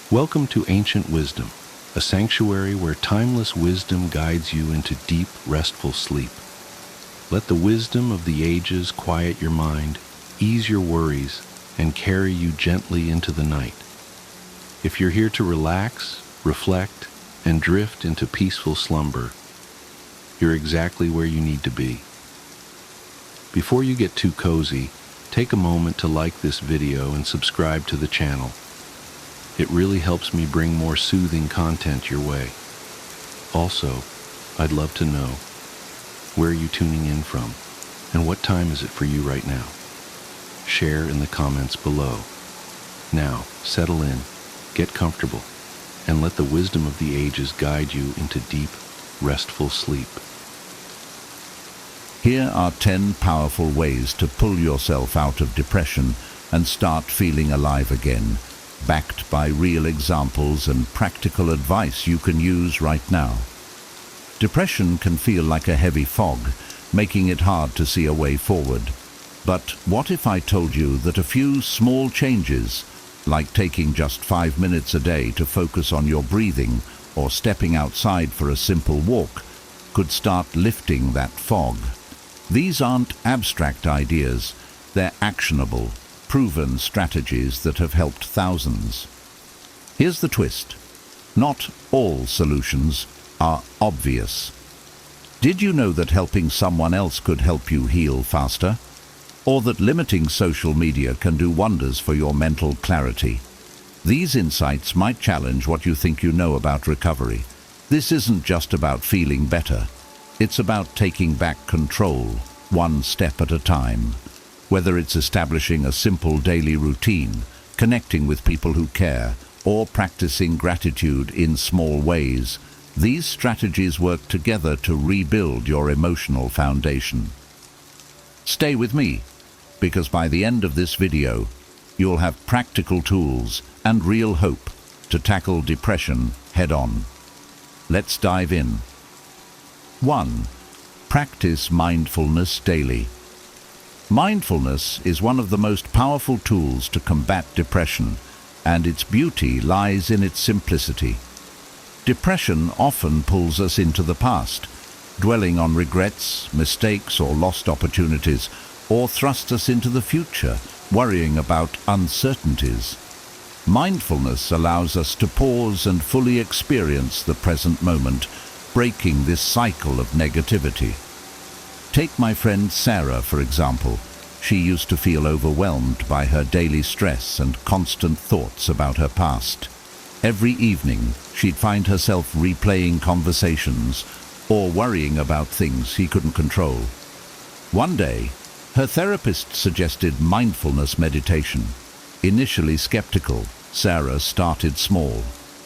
Welcome to Ancient Wisdom, a sanctuary where timeless wisdom guides you into deep, restful sleep. Let the wisdom of the ages quiet your mind, ease your worries, and carry you gently into the night. If you're here to relax, reflect, and drift into peaceful slumber, you're exactly where you need to be. Before you get too cozy, take a moment to like this video and subscribe to the channel. It really helps me bring more soothing content your way. Also, I'd love to know, where are you tuning in from, and what time is it for you right now? Share in the comments below. Now, settle in, get comfortable, and let the wisdom of the ages guide you into deep, restful sleep. Here are 10 powerful ways to pull yourself out of depression and start feeling alive again, backed by real examples and practical advice you can use right now. Depression can feel like a heavy fog, making it hard to see a way forward. But what if I told you that a few small changes, like taking just 5 minutes a day to focus on your breathing or stepping outside for a simple walk, could start lifting that fog? These aren't abstract ideas, they're actionable, proven strategies that have helped thousands. Here's the twist. Not all solutions are obvious. Did you know that helping someone else could help you heal faster? Or that limiting social media can do wonders for your mental clarity? These insights might challenge what you think you know about recovery. This isn't just about feeling better. It's about taking back control, one step at a time. Whether it's establishing a simple daily routine, connecting with people who care, or practicing gratitude in small ways, these strategies work together to rebuild your emotional foundation. Stay with me, because by the end of this video, you'll have practical tools and real hope to tackle depression head-on. Let's dive in. 1. Practice mindfulness daily. Mindfulness is one of the most powerful tools to combat depression, and its beauty lies in its simplicity. Depression often pulls us into the past, dwelling on regrets, mistakes, or lost opportunities, or thrusts us into the future, worrying about uncertainties. Mindfulness allows us to pause and fully experience the present moment, breaking this cycle of negativity. Take my friend Sarah, for example. She used to feel overwhelmed by her daily stress and constant thoughts about her past. Every evening, she'd find herself replaying conversations or worrying about things he couldn't control. One day, her therapist suggested mindfulness meditation. Initially skeptical, Sarah started small.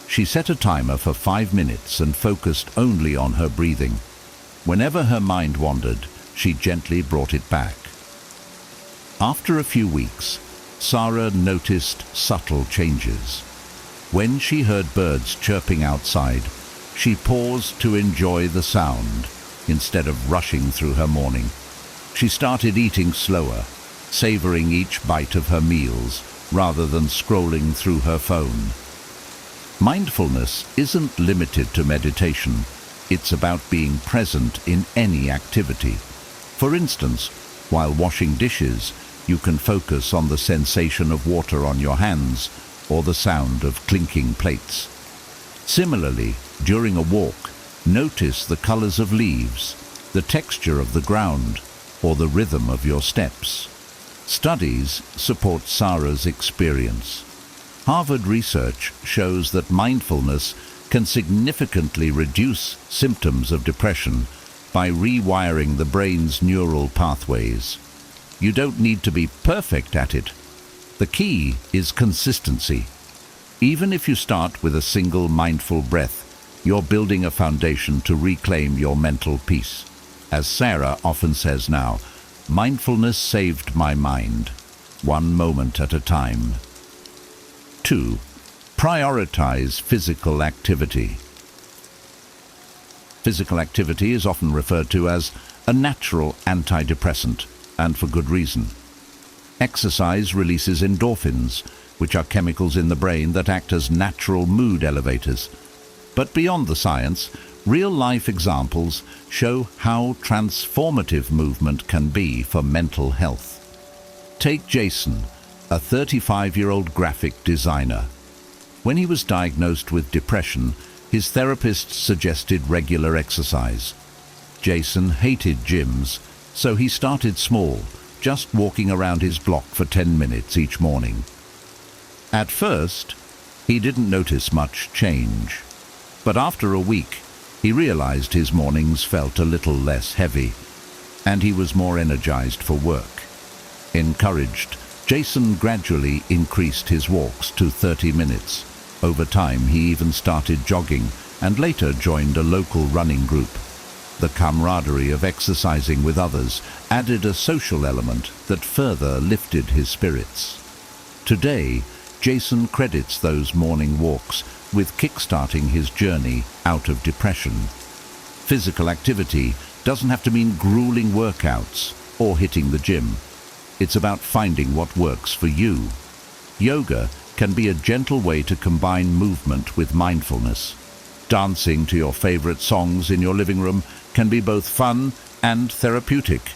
She set a timer for 5 minutes and focused only on her breathing. Whenever her mind wandered, she gently brought it back. After a few weeks, Sarah noticed subtle changes. When she heard birds chirping outside, she paused to enjoy the sound instead of rushing through her morning. She started eating slower, savoring each bite of her meals rather than scrolling through her phone. Mindfulness isn't limited to meditation. It's about being present in any activity. For instance, while washing dishes, you can focus on the sensation of water on your hands or the sound of clinking plates. Similarly, during a walk, notice the colors of leaves, the texture of the ground, or the rhythm of your steps. Studies support Sarah's experience. Harvard research shows that mindfulness can significantly reduce symptoms of depression by rewiring the brain's neural pathways. You don't need to be perfect at it. The key is consistency. Even if you start with a single mindful breath, you're building a foundation to reclaim your mental peace. As Sarah often says now, mindfulness saved my mind, one moment at a time. 2. Prioritize physical activity. Physical activity is often referred to as a natural antidepressant, and for good reason. Exercise releases endorphins, which are chemicals in the brain that act as natural mood elevators. But beyond the science, real-life examples show how transformative movement can be for mental health. Take Jason, a 35-year-old graphic designer. When he was diagnosed with depression, his therapist suggested regular exercise. Jason hated gyms, so he started small, just walking around his block for 10 minutes each morning. At first, he didn't notice much change, but after a week, he realized his mornings felt a little less heavy, and he was more energized for work. Encouraged, Jason gradually increased his walks to 30 minutes. Over time, he even started jogging and later joined a local running group. The camaraderie of exercising with others added a social element that further lifted his spirits. Today, Jason credits those morning walks with kickstarting his journey out of depression. Physical activity doesn't have to mean grueling workouts or hitting the gym. It's about finding what works for you. Yoga can be a gentle way to combine movement with mindfulness. Dancing to your favorite songs in your living room can be both fun and therapeutic.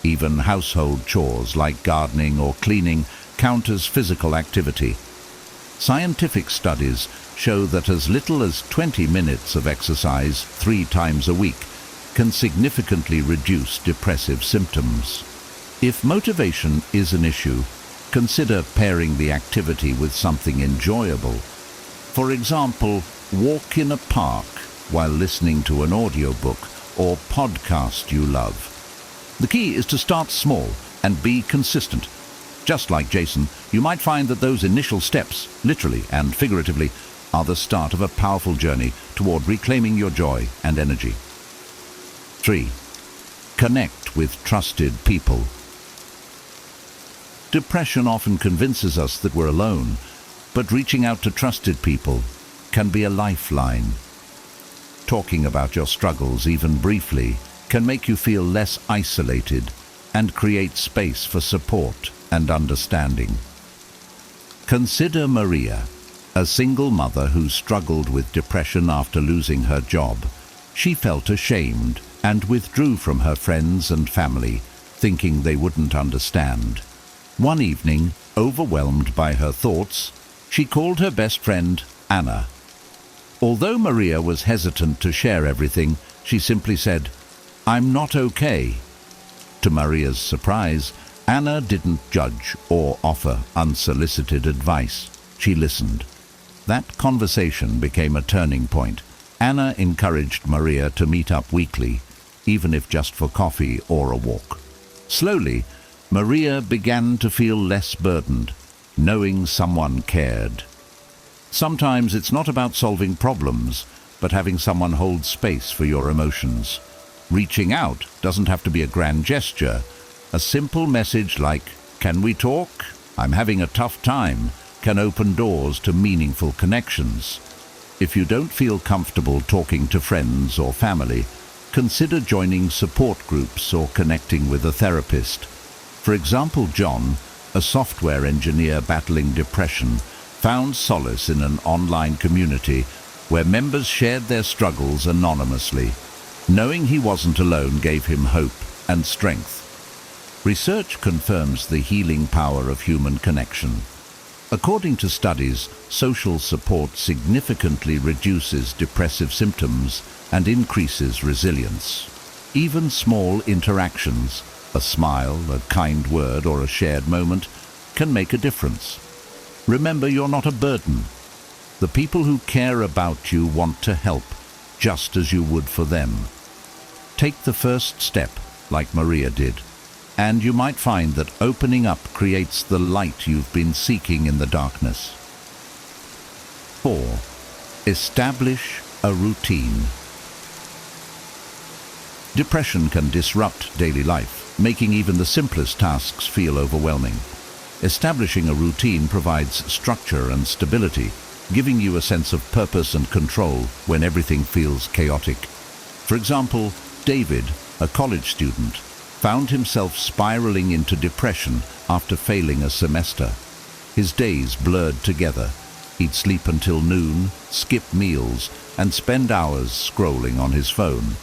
Even household chores like gardening or cleaning count as physical activity. Scientific studies show that as little as 20 minutes of exercise 3 times a week can significantly reduce depressive symptoms. If motivation is an issue, consider pairing the activity with something enjoyable. For example, walk in a park while listening to an audiobook or podcast you love. The key is to start small and be consistent. Just like Jason, you might find that those initial steps, literally and figuratively, are the start of a powerful journey toward reclaiming your joy and energy. 3. Connect with trusted people. Depression often convinces us that we're alone, but reaching out to trusted people can be a lifeline. Talking about your struggles, even briefly, can make you feel less isolated and create space for support and understanding. Consider Maria, a single mother who struggled with depression after losing her job. She felt ashamed and withdrew from her friends and family, thinking they wouldn't understand. One evening, overwhelmed by her thoughts, she called her best friend, Anna. Although Maria was hesitant to share everything, she simply said, "I'm not okay." To Maria's surprise, Anna didn't judge or offer unsolicited advice. She listened. That conversation became a turning point. Anna encouraged Maria to meet up weekly, even if just for coffee or a walk. Slowly, Maria began to feel less burdened, knowing someone cared. Sometimes it's not about solving problems, but having someone hold space for your emotions. Reaching out doesn't have to be a grand gesture. A simple message like, "Can we talk? I'm having a tough time," can open doors to meaningful connections. If you don't feel comfortable talking to friends or family, consider joining support groups or connecting with a therapist. For example, John, a software engineer battling depression, found solace in an online community where members shared their struggles anonymously. Knowing he wasn't alone gave him hope and strength. Research confirms the healing power of human connection. According to studies, social support significantly reduces depressive symptoms and increases resilience. Even small interactions, a smile, a kind word, or a shared moment, can make a difference. Remember, you're not a burden. The people who care about you want to help, just as you would for them. Take the first step, like Maria did, and you might find that opening up creates the light you've been seeking in the darkness. 4. Establish a routine. Depression can disrupt daily life, making even the simplest tasks feel overwhelming. Establishing a routine provides structure and stability, giving you a sense of purpose and control when everything feels chaotic. For example, David, a college student, found himself spiraling into depression after failing a semester. His days blurred together. He'd sleep until noon, skip meals, and spend hours scrolling on his phone.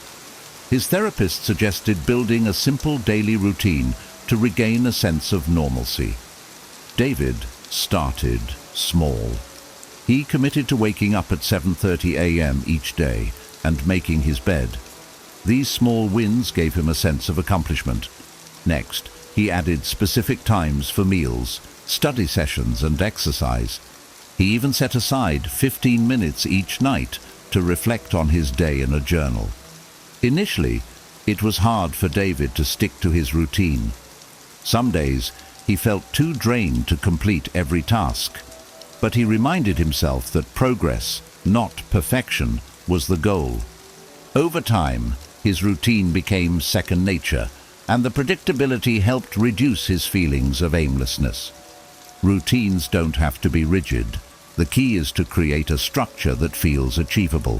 His therapist suggested building a simple daily routine to regain a sense of normalcy. David started small. He committed to waking up at 7:30 a.m. each day and making his bed. These small wins gave him a sense of accomplishment. Next, he added specific times for meals, study sessions, and exercise. He even set aside 15 minutes each night to reflect on his day in a journal. Initially, it was hard for David to stick to his routine. Some days, he felt too drained to complete every task. But he reminded himself that progress, not perfection, was the goal. Over time, his routine became second nature, and the predictability helped reduce his feelings of aimlessness. Routines don't have to be rigid. The key is to create a structure that feels achievable.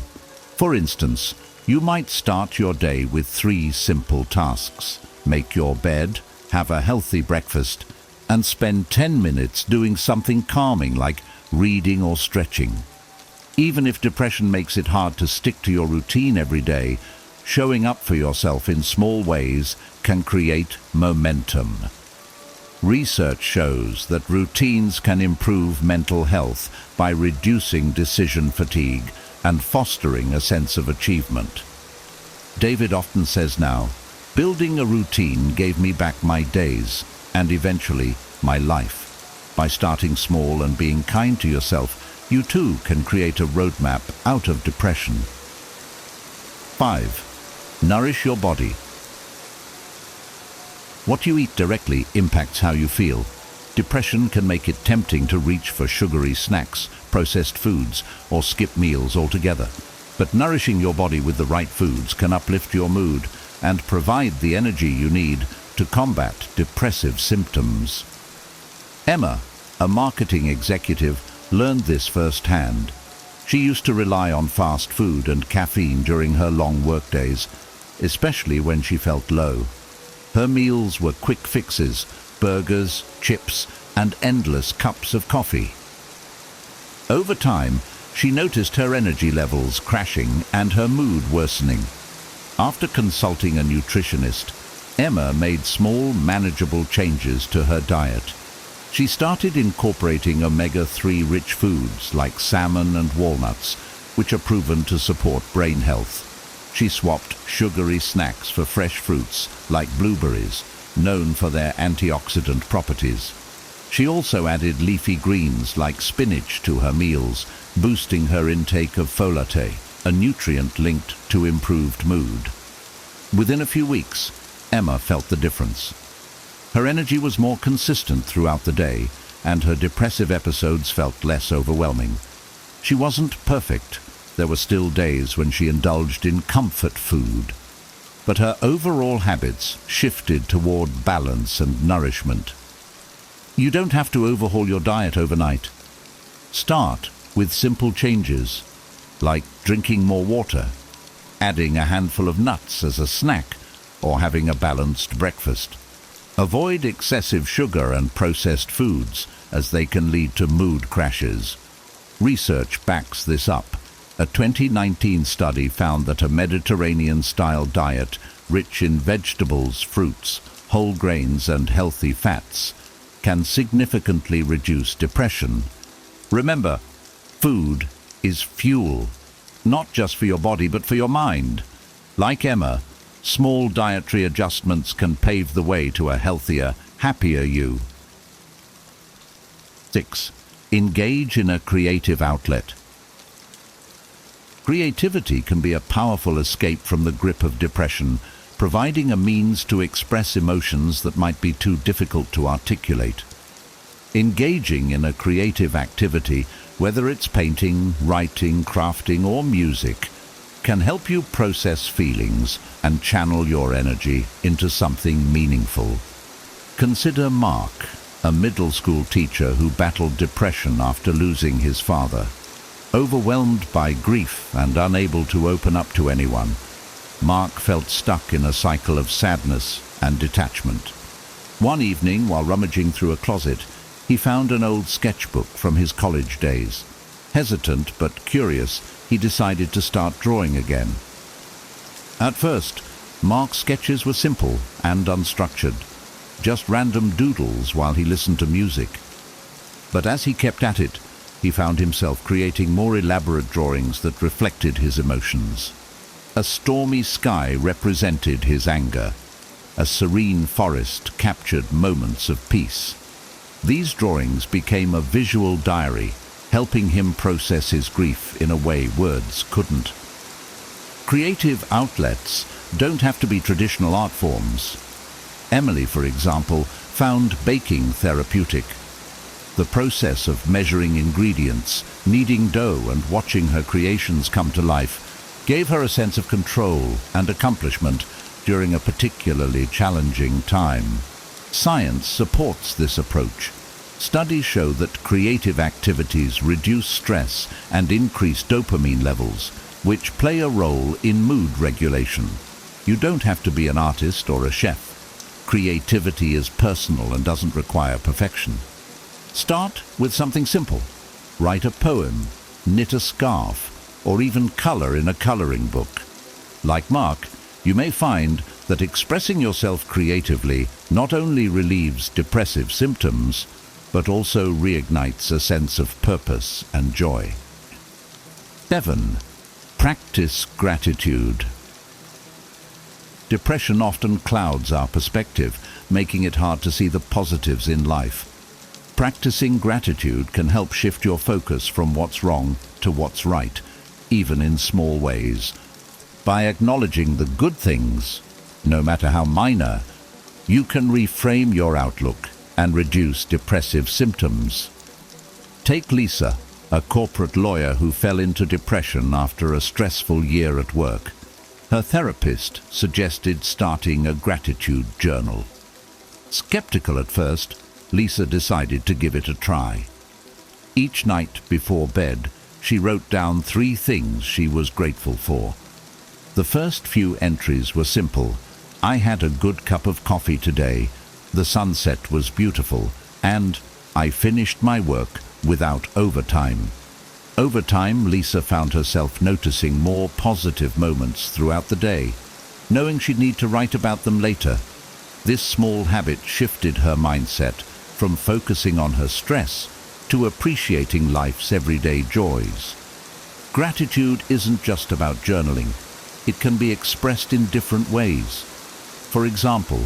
For instance, you might start your day with 3 simple tasks. Make your bed, have a healthy breakfast, and spend 10 minutes doing something calming like reading or stretching. Even if depression makes it hard to stick to your routine every day, showing up for yourself in small ways can create momentum. Research shows that routines can improve mental health by reducing decision fatigue and fostering a sense of achievement. David often says now, "Building a routine gave me back my days and eventually my life." By starting small and being kind to yourself, you too can create a roadmap out of depression. 5. Nourish your body. What you eat directly impacts how you feel. Depression can make it tempting to reach for sugary snacks, processed foods, or skip meals altogether. But nourishing your body with the right foods can uplift your mood and provide the energy you need to combat depressive symptoms. Emma, a marketing executive, learned this firsthand. She used to rely on fast food and caffeine during her long workdays, especially when she felt low. Her meals were quick fixes, burgers, chips, and endless cups of coffee. Over time, she noticed her energy levels crashing and her mood worsening. After consulting a nutritionist, Emma made small, manageable changes to her diet. She started incorporating omega-3 rich foods like salmon and walnuts, which are proven to support brain health. She swapped sugary snacks for fresh fruits like blueberries, known for their antioxidant properties. She also added leafy greens like spinach to her meals, boosting her intake of folate, a nutrient linked to improved mood. Within a few weeks, Emma felt the difference. Her energy was more consistent throughout the day, and her depressive episodes felt less overwhelming. She wasn't perfect. There were still days when she indulged in comfort food. But her overall habits shifted toward balance and nourishment. You don't have to overhaul your diet overnight. Start with simple changes, like drinking more water, adding a handful of nuts as a snack, or having a balanced breakfast. Avoid excessive sugar and processed foods, as they can lead to mood crashes. Research backs this up. A 2019 study found that a Mediterranean-style diet, rich in vegetables, fruits, whole grains, and healthy fats, can significantly reduce depression. Remember, food is fuel, not just for your body but for your mind. Like Emma, small dietary adjustments can pave the way to a healthier, happier you. 6. Engage in a creative outlet. Creativity can be a powerful escape from the grip of depression, providing a means to express emotions that might be too difficult to articulate. Engaging in a creative activity, whether it's painting, writing, crafting, or music, can help you process feelings and channel your energy into something meaningful. Consider Mark, a middle school teacher who battled depression after losing his father. Overwhelmed by grief and unable to open up to anyone, Mark felt stuck in a cycle of sadness and detachment. One evening, while rummaging through a closet, He found an old sketchbook from his college days. Hesitant but curious, he decided to start drawing again. At first, Mark's sketches were simple and unstructured, just random doodles while he listened to music. But as he kept at it, he found himself creating more elaborate drawings that reflected his emotions. A stormy sky represented his anger. A serene forest captured moments of peace. These drawings became a visual diary, helping him process his grief in a way words couldn't. Creative outlets don't have to be traditional art forms. Emily, for example, found baking therapeutic. The process of measuring ingredients, kneading dough, and watching her creations come to life gave her a sense of control and accomplishment during a particularly challenging time. Science supports this approach. Studies show that creative activities reduce stress and increase dopamine levels, which play a role in mood regulation. You don't have to be an artist or a chef. Creativity is personal and doesn't require perfection. Start with something simple. Write a poem, knit a scarf, or even color in a coloring book. Like Mark, you may find that expressing yourself creatively not only relieves depressive symptoms, but also reignites a sense of purpose and joy. 7. Practice gratitude. Depression often clouds our perspective, making it hard to see the positives in life. Practicing gratitude can help shift your focus from what's wrong to what's right, even in small ways. By acknowledging the good things, no matter how minor, you can reframe your outlook and reduce depressive symptoms. Take Lisa, a corporate lawyer who fell into depression after a stressful year at work. Her therapist suggested starting a gratitude journal. Skeptical at first, Lisa decided to give it a try. Each night before bed, she wrote down 3 things she was grateful for. The first few entries were simple. I had a good cup of coffee today, the sunset was beautiful, and I finished my work without overtime. Over time, Lisa found herself noticing more positive moments throughout the day, knowing she'd need to write about them later. This small habit shifted her mindset from focusing on her stress to appreciating life's everyday joys. Gratitude isn't just about journaling. It can be expressed in different ways. For example,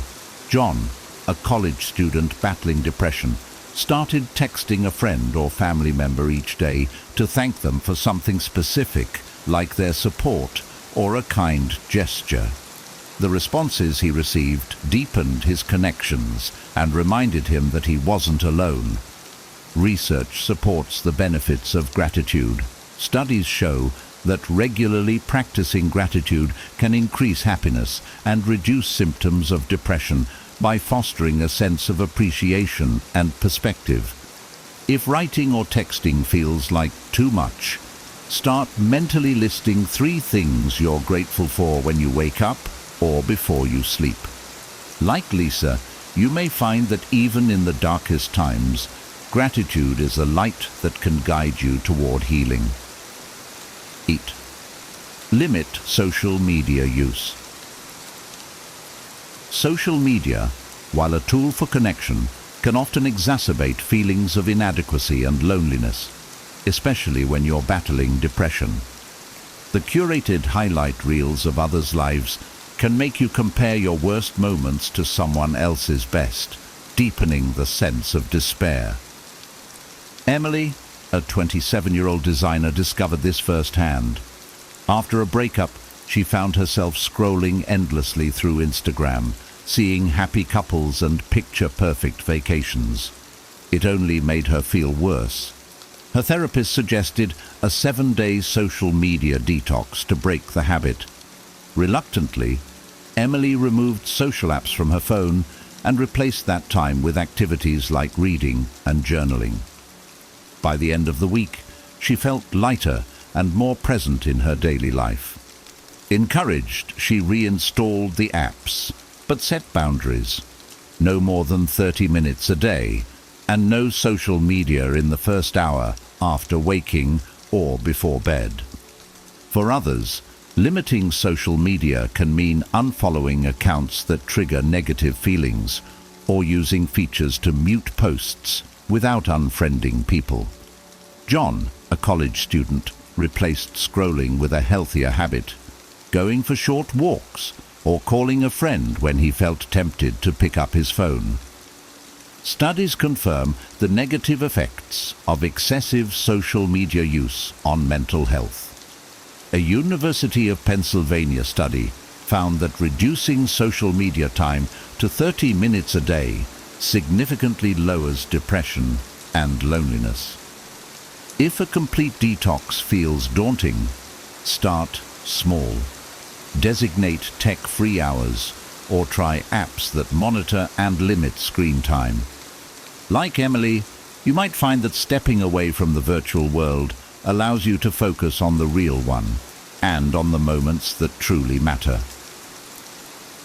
John, a college student battling depression, started texting a friend or family member each day to thank them for something specific, like their support or a kind gesture. The responses he received deepened his connections and reminded him that he wasn't alone. Research supports the benefits of gratitude. Studies show that regularly practicing gratitude can increase happiness and reduce symptoms of depression by fostering a sense of appreciation and perspective. If writing or texting feels like too much, start mentally listing 3 things you're grateful for when you wake up or before you sleep. Like Lisa, you may find that even in the darkest times, gratitude is a light that can guide you toward healing. 8. Limit social media use. Social media, while a tool for connection, can often exacerbate feelings of inadequacy and loneliness, especially when you're battling depression. The curated highlight reels of others' lives can make you compare your worst moments to someone else's best, deepening the sense of despair. Emily, a 27-year-old designer, discovered this firsthand. After a breakup, she found herself scrolling endlessly through Instagram, seeing happy couples and picture-perfect vacations. It only made her feel worse. Her therapist suggested a 7-day social media detox to break the habit. Reluctantly, Emily removed social apps from her phone and replaced that time with activities like reading and journaling. By the end of the week, she felt lighter and more present in her daily life. Encouraged, she reinstalled the apps, but set boundaries. No more than 30 minutes a day, and no social media in the first hour after waking or before bed. For others, limiting social media can mean unfollowing accounts that trigger negative feelings or using features to mute posts without unfriending people. John, a college student, replaced scrolling with a healthier habit, going for short walks or calling a friend when he felt tempted to pick up his phone. Studies confirm the negative effects of excessive social media use on mental health. A University of Pennsylvania study found that reducing social media time to 30 minutes a day significantly lowers depression and loneliness. If a complete detox feels daunting, start small. Designate tech-free hours or try apps that monitor and limit screen time. Like Emily, you might find that stepping away from the virtual world allows you to focus on the real one and on the moments that truly matter.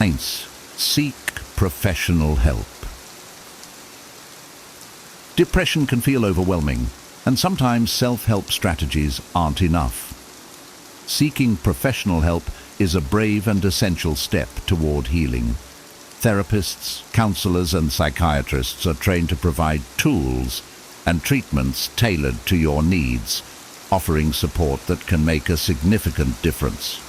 9. Seek professional help. Depression can feel overwhelming, and sometimes self-help strategies aren't enough. Seeking professional help is a brave and essential step toward healing. Therapists, counselors, and psychiatrists are trained to provide tools and treatments tailored to your needs, offering support that can make a significant difference.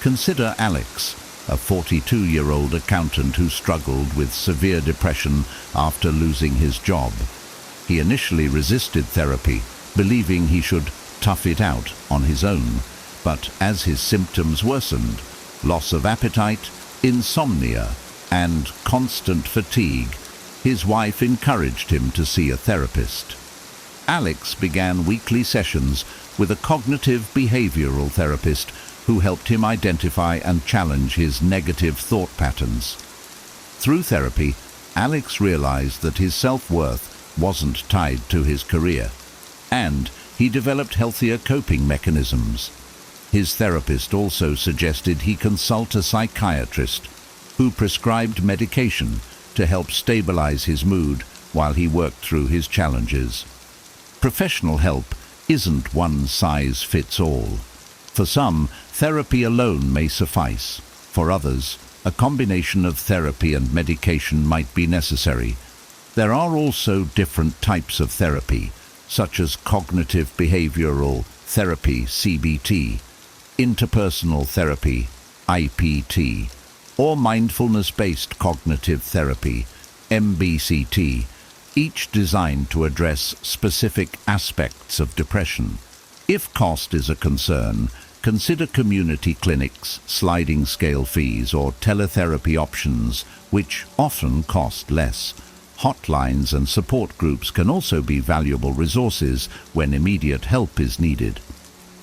Consider Alex, a 42-year-old accountant who struggled with severe depression after losing his job. He initially resisted therapy, believing he should tough it out on his own. But as his symptoms worsened, loss of appetite, insomnia, and constant fatigue, his wife encouraged him to see a therapist. Alex began weekly sessions with a cognitive behavioral therapist who helped him identify and challenge his negative thought patterns. Through therapy, Alex realized that his self-worth wasn't tied to his career, and he developed healthier coping mechanisms. His therapist also suggested he consult a psychiatrist who prescribed medication to help stabilize his mood while he worked through his challenges. Professional help isn't one size fits all. For some, therapy alone may suffice. For others, a combination of therapy and medication might be necessary. There are also different types of therapy, such as cognitive behavioral therapy, CBT, interpersonal therapy, IPT, or mindfulness-based cognitive therapy, MBCT, each designed to address specific aspects of depression. If cost is a concern, consider community clinics, sliding scale fees, or teletherapy options, which often cost less. Hotlines and support groups can also be valuable resources when immediate help is needed.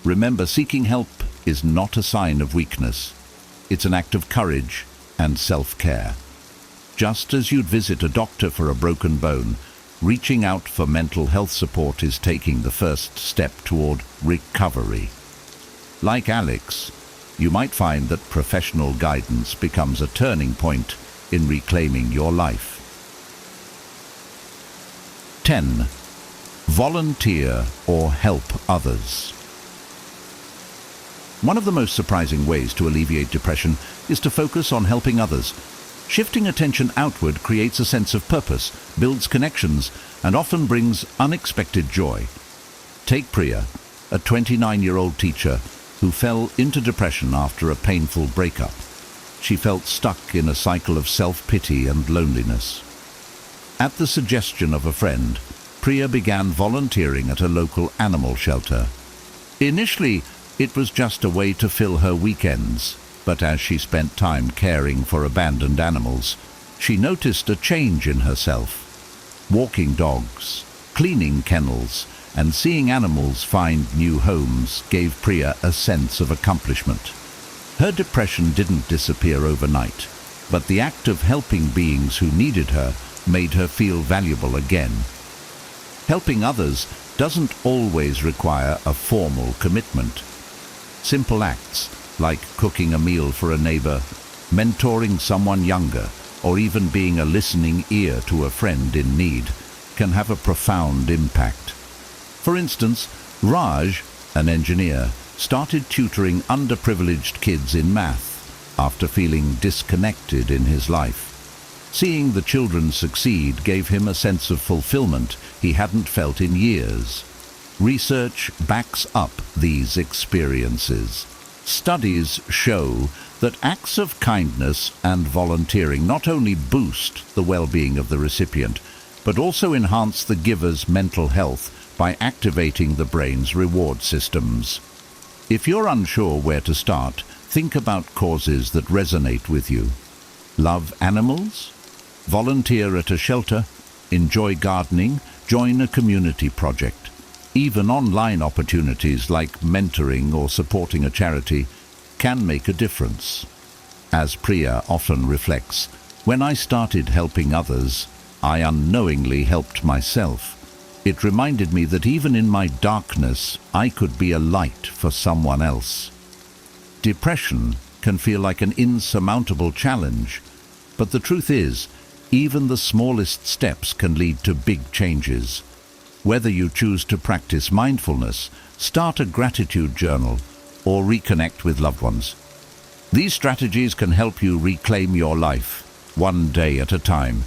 Remember, seeking help is not a sign of weakness. It's an act of courage and self-care. Just as you'd visit a doctor for a broken bone, reaching out for mental health support is taking the first step toward recovery. Like Alex, you might find that professional guidance becomes a turning point in reclaiming your life. 10. Volunteer or help others. One of the most surprising ways to alleviate depression is to focus on helping others. Shifting attention outward creates a sense of purpose, builds connections, and often brings unexpected joy. Take Priya, a 29-year-old teacher who fell into depression after a painful breakup. She felt stuck in a cycle of self-pity and loneliness. At the suggestion of a friend, Priya began volunteering at a local animal shelter. Initially, it was just a way to fill her weekends, but as she spent time caring for abandoned animals, she noticed a change in herself. Walking dogs, cleaning kennels, and seeing animals find new homes gave Priya a sense of accomplishment. Her depression didn't disappear overnight, but the act of helping beings who needed her made her feel valuable again. Helping others doesn't always require a formal commitment. Simple acts like cooking a meal for a neighbor, mentoring someone younger, or even being a listening ear to a friend in need can have a profound impact. For instance, Raj, an engineer, started tutoring underprivileged kids in math after feeling disconnected in his life. Seeing the children succeed gave him a sense of fulfillment he hadn't felt in years. Research backs up these experiences. Studies show that acts of kindness and volunteering not only boost the well-being of the recipient, but also enhance the giver's mental health by activating the brain's reward systems. If you're unsure where to start, think about causes that resonate with you. Love animals? Volunteer at a shelter? Enjoy gardening? Join a community project? Even online opportunities like mentoring or supporting a charity can make a difference. As Priya often reflects, when I started helping others, I unknowingly helped myself. It reminded me that even in my darkness, I could be a light for someone else. Depression can feel like an insurmountable challenge, but the truth is, even the smallest steps can lead to big changes. Whether you choose to practice mindfulness, start a gratitude journal, or reconnect with loved ones, these strategies can help you reclaim your life, one day at a time.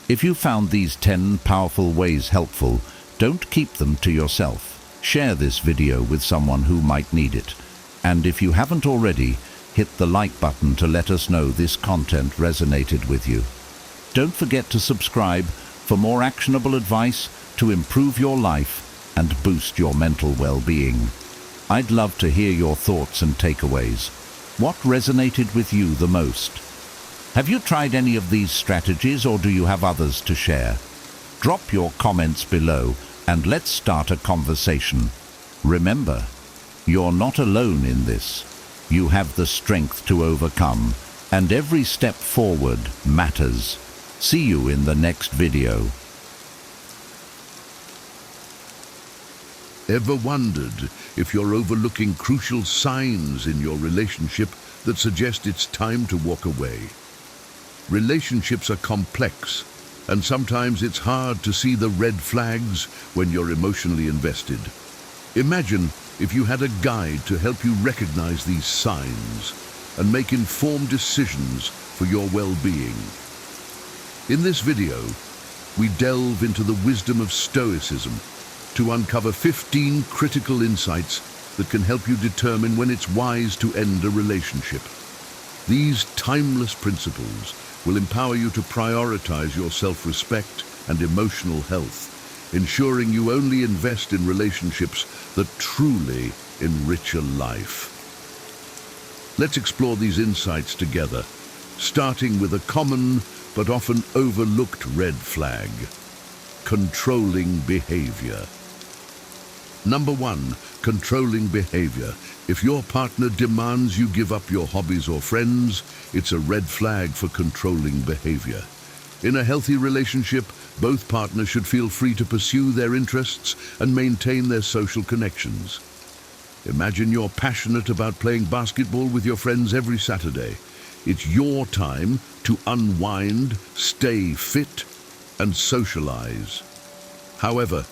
If you found these 10 powerful ways helpful, don't keep them to yourself. Share this video with someone who might need it. And if you haven't already, hit the like button to let us know this content resonated with you. Don't forget to subscribe for more actionable advice to improve your life and boost your mental well-being. I'd love to hear your thoughts and takeaways. What resonated with you the most? Have you tried any of these strategies, or do you have others to share? Drop your comments below and let's start a conversation. Remember, you're not alone in this. You have the strength to overcome, and every step forward matters. See you in the next video. Ever wondered if you're overlooking crucial signs in your relationship that suggest it's time to walk away? Relationships are complex, and sometimes it's hard to see the red flags when you're emotionally invested. Imagine if you had a guide to help you recognize these signs and make informed decisions for your well-being. In this video, we delve into the wisdom of Stoicism to uncover 15 critical insights that can help you determine when it's wise to end a relationship. These timeless principles will empower you to prioritize your self-respect and emotional health, ensuring you only invest in relationships that truly enrich a life. Let's explore these insights together, starting with a common but often overlooked red flag: controlling behavior. Number 1, controlling behavior. If your partner demands you give up your hobbies or friends, it's a red flag for controlling behavior. In a healthy relationship, both partners should feel free to pursue their interests and maintain their social connections. Imagine you're passionate about playing basketball with your friends every Saturday. It's your time to unwind, stay fit, and socialize. However,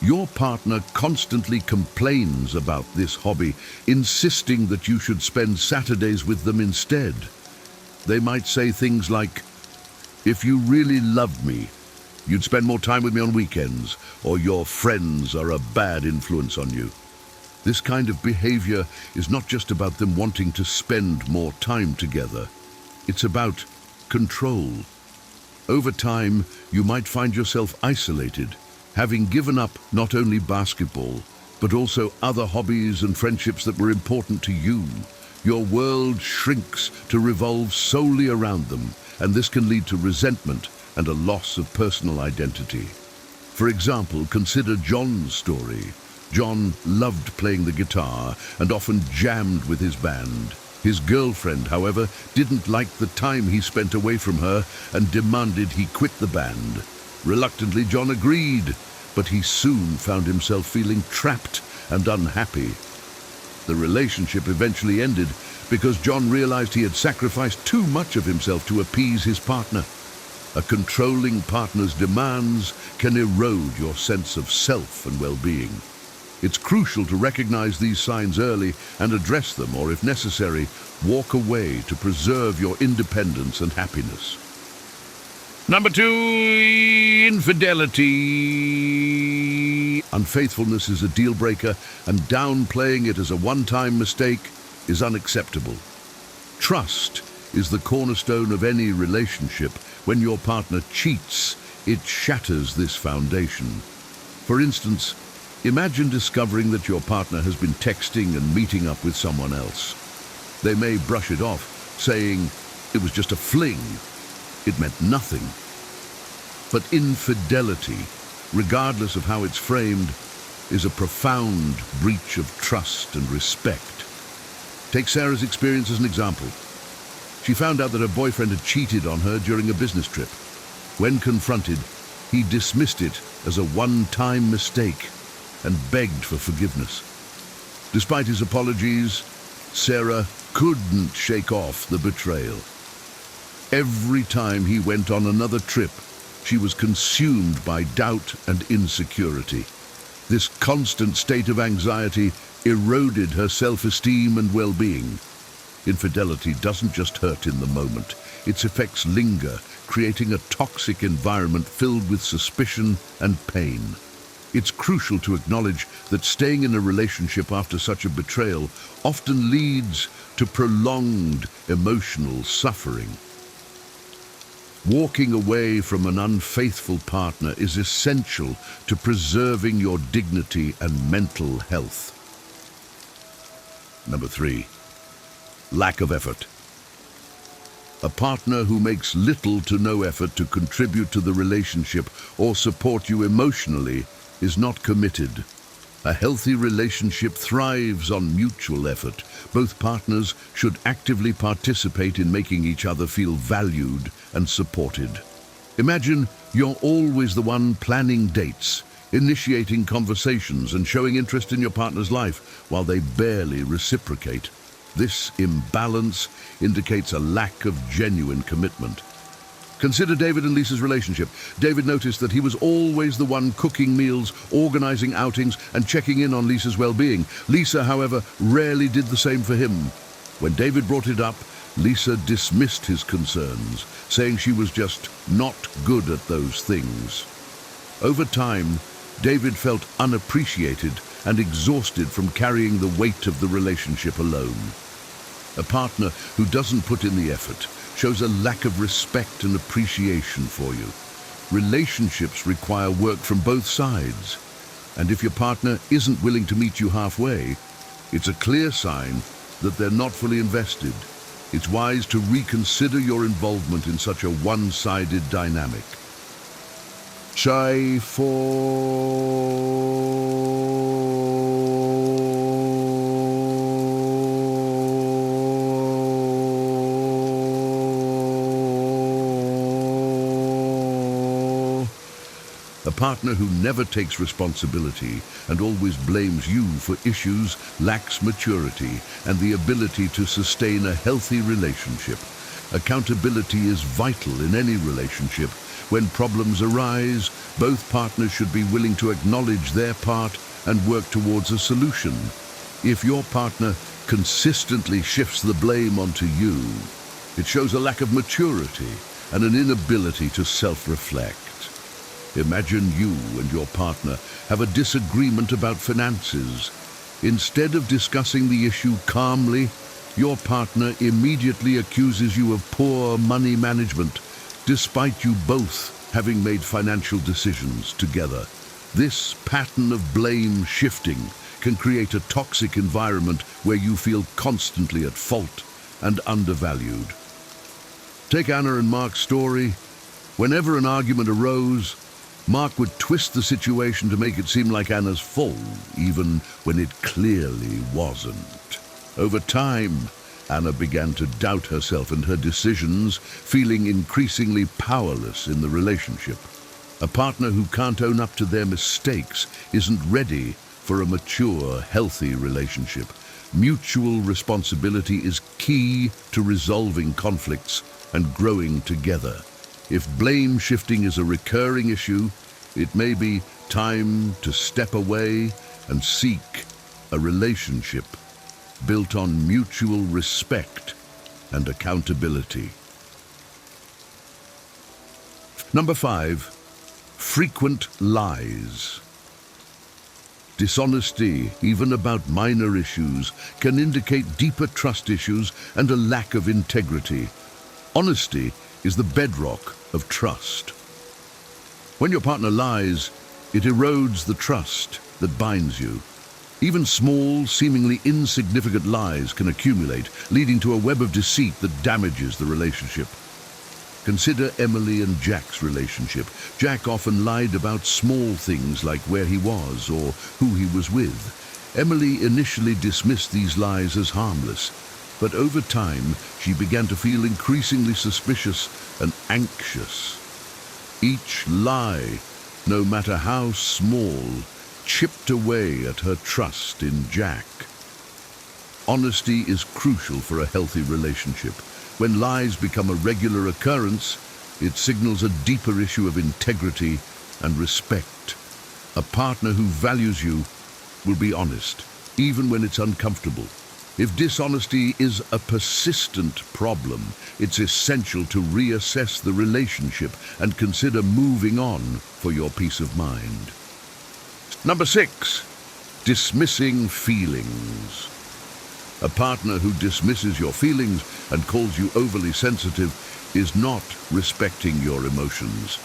your partner constantly complains about this hobby, insisting that you should spend Saturdays with them instead. They might say things like, "If you really loved me, you'd spend more time with me on weekends," or "Your friends are a bad influence on you." This kind of behavior is not just about them wanting to spend more time together. It's about control. Over time, you might find yourself isolated, having given up not only basketball, but also other hobbies and friendships that were important to you. Your world shrinks to revolve solely around them, and this can lead to resentment and a loss of personal identity. For example, consider John's story. John loved playing the guitar and often jammed with his band. His girlfriend, however, didn't like the time he spent away from her and demanded he quit the band. Reluctantly, John agreed, but he soon found himself feeling trapped and unhappy. The relationship eventually ended because John realized he had sacrificed too much of himself to appease his partner. A controlling partner's demands can erode your sense of self and well-being. It's crucial to recognize these signs early and address them, or if necessary, walk away to preserve your independence and happiness. Number 2, infidelity. Unfaithfulness is a deal breaker, and downplaying it as a one-time mistake is unacceptable. Trust is the cornerstone of any relationship. When your partner cheats, it shatters this foundation. For instance, imagine discovering that your partner has been texting and meeting up with someone else. They may brush it off, saying, "It was just a fling. It meant nothing." But infidelity, regardless of how it's framed, is a profound breach of trust and respect. Take Sarah's experience as an example. She found out that her boyfriend had cheated on her during a business trip. When confronted, he dismissed it as a one-time mistake and begged for forgiveness. Despite his apologies, Sarah couldn't shake off the betrayal. Every time he went on another trip, she was consumed by doubt and insecurity. This constant state of anxiety eroded her self-esteem and well-being. Infidelity doesn't just hurt in the moment. Its effects linger, creating a toxic environment filled with suspicion and pain. It's crucial to acknowledge that staying in a relationship after such a betrayal often leads to prolonged emotional suffering. Walking away from an unfaithful partner is essential to preserving your dignity and mental health. Number 3, lack of effort. A partner who makes little to no effort to contribute to the relationship or support you emotionally is not committed. A healthy relationship thrives on mutual effort. Both partners should actively participate in making each other feel valued and supported. Imagine you're always the one planning dates, initiating conversations, and showing interest in your partner's life while they barely reciprocate. This imbalance indicates a lack of genuine commitment. Consider David and Lisa's relationship. David noticed that he was always the one cooking meals, organizing outings, and checking in on Lisa's well-being. Lisa, however, rarely did the same for him. When David brought it up, Lisa dismissed his concerns, saying she was just not good at those things. Over time, David felt unappreciated and exhausted from carrying the weight of the relationship alone. A partner who doesn't put in the effort shows a lack of respect and appreciation for you. Relationships require work from both sides, and if your partner isn't willing to meet you halfway, it's a clear sign that they're not fully invested. It's wise to reconsider your involvement in such a one-sided dynamic. Chai A partner who never takes responsibility and always blames you for issues lacks maturity and the ability to sustain a healthy relationship. Accountability is vital in any relationship. When problems arise, both partners should be willing to acknowledge their part and work towards a solution. If your partner consistently shifts the blame onto you, it shows a lack of maturity and an inability to self-reflect. Imagine you and your partner have a disagreement about finances. Instead of discussing the issue calmly, your partner immediately accuses you of poor money management, despite you both having made financial decisions together. This pattern of blame shifting can create a toxic environment where you feel constantly at fault and undervalued. Take Anna and Mark's story. Whenever an argument arose, Mark would twist the situation to make it seem like Anna's fault, even when it clearly wasn't. Over time, Anna began to doubt herself and her decisions, feeling increasingly powerless in the relationship. A partner who can't own up to their mistakes isn't ready for a mature, healthy relationship. Mutual responsibility is key to resolving conflicts and growing together. If blame shifting is a recurring issue, it may be time to step away and seek a relationship built on mutual respect and accountability. Number 5, frequent lies. Dishonesty, even about minor issues, can indicate deeper trust issues and a lack of integrity. Honesty is the bedrock of trust. When your partner lies, it erodes the trust that binds you. Even small, seemingly insignificant lies can accumulate, leading to a web of deceit that damages the relationship. Consider Emily and Jack's relationship. Jack often lied about small things like where he was or who he was with. Emily initially dismissed these lies as harmless, but over time she began to feel increasingly suspicious and anxious. Each lie, no matter how small, chipped away at her trust in Jack. Honesty is crucial for a healthy relationship. When lies become a regular occurrence, it signals a deeper issue of integrity and respect. A partner who values you will be honest, even when it's uncomfortable. If dishonesty is a persistent problem, it's essential to reassess the relationship and consider moving on for your peace of mind. Number 6, dismissing feelings. A partner who dismisses your feelings and calls you overly sensitive is not respecting your emotions.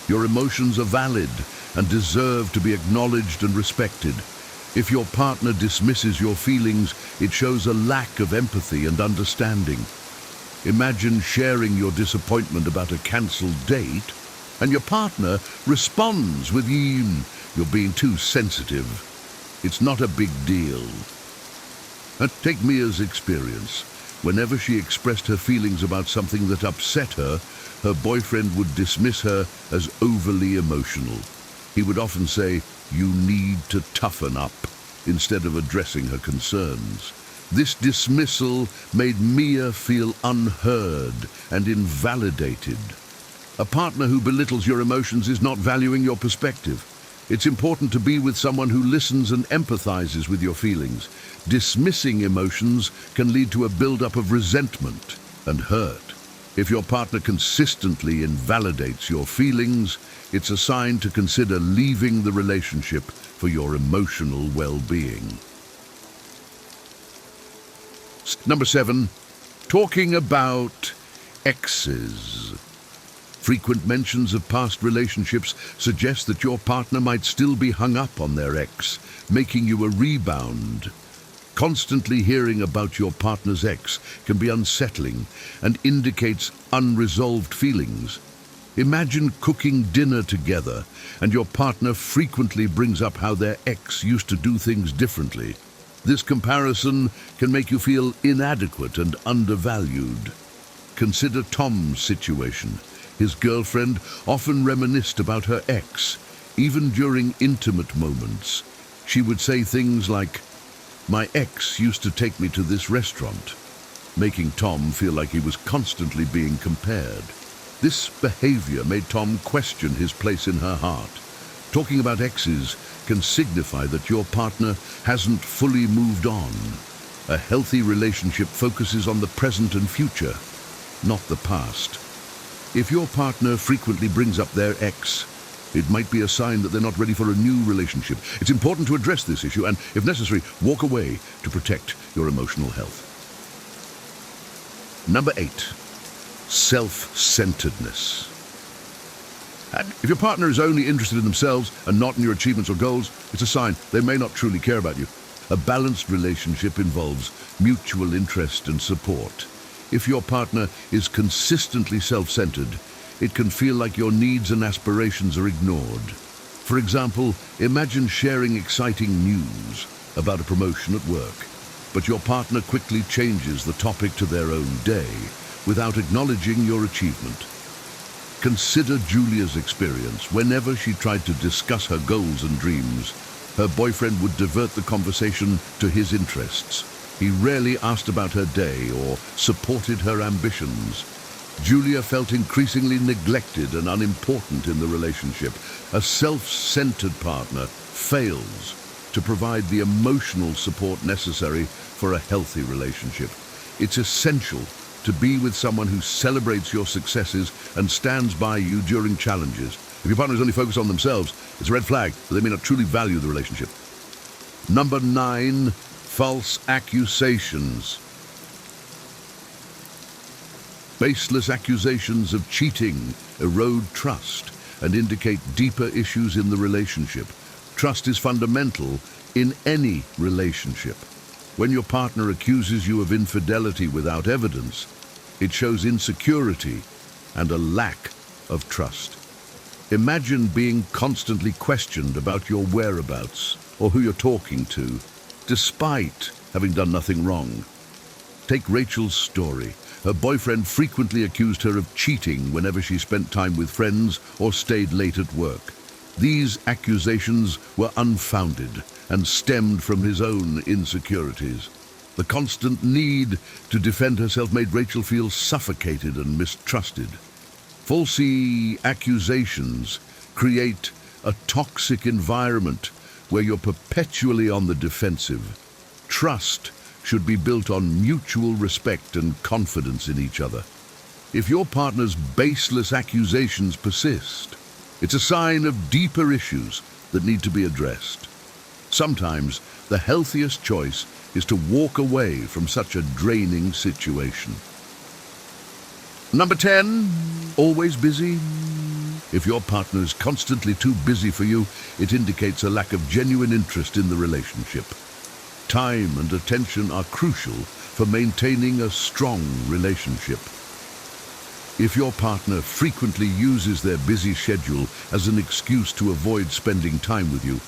Your emotions are valid and deserve to be acknowledged and respected. If your partner dismisses your feelings, it shows a lack of empathy and understanding. Imagine sharing your disappointment about a cancelled date, and your partner responds with, "You're being too sensitive. It's not a big deal." Take Mia's experience. Whenever she expressed her feelings about something that upset her, her boyfriend would dismiss her as overly emotional. He would often say, "You need to toughen up," instead of addressing her concerns. This dismissal made Mia feel unheard and invalidated. A partner who belittles your emotions is not valuing your perspective. It's important to be with someone who listens and empathizes with your feelings. Dismissing emotions can lead to a buildup of resentment and hurt. If your partner consistently invalidates your feelings, it's a sign to consider leaving the relationship for your emotional well-being. Number 7, talking about exes. Frequent mentions of past relationships suggest that your partner might still be hung up on their ex, making you a rebound. Constantly hearing about your partner's ex can be unsettling and indicates unresolved feelings. Imagine cooking dinner together and your partner frequently brings up how their ex used to do things differently. This comparison can make you feel inadequate and undervalued. Consider Tom's situation. His girlfriend often reminisced about her ex, even during intimate moments. She would say things like, "My ex used to take me to this restaurant," making Tom feel like he was constantly being compared. This behavior made Tom question his place in her heart. Talking about exes can signify that your partner hasn't fully moved on. A healthy relationship focuses on the present and future, not the past. If your partner frequently brings up their ex, it might be a sign that they're not ready for a new relationship. It's important to address this issue and, if necessary, walk away to protect your emotional health. Number 8, self-centeredness. And if your partner is only interested in themselves and not in your achievements or goals, it's a sign they may not truly care about you. A balanced relationship involves mutual interest and support. If your partner is consistently self-centered, it can feel like your needs and aspirations are ignored. For example, imagine sharing exciting news about a promotion at work, but your partner quickly changes the topic to their own day without acknowledging your achievement. Consider Julia's experience. Whenever she tried to discuss her goals and dreams, her boyfriend would divert the conversation to his interests. He rarely asked about her day or supported her ambitions. Julia felt increasingly neglected and unimportant in the relationship. A self-centered partner fails to provide the emotional support necessary for a healthy relationship. It's essential to be with someone who celebrates your successes and stands by you during challenges. If your partner is only focused on themselves, it's a red flag that they may not truly value the relationship. Number 9, false accusations. Baseless accusations of cheating erode trust and indicate deeper issues in the relationship. Trust is fundamental in any relationship. When your partner accuses you of infidelity without evidence, it shows insecurity and a lack of trust. Imagine being constantly questioned about your whereabouts or who you're talking to, despite having done nothing wrong. Take Rachel's story. Her boyfriend frequently accused her of cheating whenever she spent time with friends or stayed late at work. These accusations were unfounded and stemmed from his own insecurities. The constant need to defend herself made Rachel feel suffocated and mistrusted. False accusations create a toxic environment where you're perpetually on the defensive. Trust should be built on mutual respect and confidence in each other. If your partner's baseless accusations persist, it's a sign of deeper issues that need to be addressed. Sometimes the healthiest choice is to walk away from such a draining situation. Number 10, always busy. If your partner is constantly too busy for you, it indicates a lack of genuine interest in the relationship. Time and attention are crucial for maintaining a strong relationship. If your partner frequently uses their busy schedule as an excuse to avoid spending time with you,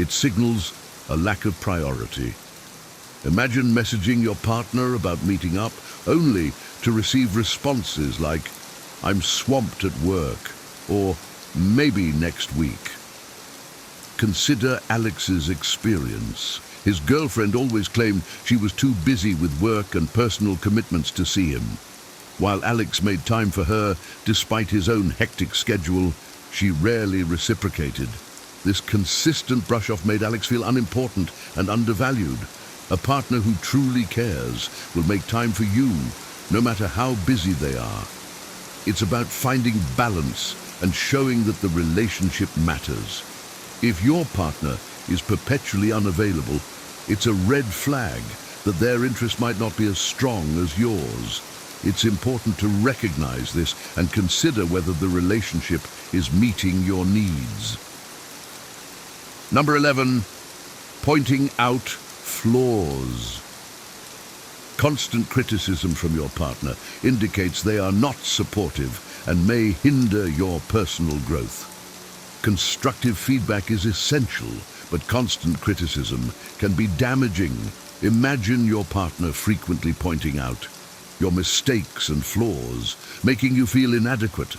it signals a lack of priority. Imagine messaging your partner about meeting up only to receive responses like, "I'm swamped at work," or "maybe next week." Consider Alex's experience. His girlfriend always claimed she was too busy with work and personal commitments to see him. While Alex made time for her despite his own hectic schedule, she rarely reciprocated. This consistent brush-off made Alex feel unimportant and undervalued. A partner who truly cares will make time for you, no matter how busy they are. It's about finding balance and showing that the relationship matters. If your partner is perpetually unavailable, it's a red flag that their interest might not be as strong as yours. It's important to recognize this and consider whether the relationship is meeting your needs. Number 11, pointing out flaws. Constant criticism from your partner indicates they are not supportive and may hinder your personal growth. Constructive feedback is essential, but constant criticism can be damaging. Imagine your partner frequently pointing out your mistakes and flaws, making you feel inadequate.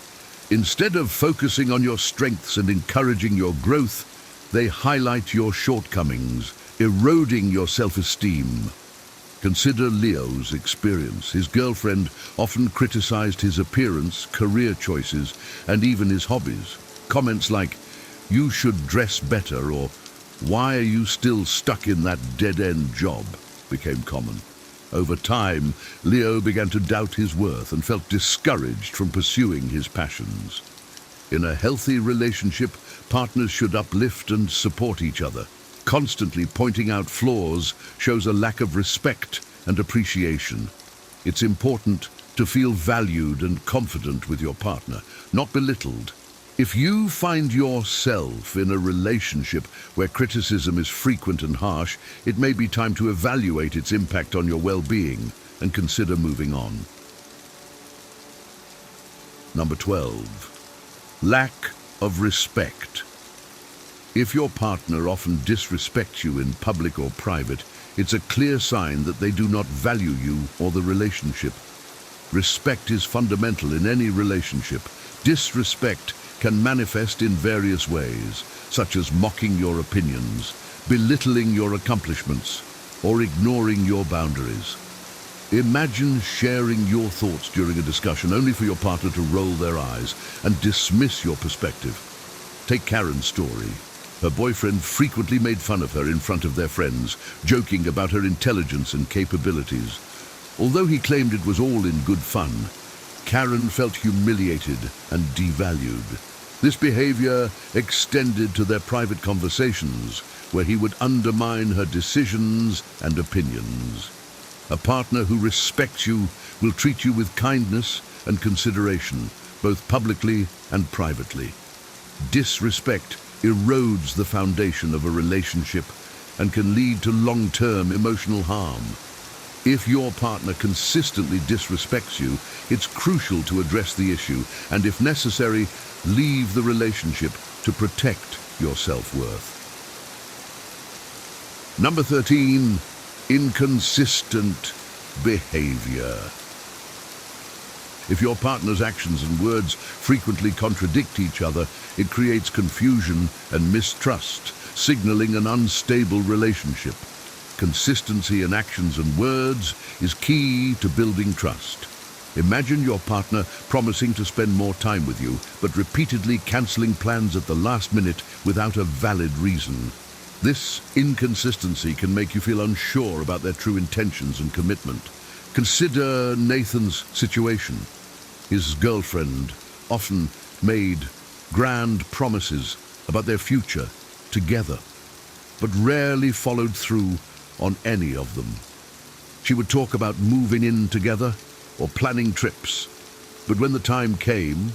Instead of focusing on your strengths and encouraging your growth, they highlight your shortcomings, eroding your self-esteem. Consider Leo's experience. His girlfriend often criticized his appearance, career choices, and even his hobbies. Comments like, "You should dress better," or "Why are you still stuck in that dead-end job?" became common. Over time, Leo began to doubt his worth and felt discouraged from pursuing his passions. In a healthy relationship, partners should uplift and support each other. Constantly pointing out flaws shows a lack of respect and appreciation. It's important to feel valued and confident with your partner, not belittled. If you find yourself in a relationship where criticism is frequent and harsh, it may be time to evaluate its impact on your well-being and consider moving on. Number 12, lack of respect. If your partner often disrespects you in public or private, it's a clear sign that they do not value you or the relationship. Respect is fundamental in any relationship. Disrespect can manifest in various ways, such as mocking your opinions, belittling your accomplishments, or ignoring your boundaries. Imagine sharing your thoughts during a discussion only for your partner to roll their eyes and dismiss your perspective. Take Karen's story. Her boyfriend frequently made fun of her in front of their friends, joking about her intelligence and capabilities. Although he claimed it was all in good fun, Karen felt humiliated and devalued. This behavior extended to their private conversations, where he would undermine her decisions and opinions. A partner who respects you will treat you with kindness and consideration, both publicly and privately. Disrespect erodes the foundation of a relationship and can lead to long-term emotional harm. If your partner consistently disrespects you, it's crucial to address the issue and, if necessary, leave the relationship to protect your self-worth. Number 13, inconsistent behavior. If your partner's actions and words frequently contradict each other, it creates confusion and mistrust, signaling an unstable relationship. Consistency in actions and words is key to building trust. Imagine your partner promising to spend more time with you, but repeatedly canceling plans at the last minute without a valid reason. This inconsistency can make you feel unsure about their true intentions and commitment. Consider Nathan's situation. His girlfriend often made grand promises about their future together, but rarely followed through on any of them. She would talk about moving in together or planning trips, but when the time came,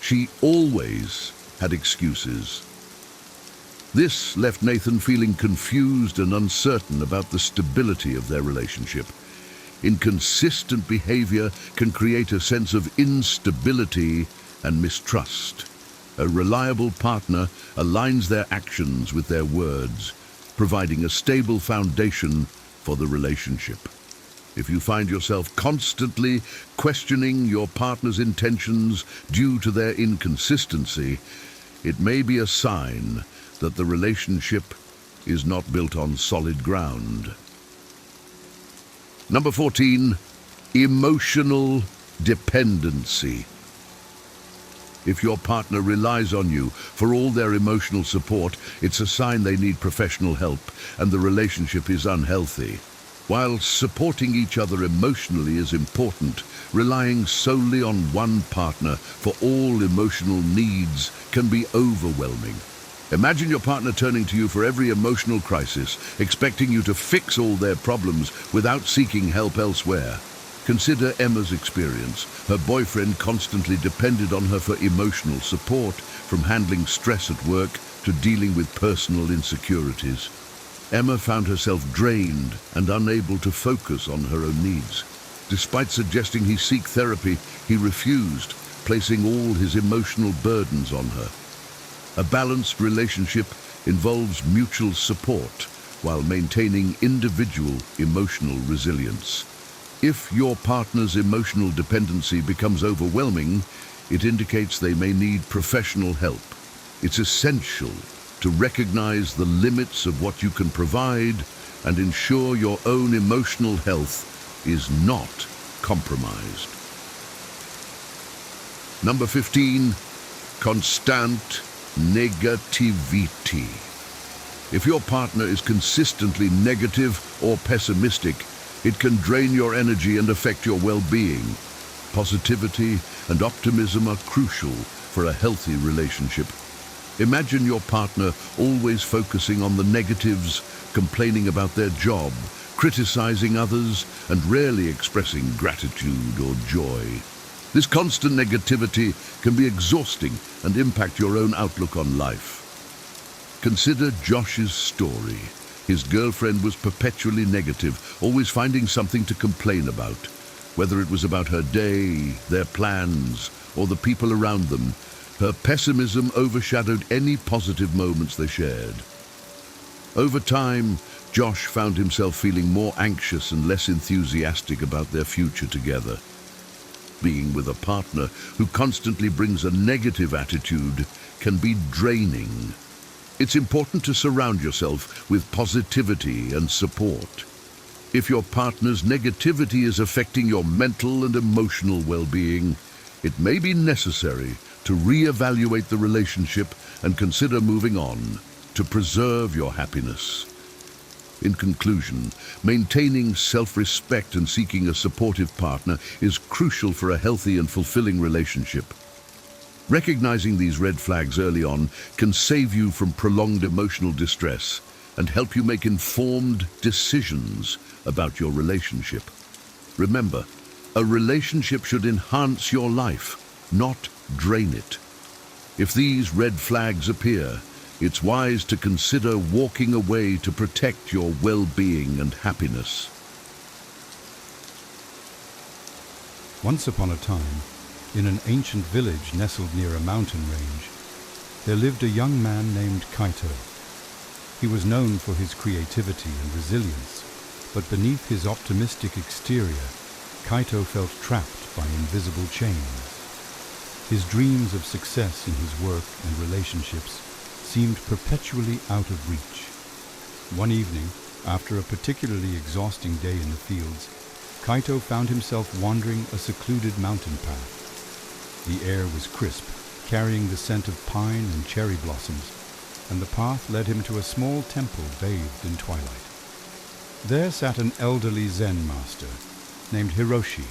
she always had excuses. This left Nathan feeling confused and uncertain about the stability of their relationship. Inconsistent behavior can create a sense of instability and mistrust. A reliable partner aligns their actions with their words, providing a stable foundation for the relationship. If you find yourself constantly questioning your partner's intentions due to their inconsistency, it may be a sign that the relationship is not built on solid ground. Number 14, emotional dependency. If your partner relies on you for all their emotional support, it's a sign they need professional help and the relationship is unhealthy. While supporting each other emotionally is important, relying solely on one partner for all emotional needs can be overwhelming. Imagine your partner turning to you for every emotional crisis, expecting you to fix all their problems without seeking help elsewhere. Consider Emma's experience. Her boyfriend constantly depended on her for emotional support, from handling stress at work to dealing with personal insecurities. Emma found herself drained and unable to focus on her own needs. Despite suggesting he seek therapy, he refused, placing all his emotional burdens on her. A balanced relationship involves mutual support while maintaining individual emotional resilience. If your partner's emotional dependency becomes overwhelming, it indicates they may need professional help. It's essential to recognize the limits of what you can provide and ensure your own emotional health is not compromised. Number 15, constant negativity. If your partner is consistently negative or pessimistic, it can drain your energy and affect your well-being. Positivity and optimism are crucial for a healthy relationship. Imagine your partner always focusing on the negatives, complaining about their job, criticizing others, and rarely expressing gratitude or joy. This constant negativity can be exhausting and impact your own outlook on life. Consider Josh's story. His girlfriend was perpetually negative, always finding something to complain about. Whether it was about her day, their plans, or the people around them, her pessimism overshadowed any positive moments they shared. Over time, Josh found himself feeling more anxious and less enthusiastic about their future together. Being with a partner who constantly brings a negative attitude can be draining. It's important to surround yourself with positivity and support. If your partner's negativity is affecting your mental and emotional well-being, it may be necessary to re-evaluate the relationship and consider moving on to preserve your happiness. In conclusion, maintaining self-respect and seeking a supportive partner is crucial for a healthy and fulfilling relationship. Recognizing these red flags early on can save you from prolonged emotional distress and help you make informed decisions about your relationship. Remember, a relationship should enhance your life, not drain it. If these red flags appear, it's wise to consider walking away to protect your well-being and happiness. Once upon a time, in an ancient village nestled near a mountain range, there lived a young man named Kaito. He was known for his creativity and resilience, but beneath his optimistic exterior, Kaito felt trapped by invisible chains. His dreams of success in his work and relationships seemed perpetually out of reach. One evening, after a particularly exhausting day in the fields, Kaito found himself wandering a secluded mountain path. The air was crisp, carrying the scent of pine and cherry blossoms, and the path led him to a small temple bathed in twilight. There sat an elderly Zen master named Hiroshi,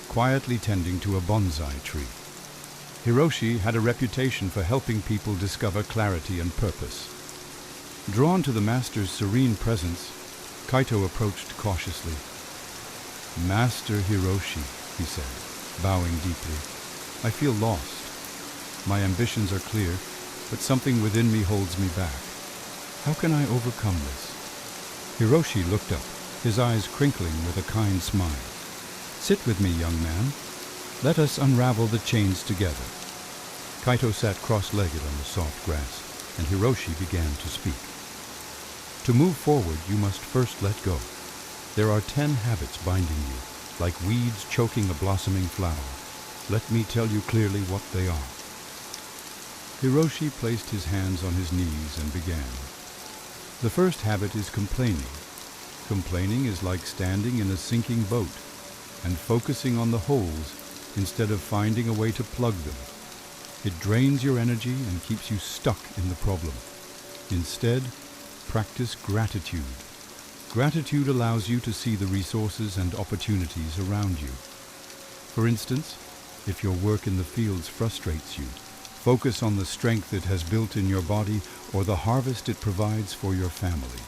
quietly tending to a bonsai tree. Hiroshi had a reputation for helping people discover clarity and purpose. Drawn to the master's serene presence, Kaito approached cautiously. "Master Hiroshi," he said, bowing deeply, "I feel lost. My ambitions are clear, but something within me holds me back. How can I overcome this?" Hiroshi looked up, his eyes crinkling with a kind smile. "Sit with me, young man. Let us unravel the chains together." Kaito sat cross-legged on the soft grass, and Hiroshi began to speak. "To move forward, you must first let go. There are 10 habits binding you, like weeds choking a blossoming flower. Let me tell you clearly what they are." Hiroshi placed his hands on his knees and began. "The first habit is complaining. Complaining is like standing in a sinking boat and focusing on the holes instead of finding a way to plug them. It drains your energy and keeps you stuck in the problem. Instead, practice gratitude. Gratitude allows you to see the resources and opportunities around you. For instance, if your work in the fields frustrates you, focus on the strength it has built in your body or the harvest it provides for your family.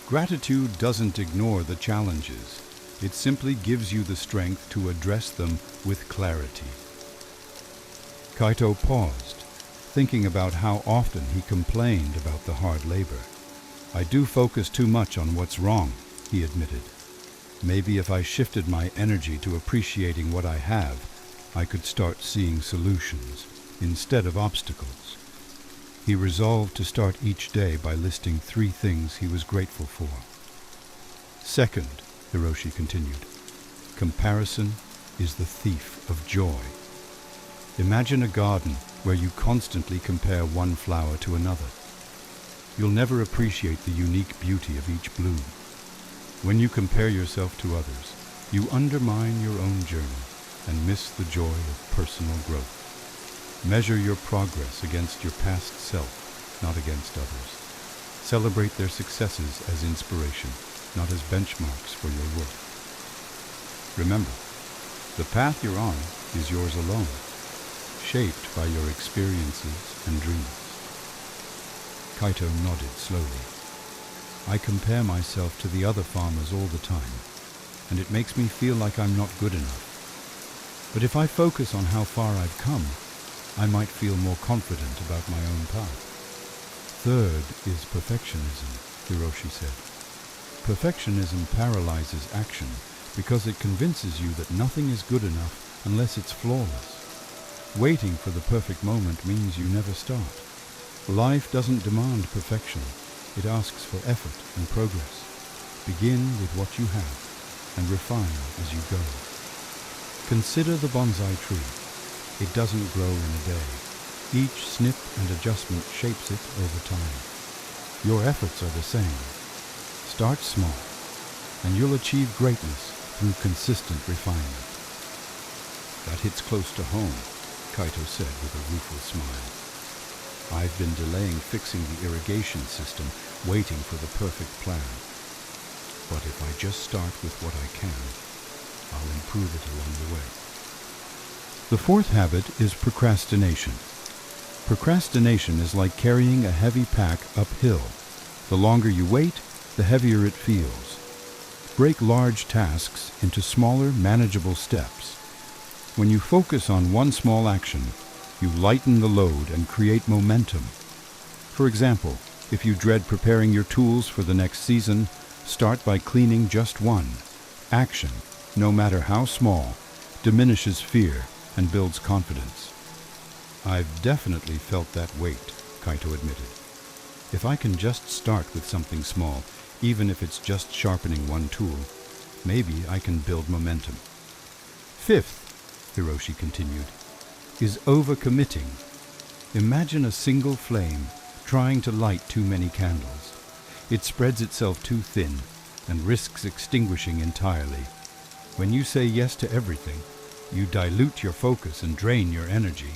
Gratitude doesn't ignore the challenges. It simply gives you the strength to address them with clarity." Kaito paused, thinking about how often he complained about the hard labor. "I do focus too much on what's wrong," he admitted. "Maybe if I shifted my energy to appreciating what I have, I could start seeing solutions instead of obstacles." He resolved to start each day by listing 3 things he was grateful for. "Second," Hiroshi continued, "comparison is the thief of joy. Imagine a garden where you constantly compare one flower to another. You'll never appreciate the unique beauty of each bloom. When you compare yourself to others, you undermine your own journey and miss the joy of personal growth. Measure your progress against your past self, not against others. Celebrate their successes as inspiration, not as benchmarks for your worth. Remember, the path you're on is yours alone, shaped by your experiences and dreams." Kaito nodded slowly. "I compare myself to the other farmers all the time, and it makes me feel like I'm not good enough. But if I focus on how far I've come, I might feel more confident about my own path." "Third is perfectionism," Hiroshi said. "Perfectionism paralyzes action because it convinces you that nothing is good enough unless it's flawless. Waiting for the perfect moment means you never start. Life doesn't demand perfection. It asks for effort and progress. Begin with what you have and refine as you go. Consider the bonsai tree. It doesn't grow in a day. Each snip and adjustment shapes it over time. Your efforts are the same. Start small. and you'll achieve greatness through consistent refinement. That hits close to home, Kaito said with a rueful smile. I've been delaying fixing the irrigation system, waiting for the perfect plan. But if I just start with what I can, I'll improve it along the way. The fourth habit is procrastination. Procrastination is like carrying a heavy pack uphill. The longer you wait, the heavier it feels. Break large tasks into smaller, manageable steps. When you focus on one small action, you lighten the load and create momentum. For example, if you dread preparing your tools for the next season, start by cleaning just one. Action, no matter how small, diminishes fear and builds confidence. I've definitely felt that weight, Kaito admitted. If I can just start with something small, even if it's just sharpening one tool, maybe I can build momentum. Fifth, Hiroshi continued, is overcommitting. Imagine a single flame trying to light too many candles. It spreads itself too thin and risks extinguishing entirely. When you say yes to everything, you dilute your focus and drain your energy.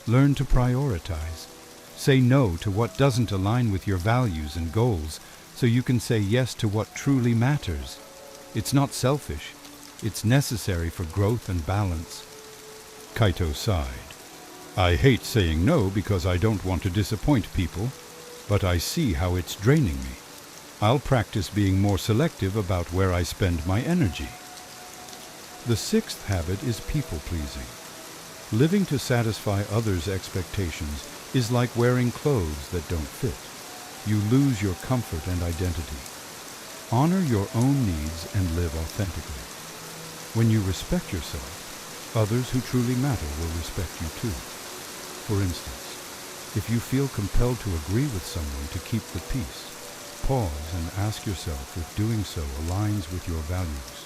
Learn to prioritize. Say no to what doesn't align with your values and goals so you can say yes to what truly matters. It's not selfish. It's necessary for growth and balance. Kaito sighed. I hate saying no because I don't want to disappoint people, but I see how it's draining me. I'll practice being more selective about where I spend my energy. The sixth habit is people-pleasing. Living to satisfy others' expectations is like wearing clothes that don't fit. You lose your comfort and identity. Honor your own needs and live authentically. When you respect yourself, others who truly matter will respect you too. For instance, if you feel compelled to agree with someone to keep the peace, pause and ask yourself if doing so aligns with your values.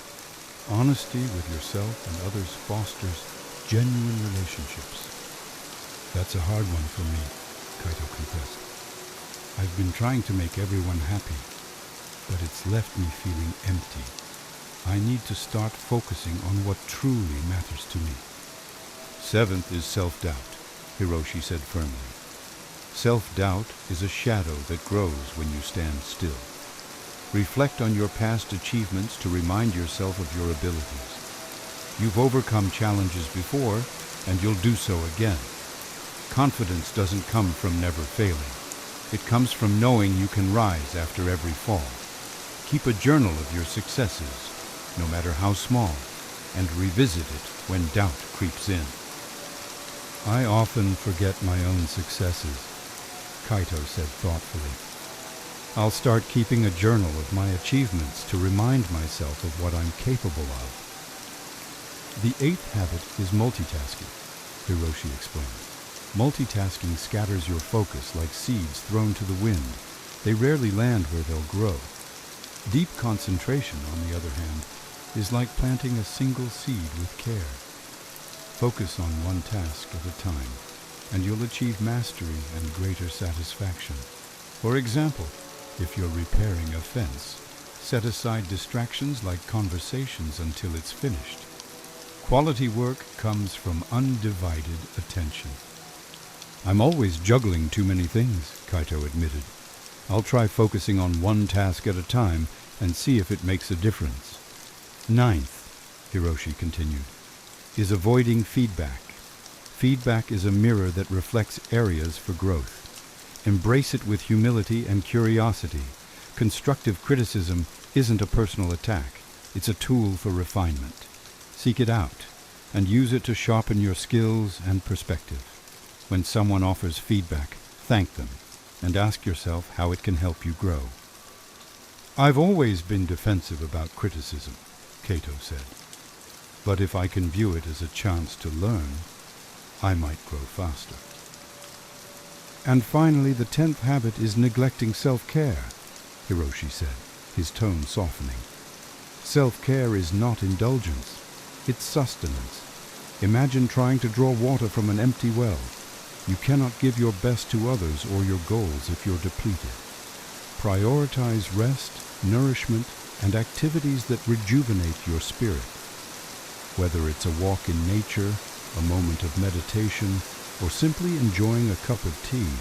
Honesty with yourself and others fosters genuine relationships. That's a hard one for me, Kaito confessed. I've been trying to make everyone happy, but it's left me feeling empty. I need to start focusing on what truly matters to me. Seventh is self-doubt, Hiroshi said firmly. Self-doubt is a shadow that grows when you stand still. Reflect on your past achievements to remind yourself of your abilities. You've overcome challenges before, and you'll do so again. Confidence doesn't come from never failing. It comes from knowing you can rise after every fall. Keep a journal of your successes, no matter how small, and revisit it when doubt creeps in. I often forget my own successes, Kaito said thoughtfully. I'll start keeping a journal of my achievements to remind myself of what I'm capable of. The eighth habit is multitasking, Hiroshi explained. Multitasking scatters your focus like seeds thrown to the wind. They rarely land where they'll grow. Deep concentration, on the other hand, is like planting a single seed with care. Focus on one task at a time, and you'll achieve mastery and greater satisfaction. For example, if you're repairing a fence, set aside distractions like conversations until it's finished. Quality work comes from undivided attention. I'm always juggling too many things, Kaito admitted. I'll try focusing on one task at a time and see if it makes a difference. Ninth, Hiroshi continued, is avoiding feedback. Feedback is a mirror that reflects areas for growth. Embrace it with humility and curiosity. Constructive criticism isn't a personal attack. It's a tool for refinement. Seek it out and use it to sharpen your skills and perspective. When someone offers feedback, thank them and ask yourself how it can help you grow. I've always been defensive about criticism, Kaito said. But if I can view it as a chance to learn, I might grow faster. And finally, the 10th habit is neglecting self-care, Hiroshi said, his tone softening. Self-care is not indulgence, it's sustenance. Imagine trying to draw water from an empty well. You cannot give your best to others or your goals if you're depleted. Prioritize rest, nourishment, and activities that rejuvenate your spirit. Whether it's a walk in nature, a moment of meditation, or simply enjoying a cup of tea,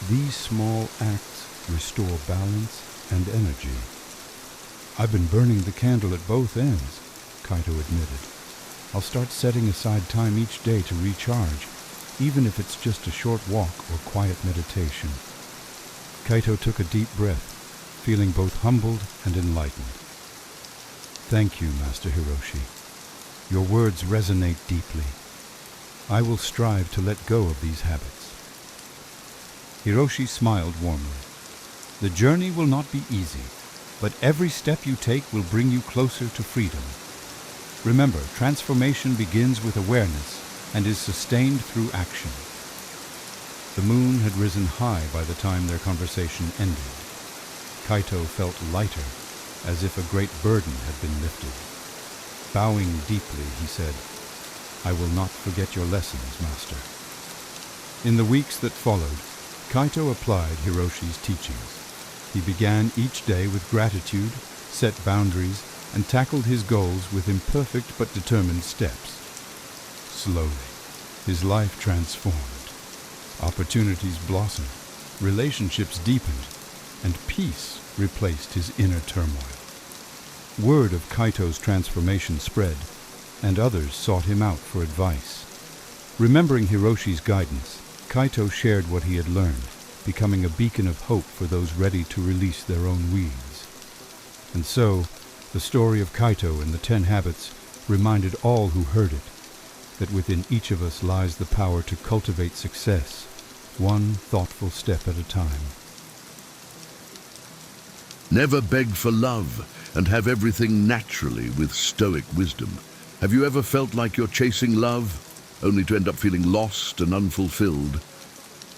these small acts restore balance and energy. "I've been burning the candle at both ends," Kaito admitted. "I'll start setting aside time each day to recharge, even if it's just a short walk or quiet meditation." Kaito took a deep breath, feeling both humbled and enlightened. "Thank you, Master Hiroshi. Your words resonate deeply. I will strive to let go of these habits." Hiroshi smiled warmly. "The journey will not be easy, but every step you take will bring you closer to freedom. Remember, transformation begins with awareness and is sustained through action." The moon had risen high by the time their conversation ended. Kaito felt lighter, as if a great burden had been lifted. Bowing deeply, he said, "I will not forget your lessons, Master." In the weeks that followed, Kaito applied Hiroshi's teachings. He began each day with gratitude, set boundaries, and tackled his goals with imperfect but determined steps. Slowly, his life transformed. Opportunities blossomed, relationships deepened, and peace replaced his inner turmoil. Word of Kaito's transformation spread, and others sought him out for advice. Remembering Hiroshi's guidance, Kaito shared what he had learned, becoming a beacon of hope for those ready to release their own weeds. And so, the story of Kaito and the 10 Habits reminded all who heard it that within each of us lies the power to cultivate success, one thoughtful step at a time. Never beg for love and have everything naturally with Stoic wisdom. Have you ever felt like you're chasing love, only to end up feeling lost and unfulfilled?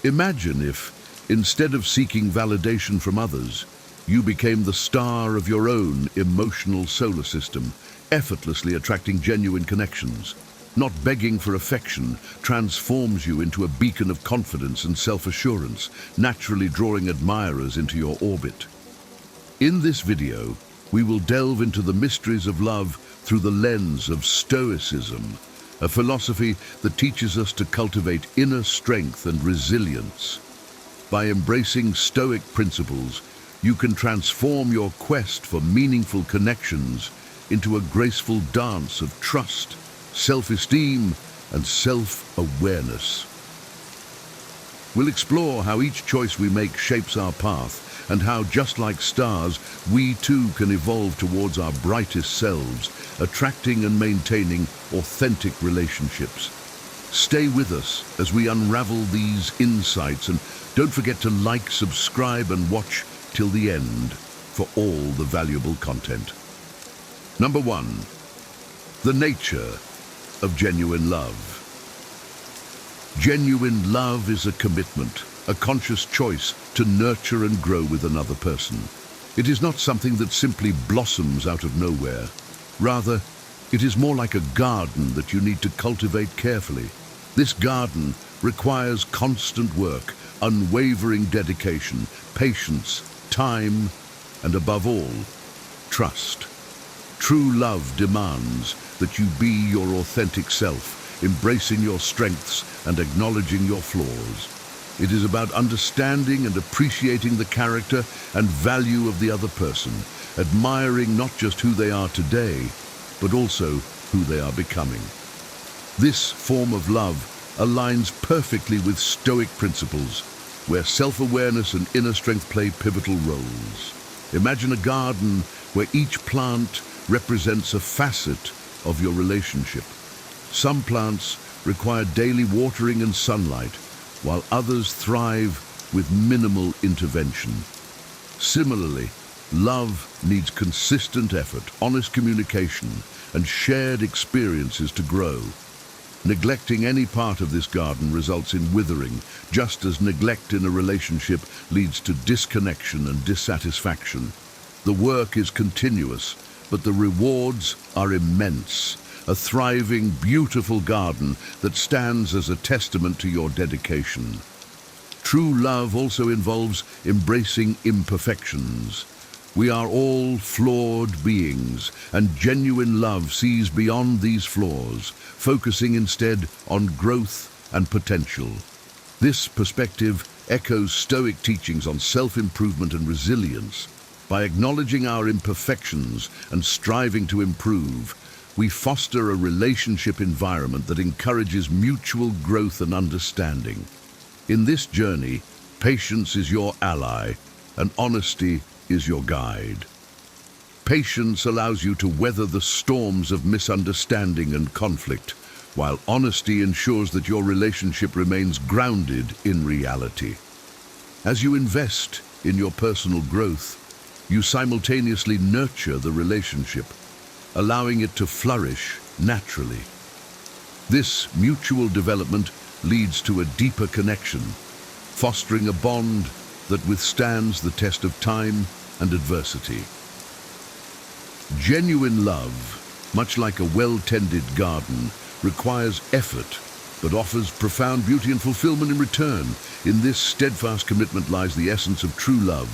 Imagine if, instead of seeking validation from others, you became the star of your own emotional solar system, effortlessly attracting genuine connections. Not begging for affection transforms you into a beacon of confidence and self-assurance, naturally drawing admirers into your orbit. In this video, we will delve into the mysteries of love through the lens of Stoicism, a philosophy that teaches us to cultivate inner strength and resilience. By embracing Stoic principles, you can transform your quest for meaningful connections into a graceful dance of trust, self-esteem, and self-awareness. We'll explore how each choice we make shapes our path, and how, just like stars, we too can evolve towards our brightest selves, attracting and maintaining authentic relationships. Stay with us as we unravel these insights, and don't forget to like, subscribe, and watch till the end for all the valuable content. Number 1. The nature of genuine love. Genuine love is a commitment, a conscious choice to nurture and grow with another person. It is not something that simply blossoms out of nowhere. Rather, it is more like a garden that you need to cultivate carefully. This garden requires constant work, unwavering dedication, patience, time, and above all, trust. True love demands that you be your authentic self, embracing your strengths and acknowledging your flaws. It is about understanding and appreciating the character and value of the other person, admiring not just who they are today, but also who they are becoming. This form of love aligns perfectly with Stoic principles, where self-awareness and inner strength play pivotal roles. Imagine a garden where each plant represents a facet of your relationship. Some plants require daily watering and sunlight, while others thrive with minimal intervention. Similarly, love needs consistent effort, honest communication, and shared experiences to grow. Neglecting any part of this garden results in withering, just as neglect in a relationship leads to disconnection and dissatisfaction. The work is continuous, but the rewards are immense. A thriving, beautiful garden that stands as a testament to your dedication. True love also involves embracing imperfections. We are all flawed beings, and genuine love sees beyond these flaws, focusing instead on growth and potential. This perspective echoes Stoic teachings on self-improvement and resilience. By acknowledging our imperfections and striving to improve, we foster a relationship environment that encourages mutual growth and understanding. In this journey, patience is your ally, and honesty is your guide. Patience allows you to weather the storms of misunderstanding and conflict, while honesty ensures that your relationship remains grounded in reality. As you invest in your personal growth, you simultaneously nurture the relationship, allowing it to flourish naturally. This mutual development leads to a deeper connection, fostering a bond that withstands the test of time and adversity. Genuine love, much like a well-tended garden, requires effort, but offers profound beauty and fulfillment in return. In this steadfast commitment lies the essence of true love,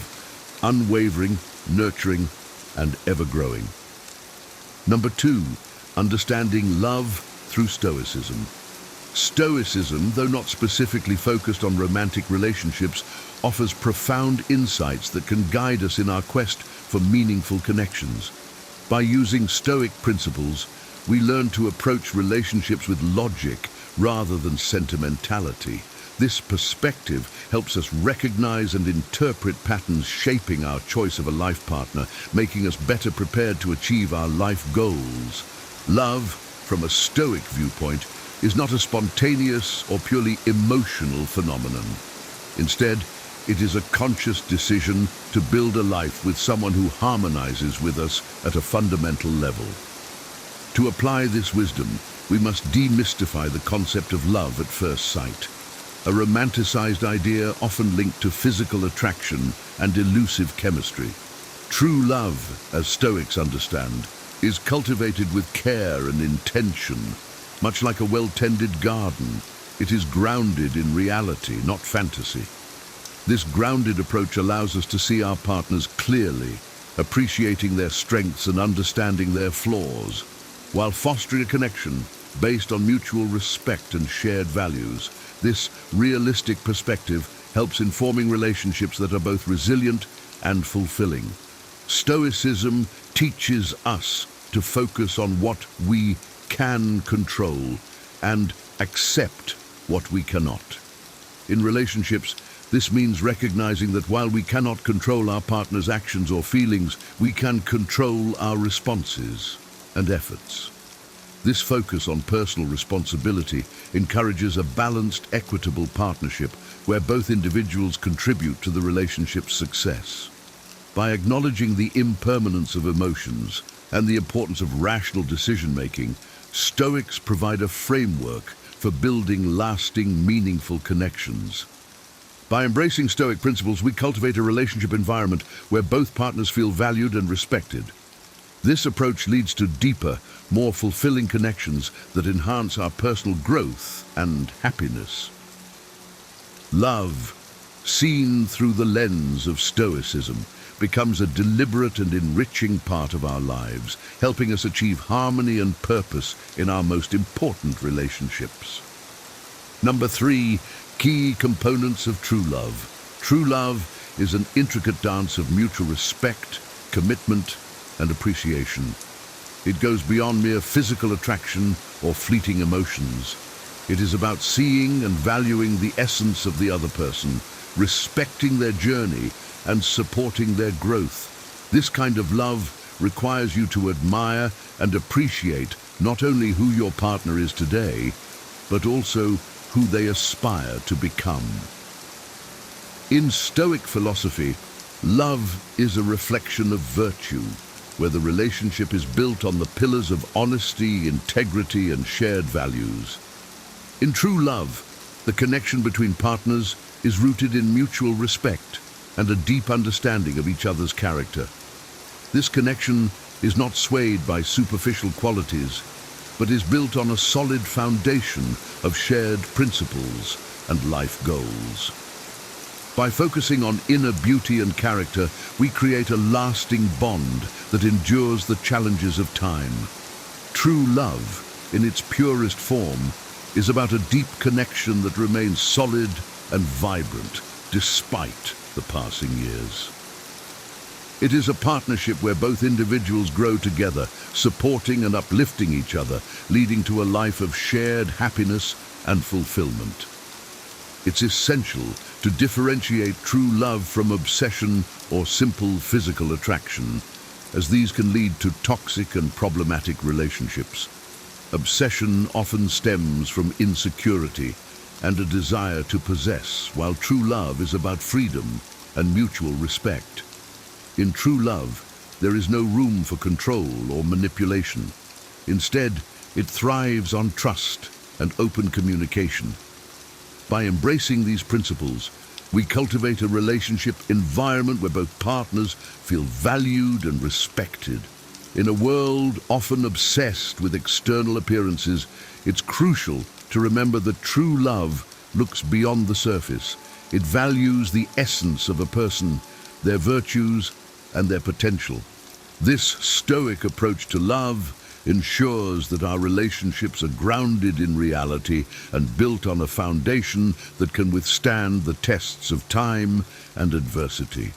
unwavering, nurturing, and ever-growing. Number 2, understanding love through Stoicism. Stoicism, though not specifically focused on romantic relationships, offers profound insights that can guide us in our quest for meaningful connections. By using Stoic principles, we learn to approach relationships with logic rather than sentimentality. This perspective helps us recognize and interpret patterns shaping our choice of a life partner, making us better prepared to achieve our life goals. Love, from a Stoic viewpoint, is not a spontaneous or purely emotional phenomenon. Instead, it is a conscious decision to build a life with someone who harmonizes with us at a fundamental level. To apply this wisdom, we must demystify the concept of love at first sight, a romanticized idea often linked to physical attraction and elusive chemistry. True love, as Stoics understand, is cultivated with care and intention. Much like a well-tended garden, it is grounded in reality, not fantasy. This grounded approach allows us to see our partners clearly, appreciating their strengths and understanding their flaws, while fostering a connection based on mutual respect and shared values. This realistic perspective helps in forming relationships that are both resilient and fulfilling. Stoicism teaches us to focus on what we can control and accept what we cannot. In relationships, this means recognizing that while we cannot control our partner's actions or feelings, we can control our responses and efforts. This focus on personal responsibility encourages a balanced, equitable partnership where both individuals contribute to the relationship's success. By acknowledging the impermanence of emotions and the importance of rational decision-making, Stoics provide a framework for building lasting, meaningful connections. By embracing Stoic principles, we cultivate a relationship environment where both partners feel valued and respected. This approach leads to deeper, more fulfilling connections that enhance our personal growth and happiness. Love, seen through the lens of Stoicism, becomes a deliberate and enriching part of our lives, helping us achieve harmony and purpose in our most important relationships. Number 3, key components of true love. True love is an intricate dance of mutual respect, commitment, and appreciation. It goes beyond mere physical attraction or fleeting emotions. It is about seeing and valuing the essence of the other person, respecting their journey, and supporting their growth. This kind of love requires you to admire and appreciate not only who your partner is today, but also who they aspire to become. In Stoic philosophy, love is a reflection of virtue, where the relationship is built on the pillars of honesty, integrity, and shared values. In true love, the connection between partners is rooted in mutual respect and a deep understanding of each other's character. This connection is not swayed by superficial qualities, but is built on a solid foundation of shared principles and life goals. By focusing on inner beauty and character, we create a lasting bond that endures the challenges of time. True love, in its purest form, is about a deep connection that remains solid and vibrant despite the passing years. It is a partnership where both individuals grow together, supporting and uplifting each other, leading to a life of shared happiness and fulfillment. It's essential to differentiate true love from obsession or simple physical attraction, as these can lead to toxic and problematic relationships. Obsession often stems from insecurity and a desire to possess, while true love is about freedom and mutual respect. In true love, there is no room for control or manipulation. Instead, it thrives on trust and open communication. By embracing these principles, we cultivate a relationship environment where both partners feel valued and respected. In a world often obsessed with external appearances, it's crucial to remember that true love looks beyond the surface. It values the essence of a person, their virtues, and their potential. This Stoic approach to love ensures that our relationships are grounded in reality and built on a foundation that can withstand the tests of time and adversity.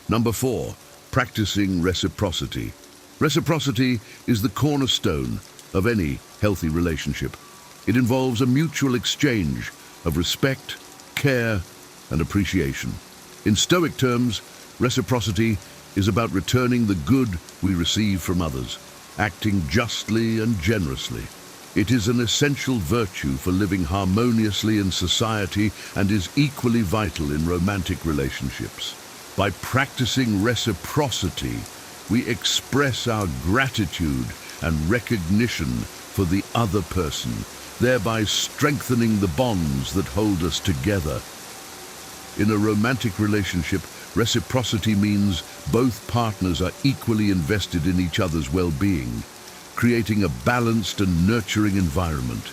Number 4, practicing reciprocity. Reciprocity is the cornerstone of any healthy relationship. It involves a mutual exchange of respect, care, and appreciation. In Stoic terms, reciprocity is about returning the good we receive from others, acting justly and generously. It is an essential virtue for living harmoniously in society and is equally vital in romantic relationships. By practicing reciprocity, we express our gratitude and recognition for the other person, thereby strengthening the bonds that hold us together. In a romantic relationship, reciprocity means both partners are equally invested in each other's well-being, creating a balanced and nurturing environment.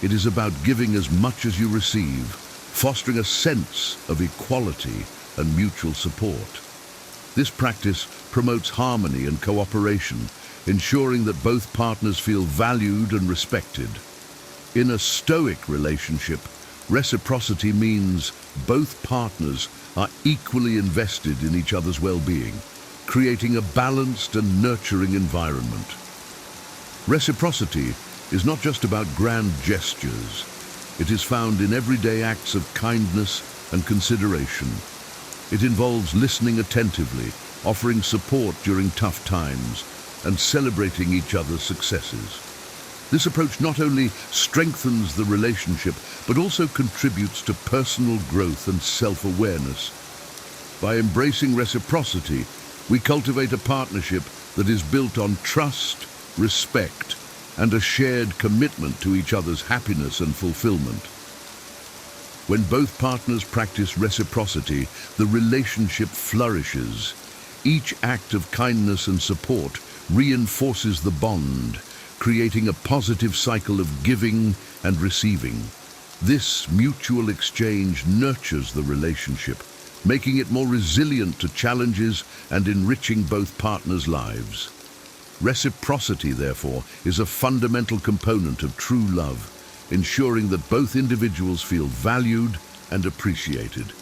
It is about giving as much as you receive, fostering a sense of equality and mutual support. This practice promotes harmony and cooperation, ensuring that both partners feel valued and respected. In a Stoic relationship, reciprocity means both partners are equally invested in each other's well-being, creating a balanced and nurturing environment. Reciprocity is not just about grand gestures. It is found in everyday acts of kindness and consideration. It involves listening attentively, offering support during tough times, and celebrating each other's successes. This approach not only strengthens the relationship, but also contributes to personal growth and self-awareness. By embracing reciprocity, we cultivate a partnership that is built on trust, respect, and a shared commitment to each other's happiness and fulfillment. When both partners practice reciprocity, the relationship flourishes. Each act of kindness and support reinforces the bond, creating a positive cycle of giving and receiving. This mutual exchange nurtures the relationship, making it more resilient to challenges and enriching both partners' lives. Reciprocity, therefore, is a fundamental component of true love, ensuring that both individuals feel valued and appreciated.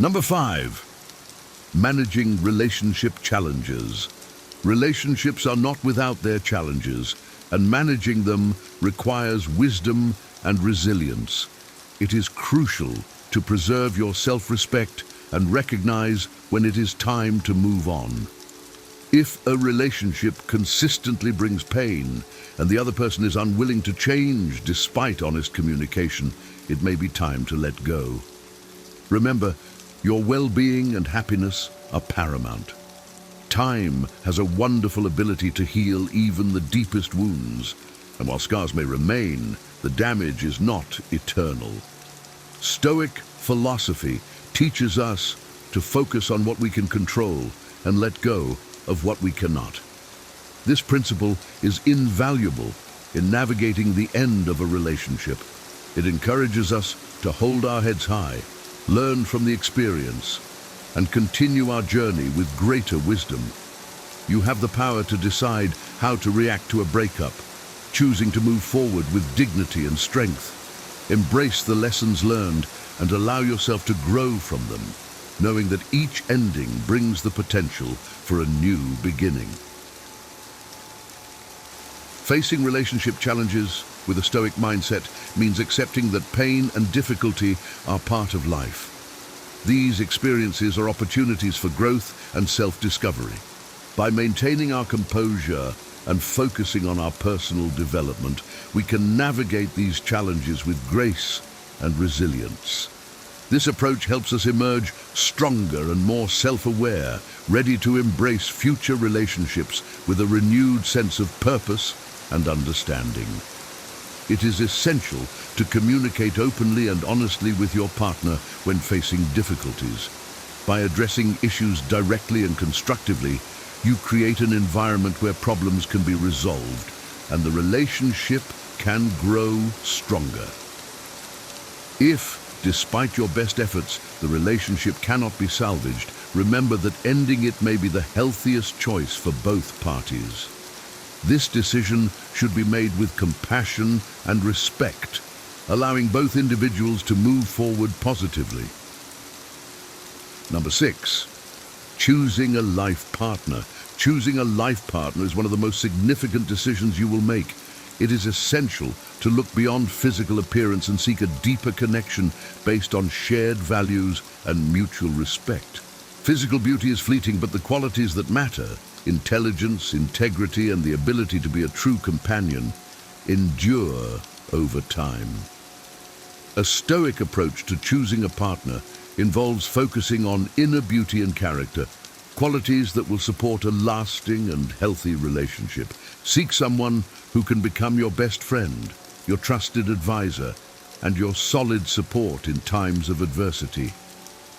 Number 5, managing relationship challenges. Relationships are not without their challenges, and managing them requires wisdom and resilience. It is crucial to preserve your self-respect and recognize when it is time to move on. If a relationship consistently brings pain and the other person is unwilling to change despite honest communication, it may be time to let go. Remember, your well-being and happiness are paramount. Time has a wonderful ability to heal even the deepest wounds, and while scars may remain, the damage is not eternal. Stoic philosophy teaches us to focus on what we can control and let go of what we cannot. This principle is invaluable in navigating the end of a relationship. It encourages us to hold our heads high, learn from the experience, and continue our journey with greater wisdom. You have the power to decide how to react to a breakup, choosing to move forward with dignity and strength. Embrace the lessons learned and allow yourself to grow from them, knowing that each ending brings the potential for a new beginning. Facing relationship challenges with a Stoic mindset means accepting that pain and difficulty are part of life. These experiences are opportunities for growth and self-discovery. By maintaining our composure and focusing on our personal development, we can navigate these challenges with grace and resilience. This approach helps us emerge stronger and more self-aware, ready to embrace future relationships with a renewed sense of purpose and understanding. It is essential to communicate openly and honestly with your partner when facing difficulties. By addressing issues directly and constructively, you create an environment where problems can be resolved and the relationship can grow stronger. If, despite your best efforts, the relationship cannot be salvaged, remember that ending it may be the healthiest choice for both parties. This decision should be made with compassion and respect, allowing both individuals to move forward positively. Number 6. Choosing a life partner. Choosing a life partner is one of the most significant decisions you will make. It is essential to look beyond physical appearance and seek a deeper connection based on shared values and mutual respect. Physical beauty is fleeting, but the qualities that matter, intelligence, integrity, and the ability to be a true companion, endure over time. A Stoic approach to choosing a partner involves focusing on inner beauty and character, qualities that will support a lasting and healthy relationship. Seek someone who can become your best friend, your trusted advisor, and your solid support in times of adversity.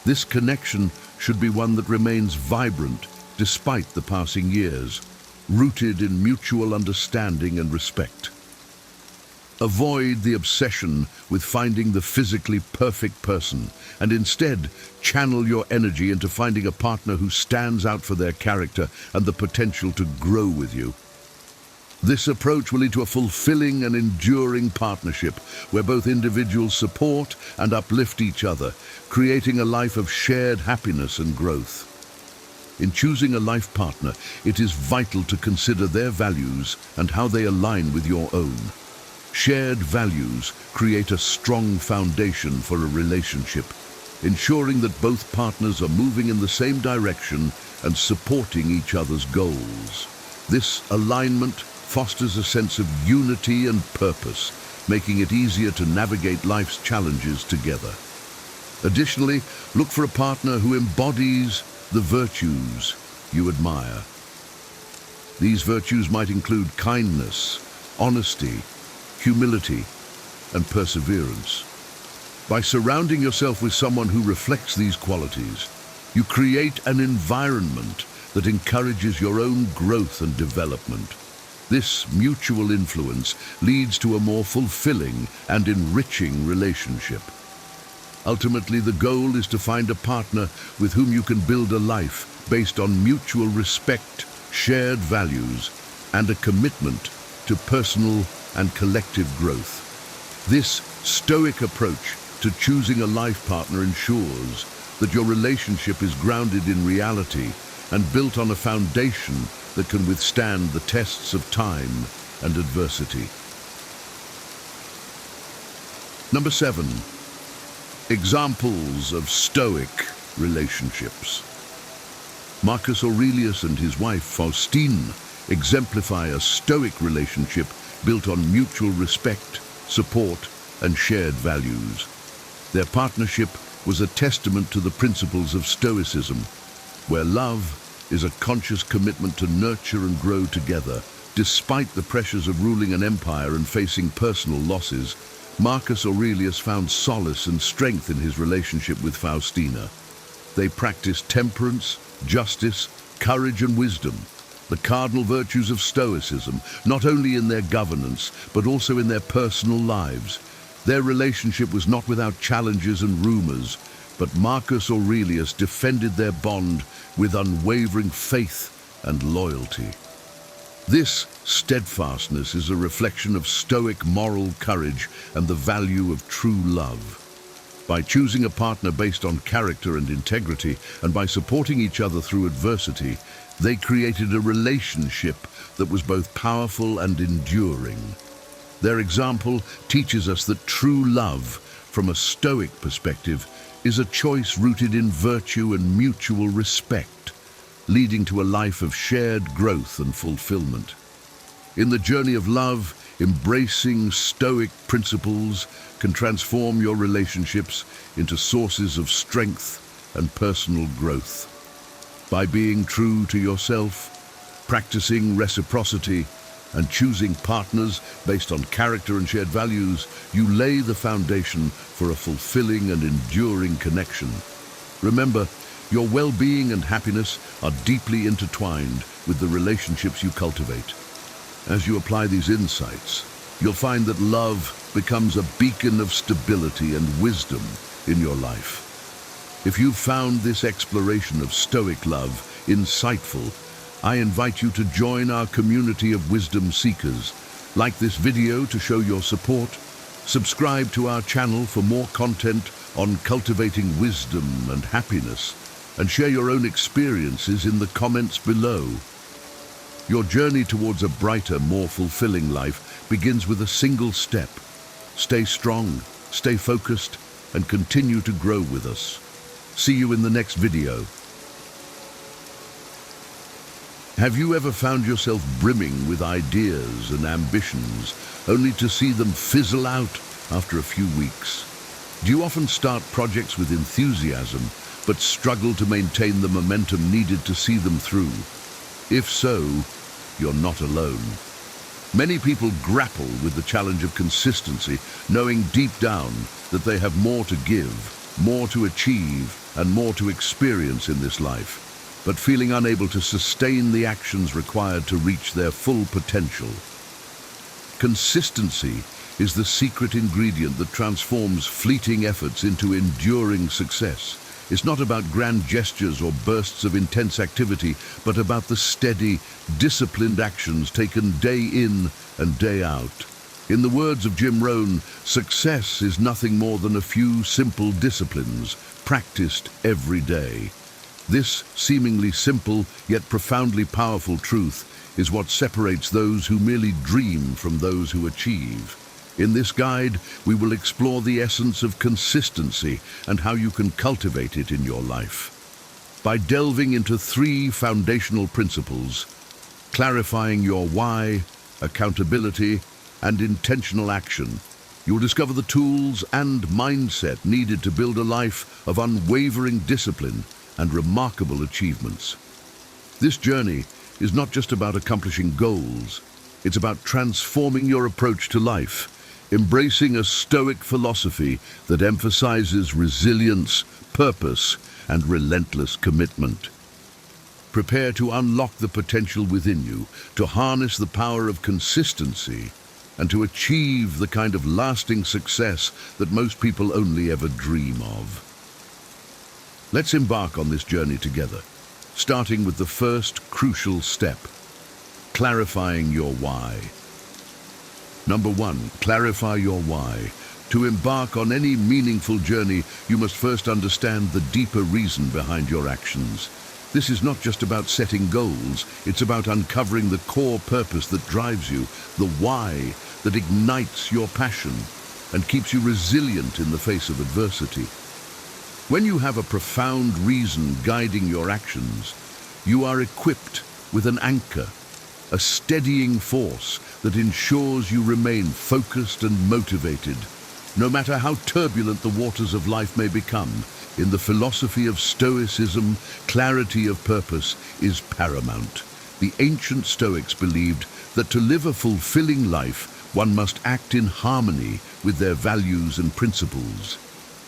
This connection should be one that remains vibrant despite the passing years, rooted in mutual understanding and respect. Avoid the obsession with finding the physically perfect person, and instead channel your energy into finding a partner who stands out for their character and the potential to grow with you. This approach will lead to a fulfilling and enduring partnership where both individuals support and uplift each other, creating a life of shared happiness and growth. In choosing a life partner, it is vital to consider their values and how they align with your own. Shared values create a strong foundation for a relationship, ensuring that both partners are moving in the same direction and supporting each other's goals. This alignment fosters a sense of unity and purpose, making it easier to navigate life's challenges together. Additionally, look for a partner who embodies the virtues you admire. These virtues might include kindness, honesty, humility, and perseverance. By surrounding yourself with someone who reflects these qualities, you create an environment that encourages your own growth and development. This mutual influence leads to a more fulfilling and enriching relationship. Ultimately, the goal is to find a partner with whom you can build a life based on mutual respect, shared values, and a commitment to personal and collective growth. This Stoic approach to choosing a life partner ensures that your relationship is grounded in reality and built on a foundation that can withstand the tests of time and adversity. Number 7. Examples of Stoic relationships. Marcus Aurelius and his wife Faustina exemplify a Stoic relationship built on mutual respect, support, and shared values. Their partnership was a testament to the principles of Stoicism, where love is a conscious commitment to nurture and grow together. Despite the pressures of ruling an empire and facing personal losses, Marcus Aurelius found solace and strength in his relationship with Faustina. They practiced temperance, justice, courage, and wisdom, the cardinal virtues of Stoicism, not only in their governance, but also in their personal lives. Their relationship was not without challenges and rumors, but Marcus Aurelius defended their bond with unwavering faith and loyalty. This steadfastness is a reflection of Stoic moral courage and the value of true love. By choosing a partner based on character and integrity, and by supporting each other through adversity, they created a relationship that was both powerful and enduring. Their example teaches us that true love, from a Stoic perspective, is a choice rooted in virtue and mutual respect, leading to a life of shared growth and fulfillment. In the journey of love, embracing Stoic principles can transform your relationships into sources of strength and personal growth. By being true to yourself, practicing reciprocity, and choosing partners based on character and shared values, you lay the foundation for a fulfilling and enduring connection. Remember, your well-being and happiness are deeply intertwined with the relationships you cultivate. As you apply these insights, you'll find that love becomes a beacon of stability and wisdom in your life. If you've found this exploration of Stoic love insightful, I invite you to join our community of wisdom seekers. Like this video to show your support, subscribe to our channel for more content on cultivating wisdom and happiness, and share your own experiences in the comments below. Your journey towards a brighter, more fulfilling life begins with a single step. Stay strong, stay focused, and continue to grow with us. See you in the next video. Have you ever found yourself brimming with ideas and ambitions, only to see them fizzle out after a few weeks? Do you often start projects with enthusiasm, but struggle to maintain the momentum needed to see them through? If so, you're not alone. Many people grapple with the challenge of consistency, knowing deep down that they have more to give, more to achieve, and more to experience in this life, but feeling unable to sustain the actions required to reach their full potential. Consistency is the secret ingredient that transforms fleeting efforts into enduring success. It's not about grand gestures or bursts of intense activity, but about the steady, disciplined actions taken day in and day out. In the words of Jim Rohn, success is nothing more than a few simple disciplines practiced every day. This seemingly simple yet profoundly powerful truth is what separates those who merely dream from those who achieve. In this guide, we will explore the essence of consistency and how you can cultivate it in your life. By delving into 3 foundational principles, clarifying your why, accountability, and intentional action, you'll discover the tools and mindset needed to build a life of unwavering discipline and remarkable achievements. This journey is not just about accomplishing goals, it's about transforming your approach to life, embracing a Stoic philosophy that emphasizes resilience, purpose, and relentless commitment. Prepare to unlock the potential within you, to harness the power of consistency, and to achieve the kind of lasting success that most people only ever dream of. Let's embark on this journey together, starting with the first crucial step, clarifying your why. Number 1, clarify your why. To embark on any meaningful journey, you must first understand the deeper reason behind your actions. This is not just about setting goals, it's about uncovering the core purpose that drives you, the why that ignites your passion and keeps you resilient in the face of adversity. When you have a profound reason guiding your actions, you are equipped with an anchor, a steadying force that ensures you remain focused and motivated, no matter how turbulent the waters of life may become. In the philosophy of Stoicism, clarity of purpose is paramount. The ancient Stoics believed that to live a fulfilling life, one must act in harmony with their values and principles.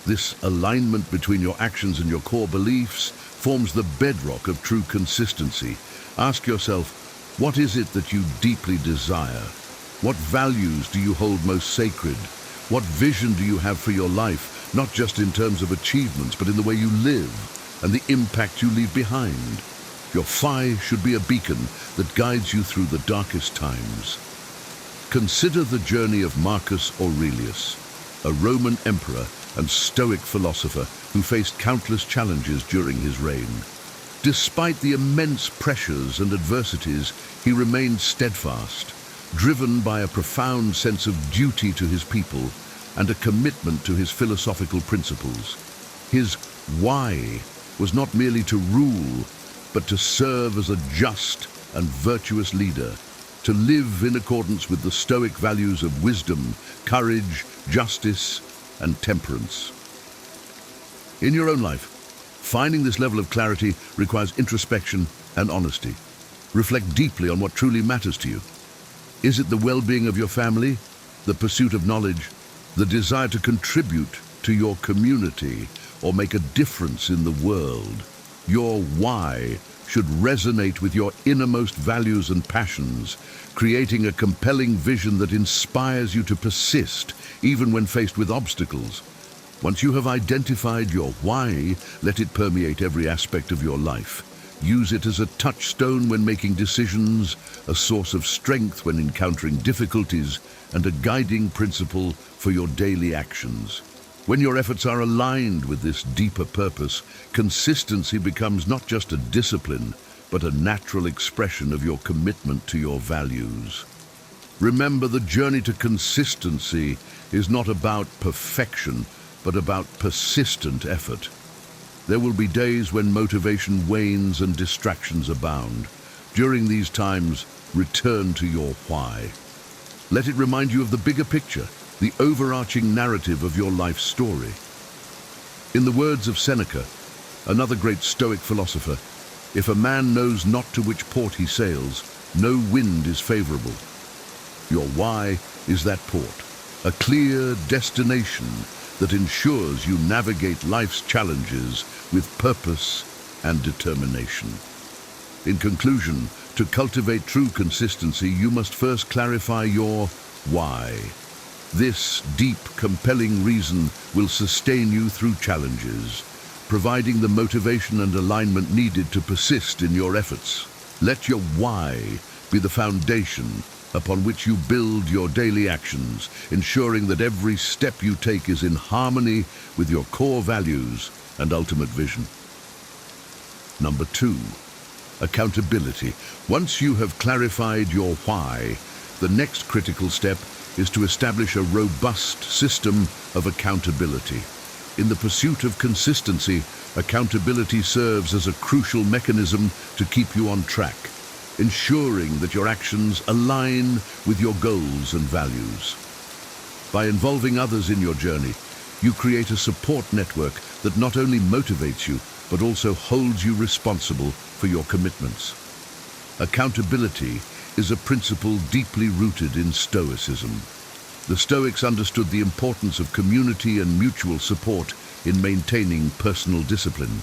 This alignment between your actions and your core beliefs forms the bedrock of true consistency. Ask yourself, what is it that you deeply desire? What values do you hold most sacred? What vision do you have for your life, not just in terms of achievements, but in the way you live and the impact you leave behind? Your why should be a beacon that guides you through the darkest times. Consider the journey of Marcus Aurelius, a Roman emperor and Stoic philosopher who faced countless challenges during his reign. Despite the immense pressures and adversities, he remained steadfast, driven by a profound sense of duty to his people and a commitment to his philosophical principles. His why was not merely to rule, but to serve as a just and virtuous leader, to live in accordance with the Stoic values of wisdom, courage, justice, and temperance. In your own life, finding this level of clarity requires introspection and honesty. Reflect deeply on what truly matters to you. Is it the well-being of your family, the pursuit of knowledge, the desire to contribute to your community or make a difference in the world? Your why should resonate with your innermost values and passions, creating a compelling vision that inspires you to persist even when faced with obstacles. Once you have identified your why, let it permeate every aspect of your life. Use it as a touchstone when making decisions, a source of strength when encountering difficulties, and a guiding principle for your daily actions. When your efforts are aligned with this deeper purpose, consistency becomes not just a discipline, but a natural expression of your commitment to your values. Remember, the journey to consistency is not about perfection, but about persistent effort. There will be days when motivation wanes and distractions abound. During these times, return to your why. Let it remind you of the bigger picture, the overarching narrative of your life story. In the words of Seneca, another great Stoic philosopher, if a man knows not to which port he sails, no wind is favorable. Your why is that port, a clear destination that ensures you navigate life's challenges with purpose and determination. In conclusion, to cultivate true consistency, you must first clarify your why. This deep, compelling reason will sustain you through challenges, providing the motivation and alignment needed to persist in your efforts. Let your why be the foundation upon which you build your daily actions, ensuring that every step you take is in harmony with your core values and ultimate vision. Number 2, accountability. Once you have clarified your why, the next critical step is to establish a robust system of accountability. In the pursuit of consistency, accountability serves as a crucial mechanism to keep you on track, ensuring that your actions align with your goals and values. By involving others in your journey, you create a support network that not only motivates you, but also holds you responsible for your commitments. Accountability is a principle deeply rooted in Stoicism. The Stoics understood the importance of community and mutual support in maintaining personal discipline.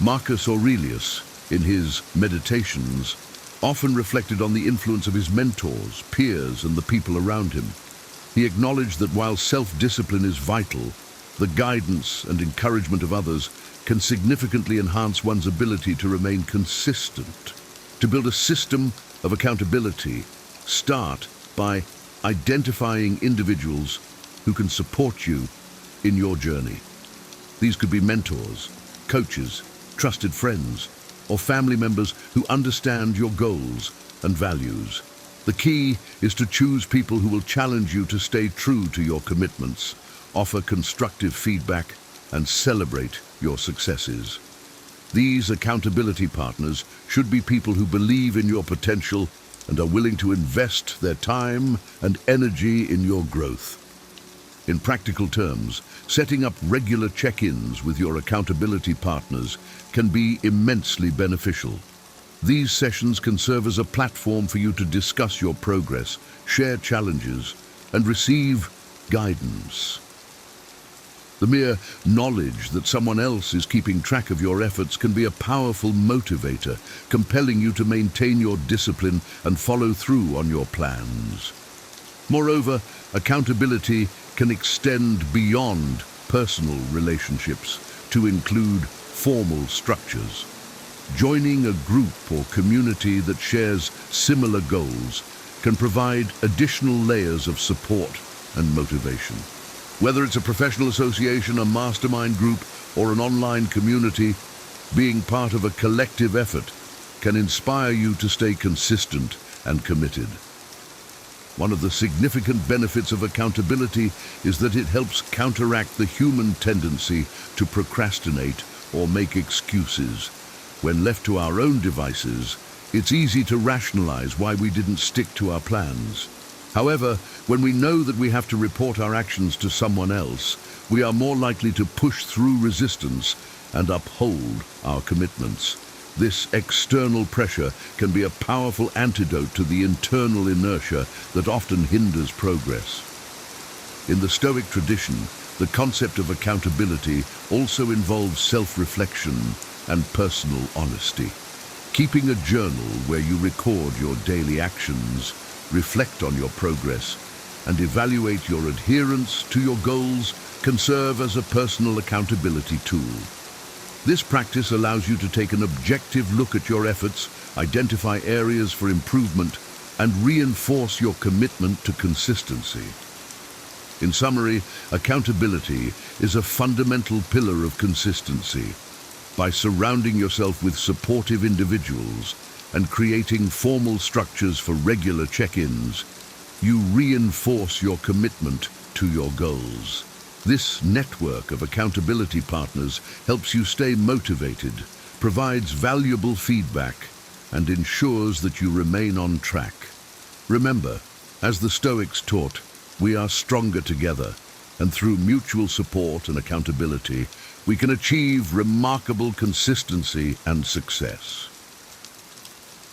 Marcus Aurelius, in his Meditations, often reflected on the influence of his mentors, peers, and the people around him. He acknowledged that while self-discipline is vital, the guidance and encouragement of others can significantly enhance one's ability to remain consistent. To build a system of accountability, start by identifying individuals who can support you in your journey. These could be mentors, coaches, trusted friends, or family members who understand your goals and values. The key is to choose people who will challenge you to stay true to your commitments, offer constructive feedback, and celebrate your successes. These accountability partners should be people who believe in your potential and are willing to invest their time and energy in your growth. In practical terms, setting up regular check-ins with your accountability partners can be immensely beneficial. These sessions can serve as a platform for you to discuss your progress, share challenges, and receive guidance. The mere knowledge that someone else is keeping track of your efforts can be a powerful motivator, compelling you to maintain your discipline and follow through on your plans. Moreover, accountability can extend beyond personal relationships to include formal structures. Joining a group or community that shares similar goals can provide additional layers of support and motivation. Whether it's a professional association, a mastermind group, or an online community, being part of a collective effort can inspire you to stay consistent and committed. One of the significant benefits of accountability is that it helps counteract the human tendency to procrastinate or make excuses. When left to our own devices, it's easy to rationalize why we didn't stick to our plans. However, when we know that we have to report our actions to someone else, we are more likely to push through resistance and uphold our commitments. This external pressure can be a powerful antidote to the internal inertia that often hinders progress. In the Stoic tradition, the concept of accountability also involves self-reflection and personal honesty. Keeping a journal where you record your daily actions, reflect on your progress, and evaluate your adherence to your goals can serve as a personal accountability tool. This practice allows you to take an objective look at your efforts, identify areas for improvement, and reinforce your commitment to consistency. In summary, accountability is a fundamental pillar of consistency. By surrounding yourself with supportive individuals and creating formal structures for regular check-ins, you reinforce your commitment to your goals. This network of accountability partners helps you stay motivated, provides valuable feedback, and ensures that you remain on track. Remember, as the Stoics taught, we are stronger together, and through mutual support and accountability, we can achieve remarkable consistency and success.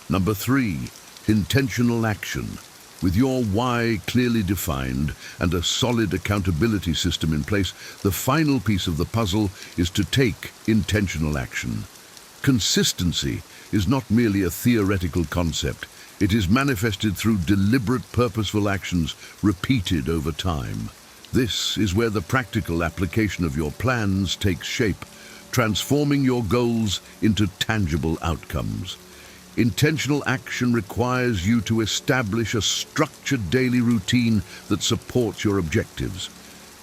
Number 3, intentional action. With your why clearly defined and a solid accountability system in place, the final piece of the puzzle is to take intentional action. Consistency is not merely a theoretical concept. It is manifested through deliberate, purposeful actions repeated over time. This is where the practical application of your plans takes shape, transforming your goals into tangible outcomes. Intentional action requires you to establish a structured daily routine that supports your objectives.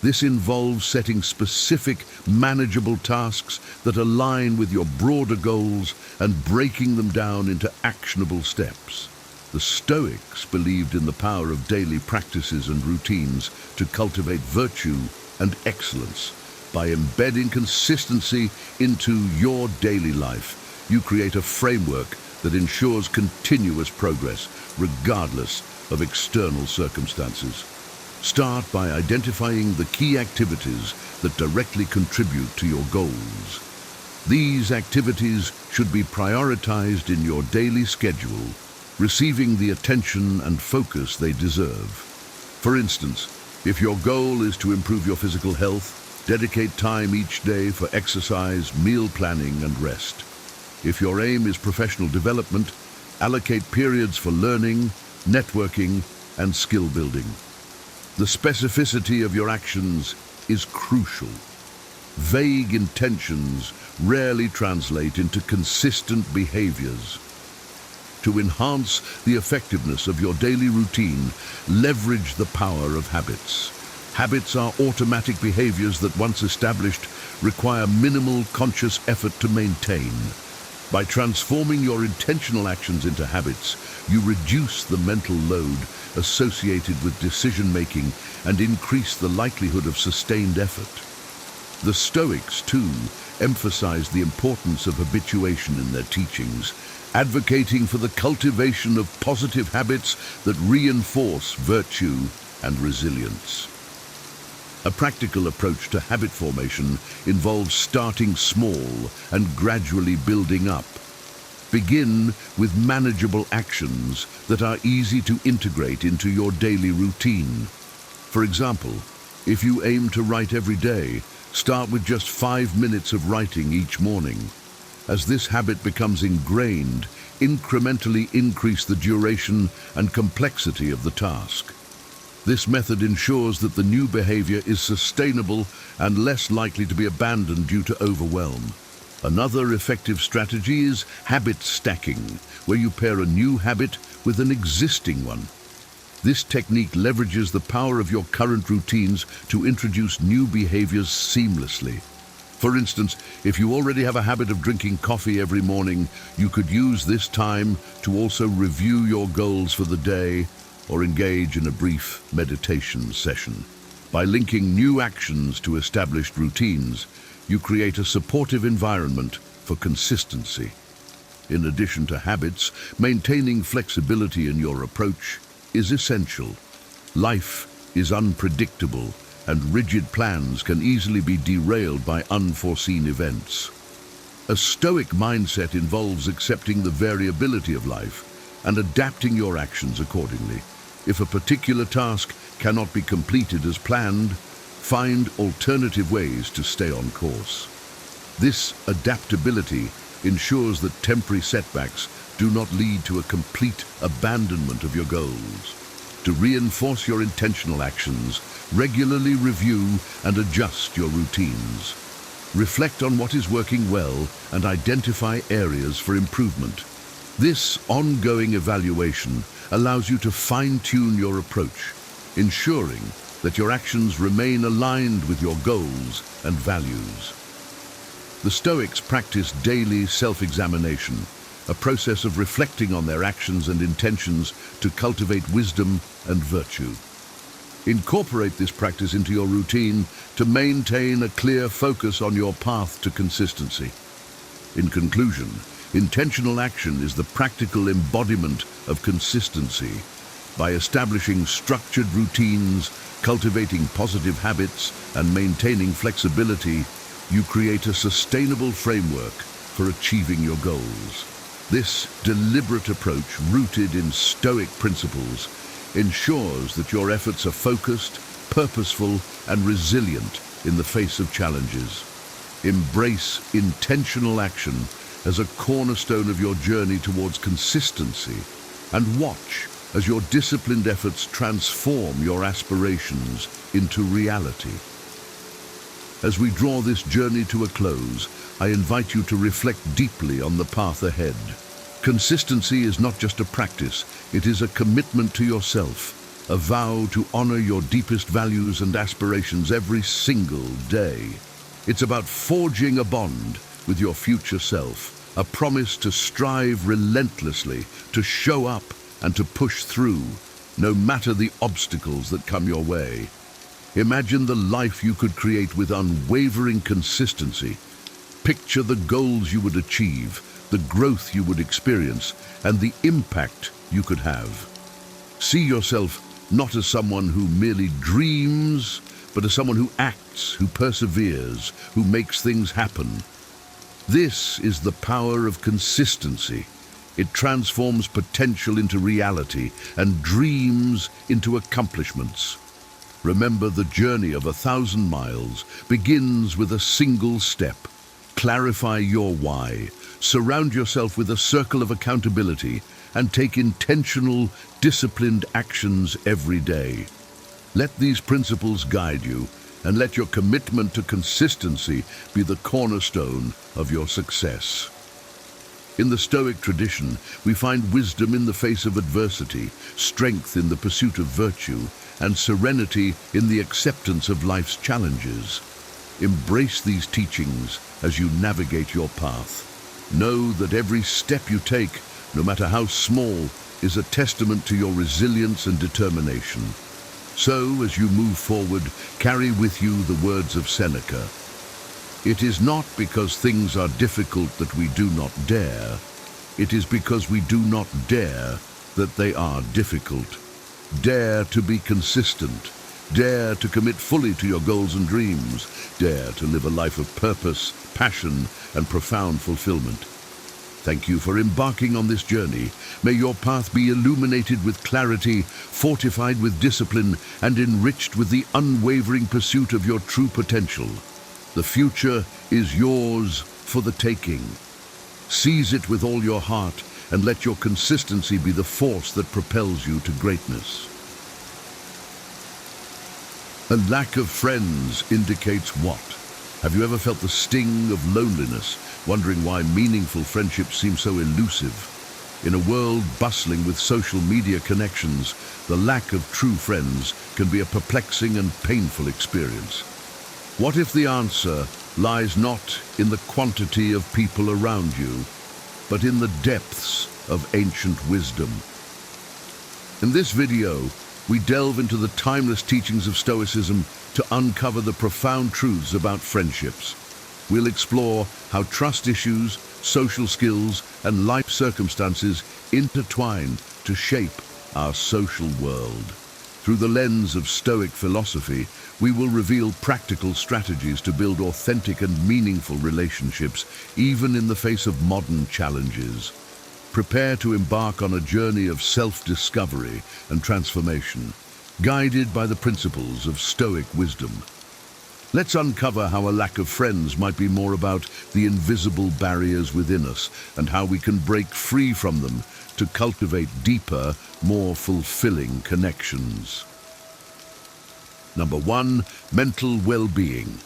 This involves setting specific, manageable tasks that align with your broader goals and breaking them down into actionable steps. The Stoics believed in the power of daily practices and routines to cultivate virtue and excellence. By embedding consistency into your daily life, you create a framework that ensures continuous progress, regardless of external circumstances. Start by identifying the key activities that directly contribute to your goals. These activities should be prioritized in your daily schedule, receiving the attention and focus they deserve. For instance, if your goal is to improve your physical health, dedicate time each day for exercise, meal planning, and rest. If your aim is professional development, allocate periods for learning, networking, and skill building. The specificity of your actions is crucial. Vague intentions rarely translate into consistent behaviors. To enhance the effectiveness of your daily routine, leverage the power of habits. Habits are automatic behaviors that, once established, require minimal conscious effort to maintain. By transforming your intentional actions into habits, you reduce the mental load associated with decision-making and increase the likelihood of sustained effort. The Stoics, too, emphasized the importance of habituation in their teachings, advocating for the cultivation of positive habits that reinforce virtue and resilience. A practical approach to habit formation involves starting small and gradually building up. Begin with manageable actions that are easy to integrate into your daily routine. For example, if you aim to write every day, start with just 5 minutes of writing each morning. As this habit becomes ingrained, incrementally increase the duration and complexity of the task. This method ensures that the new behavior is sustainable and less likely to be abandoned due to overwhelm. Another effective strategy is habit stacking, where you pair a new habit with an existing one. This technique leverages the power of your current routines to introduce new behaviors seamlessly. For instance, if you already have a habit of drinking coffee every morning, you could use this time to also review your goals for the day or engage in a brief meditation session. By linking new actions to established routines, you create a supportive environment for consistency. In addition to habits, maintaining flexibility in your approach is essential. Life is unpredictable, and rigid plans can easily be derailed by unforeseen events. A Stoic mindset involves accepting the variability of life and adapting your actions accordingly. If a particular task cannot be completed as planned, find alternative ways to stay on course. This adaptability ensures that temporary setbacks do not lead to a complete abandonment of your goals. To reinforce your intentional actions, regularly review and adjust your routines. Reflect on what is working well and identify areas for improvement. This ongoing evaluation allows you to fine-tune your approach, ensuring that your actions remain aligned with your goals and values. The Stoics practice daily self-examination, a process of reflecting on their actions and intentions to cultivate wisdom and virtue. Incorporate this practice into your routine to maintain a clear focus on your path to consistency. In conclusion, intentional action is the practical embodiment of consistency. By establishing structured routines, cultivating positive habits, and maintaining flexibility, you create a sustainable framework for achieving your goals. This deliberate approach, rooted in Stoic principles, ensures that your efforts are focused, purposeful, and resilient in the face of challenges. Embrace intentional action as a cornerstone of your journey towards consistency, and watch as your disciplined efforts transform your aspirations into reality. As we draw this journey to a close, I invite you to reflect deeply on the path ahead. Consistency is not just a practice, it is a commitment to yourself, a vow to honor your deepest values and aspirations every single day. It's about forging a bond with your future self, a promise to strive relentlessly, to show up and to push through, no matter the obstacles that come your way. Imagine the life you could create with unwavering consistency. Picture the goals you would achieve, the growth you would experience, and the impact you could have. See yourself not as someone who merely dreams, but as someone who acts, who perseveres, who makes things happen. This is the power of consistency. It transforms potential into reality and dreams into accomplishments. Remember, the journey of 1,000 miles begins with a single step. Clarify your why. Surround yourself with a circle of accountability and take intentional, disciplined actions every day. Let these principles guide you, and let your commitment to consistency be the cornerstone of your success. In the Stoic tradition, we find wisdom in the face of adversity, strength in the pursuit of virtue, and serenity in the acceptance of life's challenges. Embrace these teachings as you navigate your path. Know that every step you take, no matter how small, is a testament to your resilience and determination. So, as you move forward, carry with you the words of Seneca. It is not because things are difficult that we do not dare. It is because we do not dare that they are difficult. Dare to be consistent. Dare to commit fully to your goals and dreams. Dare to live a life of purpose, passion, and profound fulfillment. Thank you for embarking on this journey. May your path be illuminated with clarity, fortified with discipline, and enriched with the unwavering pursuit of your true potential. The future is yours for the taking. Seize it with all your heart, and let your consistency be the force that propels you to greatness. A lack of friends indicates what? Have you ever felt the sting of loneliness, wondering why meaningful friendships seem so elusive? In a world bustling with social media connections, the lack of true friends can be a perplexing and painful experience. What if the answer lies not in the quantity of people around you, but in the depths of ancient wisdom? In this video, we delve into the timeless teachings of Stoicism to uncover the profound truths about friendships. We'll explore how trust issues, social skills, and life circumstances intertwine to shape our social world. Through the lens of Stoic philosophy, we will reveal practical strategies to build authentic and meaningful relationships, even in the face of modern challenges. Prepare to embark on a journey of self-discovery and transformation, guided by the principles of Stoic wisdom. Let's uncover how a lack of friends might be more about the invisible barriers within us and how we can break free from them to cultivate deeper, more fulfilling connections. Number 1, mental well-being.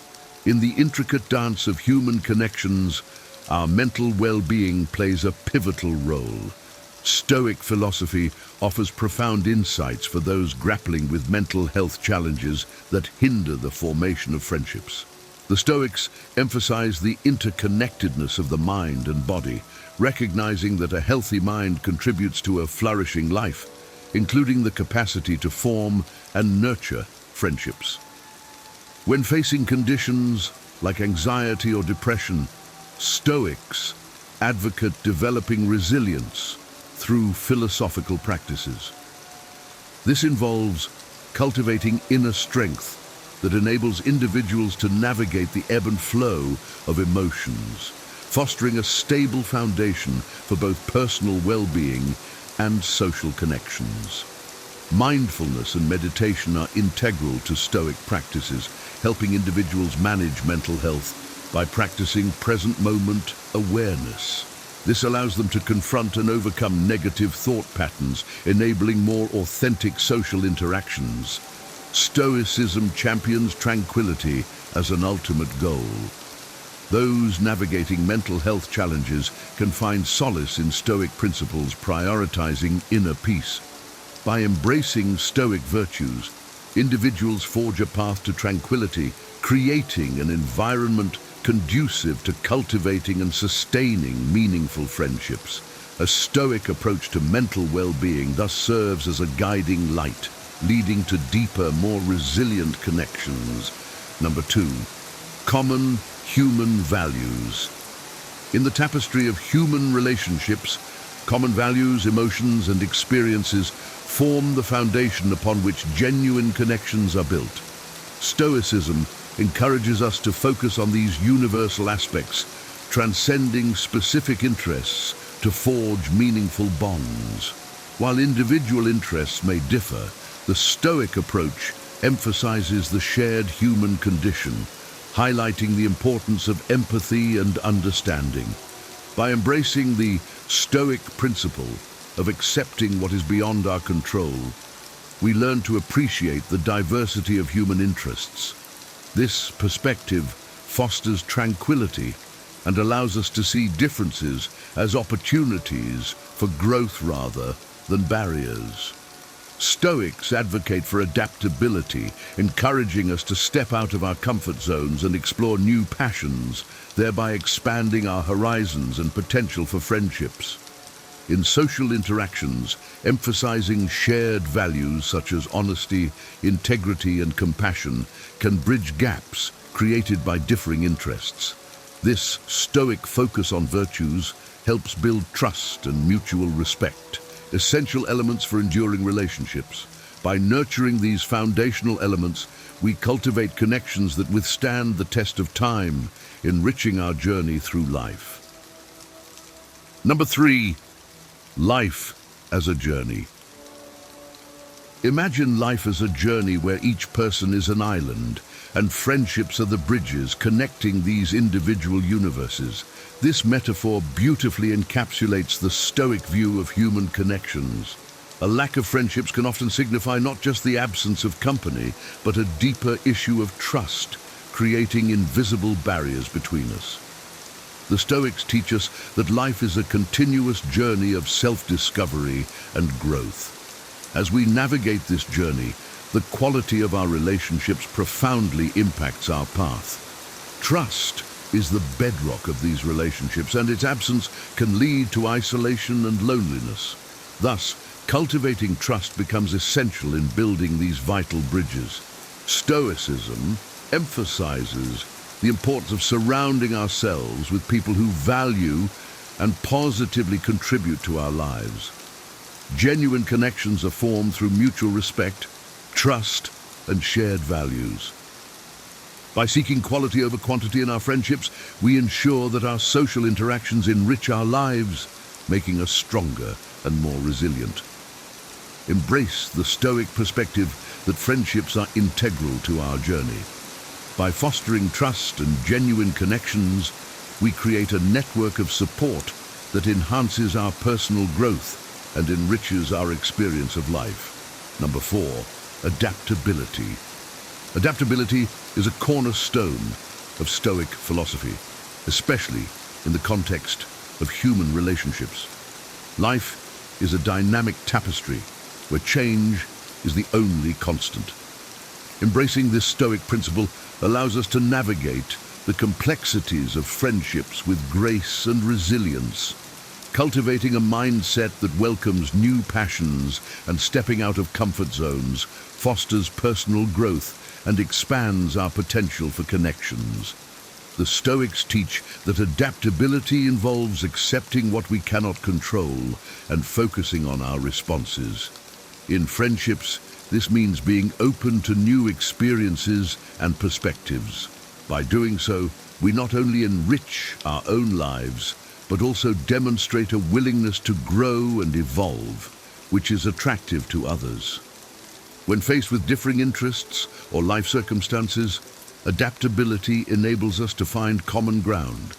In the intricate dance of human connections, our mental well-being plays a pivotal role. Stoic philosophy offers profound insights for those grappling with mental health challenges that hinder the formation of friendships. The Stoics emphasize the interconnectedness of the mind and body, recognizing that a healthy mind contributes to a flourishing life, including the capacity to form and nurture friendships. When facing conditions like anxiety or depression, Stoics advocate developing resilience through philosophical practices. This involves cultivating inner strength that enables individuals to navigate the ebb and flow of emotions, fostering a stable foundation for both personal well-being and social connections. Mindfulness and meditation are integral to Stoic practices, helping individuals manage mental health by practicing present moment awareness. This allows them to confront and overcome negative thought patterns, enabling more authentic social interactions. Stoicism champions tranquility as an ultimate goal. Those navigating mental health challenges can find solace in Stoic principles prioritizing inner peace. By embracing Stoic virtues, individuals forge a path to tranquility, creating an environment conducive to cultivating and sustaining meaningful friendships. A Stoic approach to mental well-being thus serves as a guiding light, leading to deeper, more resilient connections. Number 2, common human values. In the tapestry of human relationships, common values, emotions, and experiences form the foundation upon which genuine connections are built. Stoicism encourages us to focus on these universal aspects, transcending specific interests to forge meaningful bonds. While individual interests may differ, the Stoic approach emphasizes the shared human condition, highlighting the importance of empathy and understanding. By embracing the Stoic principle of accepting what is beyond our control, we learn to appreciate the diversity of human interests. This perspective fosters tranquility and allows us to see differences as opportunities for growth rather than barriers. Stoics advocate for adaptability, encouraging us to step out of our comfort zones and explore new passions, thereby expanding our horizons and potential for friendships. In social interactions, emphasizing shared values such as honesty, integrity, and compassion can bridge gaps created by differing interests. This Stoic focus on virtues helps build trust and mutual respect, essential elements for enduring relationships. By nurturing these foundational elements, we cultivate connections that withstand the test of time, enriching our journey through life. Number 3, life as a journey. Imagine life as a journey where each person is an island, and friendships are the bridges connecting these individual universes. This metaphor beautifully encapsulates the Stoic view of human connections. A lack of friendships can often signify not just the absence of company, but a deeper issue of trust, creating invisible barriers between us. The Stoics teach us that life is a continuous journey of self-discovery and growth. As we navigate this journey, the quality of our relationships profoundly impacts our path. Trust is the bedrock of these relationships, and its absence can lead to isolation and loneliness. Thus, cultivating trust becomes essential in building these vital bridges. Stoicism emphasizes the importance of surrounding ourselves with people who value and positively contribute to our lives. Genuine connections are formed through mutual respect, trust, and shared values. By seeking quality over quantity in our friendships, we ensure that our social interactions enrich our lives, making us stronger and more resilient. Embrace the Stoic perspective that friendships are integral to our journey. By fostering trust and genuine connections, we create a network of support that enhances our personal growth and enriches our experience of life. Number 4, adaptability. Adaptability is a cornerstone of Stoic philosophy, especially in the context of human relationships. Life is a dynamic tapestry where change is the only constant. Embracing this Stoic principle allows us to navigate the complexities of friendships with grace and resilience, cultivating a mindset that welcomes new passions and stepping out of comfort zones, fosters personal growth, and expands our potential for connections. The Stoics teach that adaptability involves accepting what we cannot control and focusing on our responses. In friendships, this means being open to new experiences and perspectives. By doing so, we not only enrich our own lives, but also demonstrate a willingness to grow and evolve, which is attractive to others. When faced with differing interests or life circumstances, adaptability enables us to find common ground.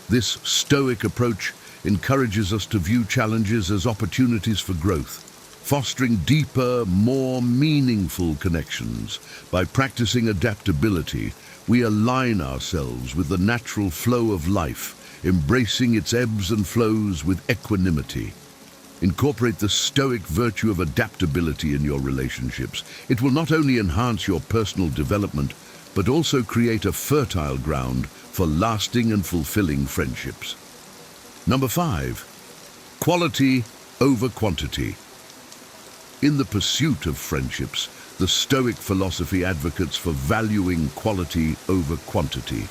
This Stoic approach encourages us to view challenges as opportunities for growth, fostering deeper, more meaningful connections. By practicing adaptability, we align ourselves with the natural flow of life, embracing its ebbs and flows with equanimity. Incorporate the Stoic virtue of adaptability in your relationships. It will not only enhance your personal development, but also create a fertile ground for lasting and fulfilling friendships. Number 5, quality over quantity. In the pursuit of friendships, the Stoic philosophy advocates for valuing quality over quantity.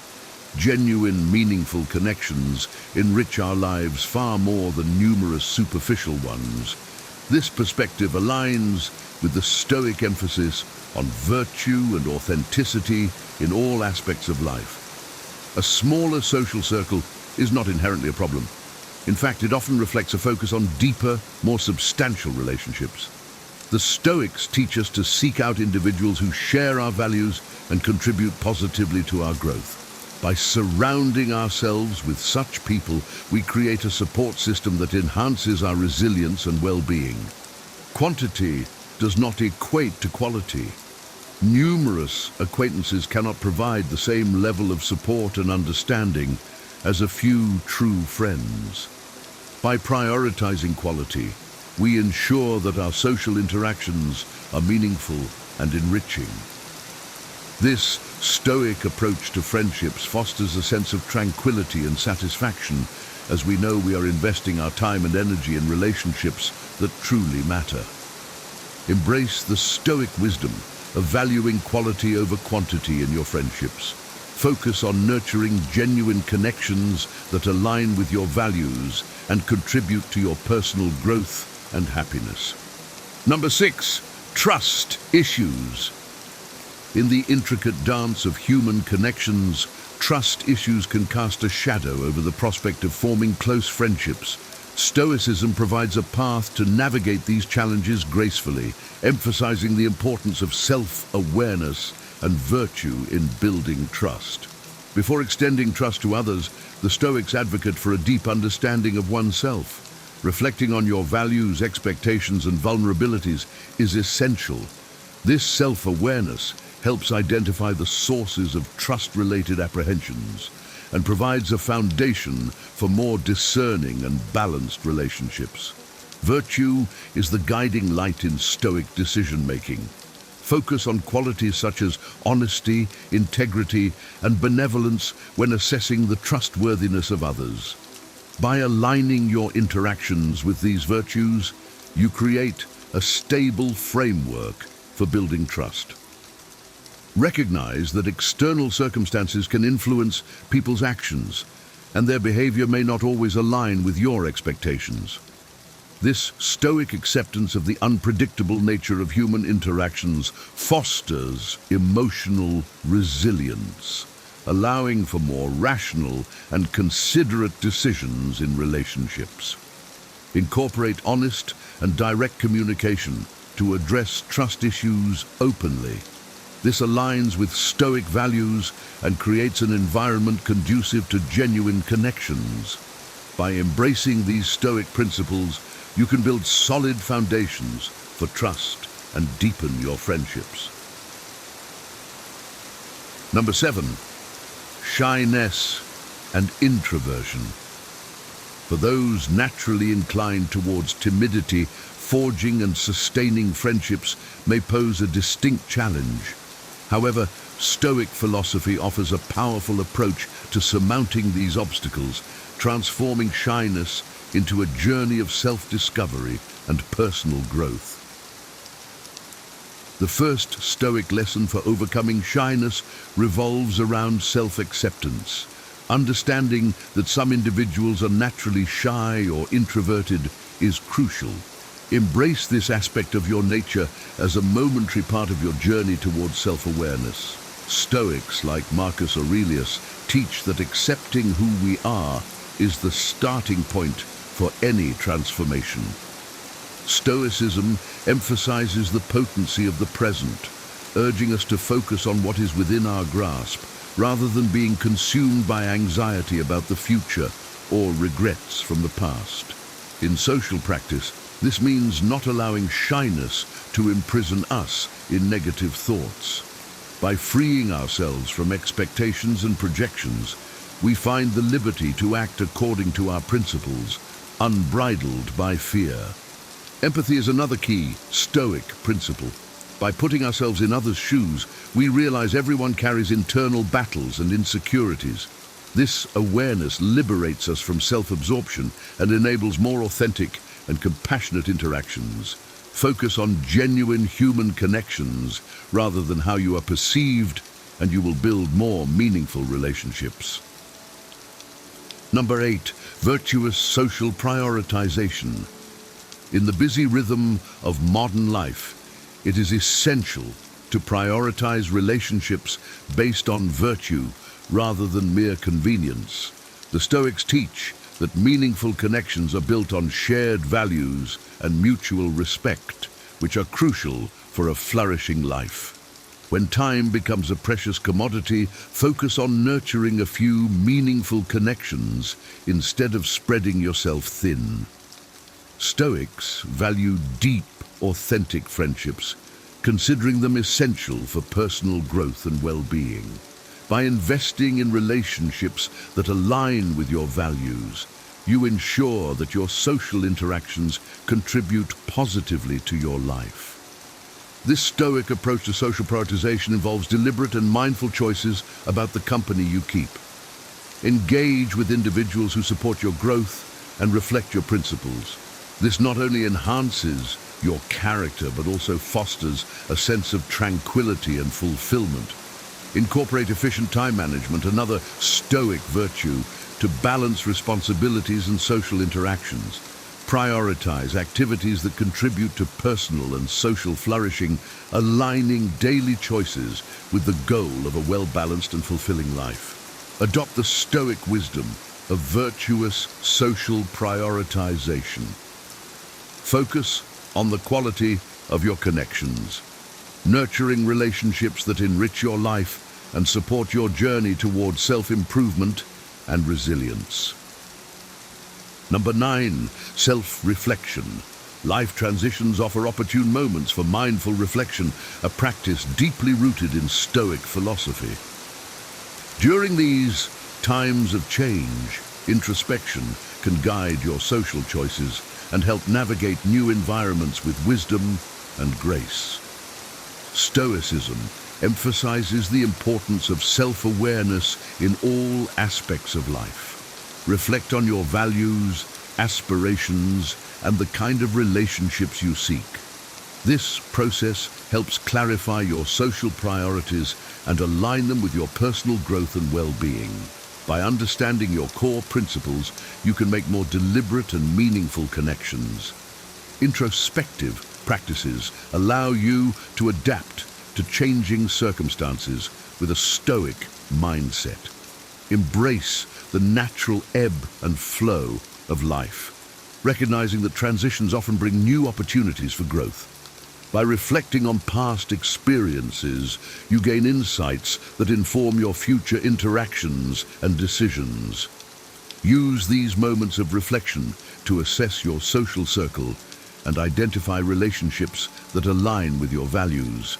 Genuine, meaningful connections enrich our lives far more than numerous superficial ones. This perspective aligns with the Stoic emphasis on virtue and authenticity in all aspects of life. A smaller social circle is not inherently a problem. In fact, it often reflects a focus on deeper, more substantial relationships. The Stoics teach us to seek out individuals who share our values and contribute positively to our growth. By surrounding ourselves with such people, we create a support system that enhances our resilience and well-being. Quantity does not equate to quality. Numerous acquaintances cannot provide the same level of support and understanding as a few true friends. By prioritizing quality, we ensure that our social interactions are meaningful and enriching. This Stoic approach to friendships fosters a sense of tranquility and satisfaction, as we know we are investing our time and energy in relationships that truly matter. Embrace the Stoic wisdom of valuing quality over quantity in your friendships. Focus on nurturing genuine connections that align with your values and contribute to your personal growth and happiness. Number 6, trust issues. In the intricate dance of human connections, trust issues can cast a shadow over the prospect of forming close friendships. Stoicism provides a path to navigate these challenges gracefully, emphasizing the importance of self-awareness and virtue in building trust. Before extending trust to others, the Stoics advocate for a deep understanding of oneself. Reflecting on your values, expectations, and vulnerabilities is essential. This self-awareness helps identify the sources of trust-related apprehensions and provides a foundation for more discerning and balanced relationships. Virtue is the guiding light in Stoic decision-making. Focus on qualities such as honesty, integrity, and benevolence when assessing the trustworthiness of others. By aligning your interactions with these virtues, you create a stable framework for building trust. Recognize that external circumstances can influence people's actions, and their behavior may not always align with your expectations. This Stoic acceptance of the unpredictable nature of human interactions fosters emotional resilience, allowing for more rational and considerate decisions in relationships. Incorporate honest and direct communication to address trust issues openly. This aligns with Stoic values and creates an environment conducive to genuine connections. By embracing these Stoic principles, you can build solid foundations for trust and deepen your friendships. Number 7, shyness and introversion. For those naturally inclined towards timidity, forging and sustaining friendships may pose a distinct challenge. However, Stoic philosophy offers a powerful approach to surmounting these obstacles, transforming shyness into a journey of self-discovery and personal growth. The first Stoic lesson for overcoming shyness revolves around self-acceptance. Understanding that some individuals are naturally shy or introverted is crucial. Embrace this aspect of your nature as a momentary part of your journey towards self-awareness. Stoics like Marcus Aurelius teach that accepting who we are is the starting point for any transformation. Stoicism emphasizes the potency of the present, urging us to focus on what is within our grasp, rather than being consumed by anxiety about the future or regrets from the past. In social practice, this means not allowing shyness to imprison us in negative thoughts. By freeing ourselves from expectations and projections, we find the liberty to act according to our principles, unbridled by fear. Empathy is another key Stoic principle. By putting ourselves in others' shoes, we realize everyone carries internal battles and insecurities. This awareness liberates us from self-absorption and enables more authentic and compassionate interactions. Focus on genuine human connections rather than how you are perceived, and you will build more meaningful relationships. Number 8, virtuous social prioritization. In the busy rhythm of modern life, it is essential to prioritize relationships based on virtue rather than mere convenience. The Stoics teach that meaningful connections are built on shared values and mutual respect, which are crucial for a flourishing life. When time becomes a precious commodity, focus on nurturing a few meaningful connections instead of spreading yourself thin. Stoics value deep, authentic friendships, considering them essential for personal growth and well-being. By investing in relationships that align with your values, you ensure that your social interactions contribute positively to your life. This Stoic approach to social prioritization involves deliberate and mindful choices about the company you keep. Engage with individuals who support your growth and reflect your principles. This not only enhances your character, but also fosters a sense of tranquility and fulfillment. Incorporate efficient time management, another Stoic virtue, to balance responsibilities and social interactions. Prioritize activities that contribute to personal and social flourishing, aligning daily choices with the goal of a well-balanced and fulfilling life. Adopt the Stoic wisdom of virtuous social prioritization. Focus on the quality of your connections, nurturing relationships that enrich your life and support your journey towards self-improvement and resilience. Number 9, self-reflection. Life transitions offer opportune moments for mindful reflection, a practice deeply rooted in Stoic philosophy. During these times of change, introspection can guide your social choices and help navigate new environments with wisdom and grace. Stoicism emphasizes the importance of self-awareness in all aspects of life. Reflect on your values, aspirations, and the kind of relationships you seek. This process helps clarify your social priorities and align them with your personal growth and well-being. By understanding your core principles, you can make more deliberate and meaningful connections. Introspective practices allow you to adapt to changing circumstances with a Stoic mindset. Embrace the natural ebb and flow of life, recognizing that transitions often bring new opportunities for growth. By reflecting on past experiences, you gain insights that inform your future interactions and decisions. Use these moments of reflection to assess your social circle and identify relationships that align with your values.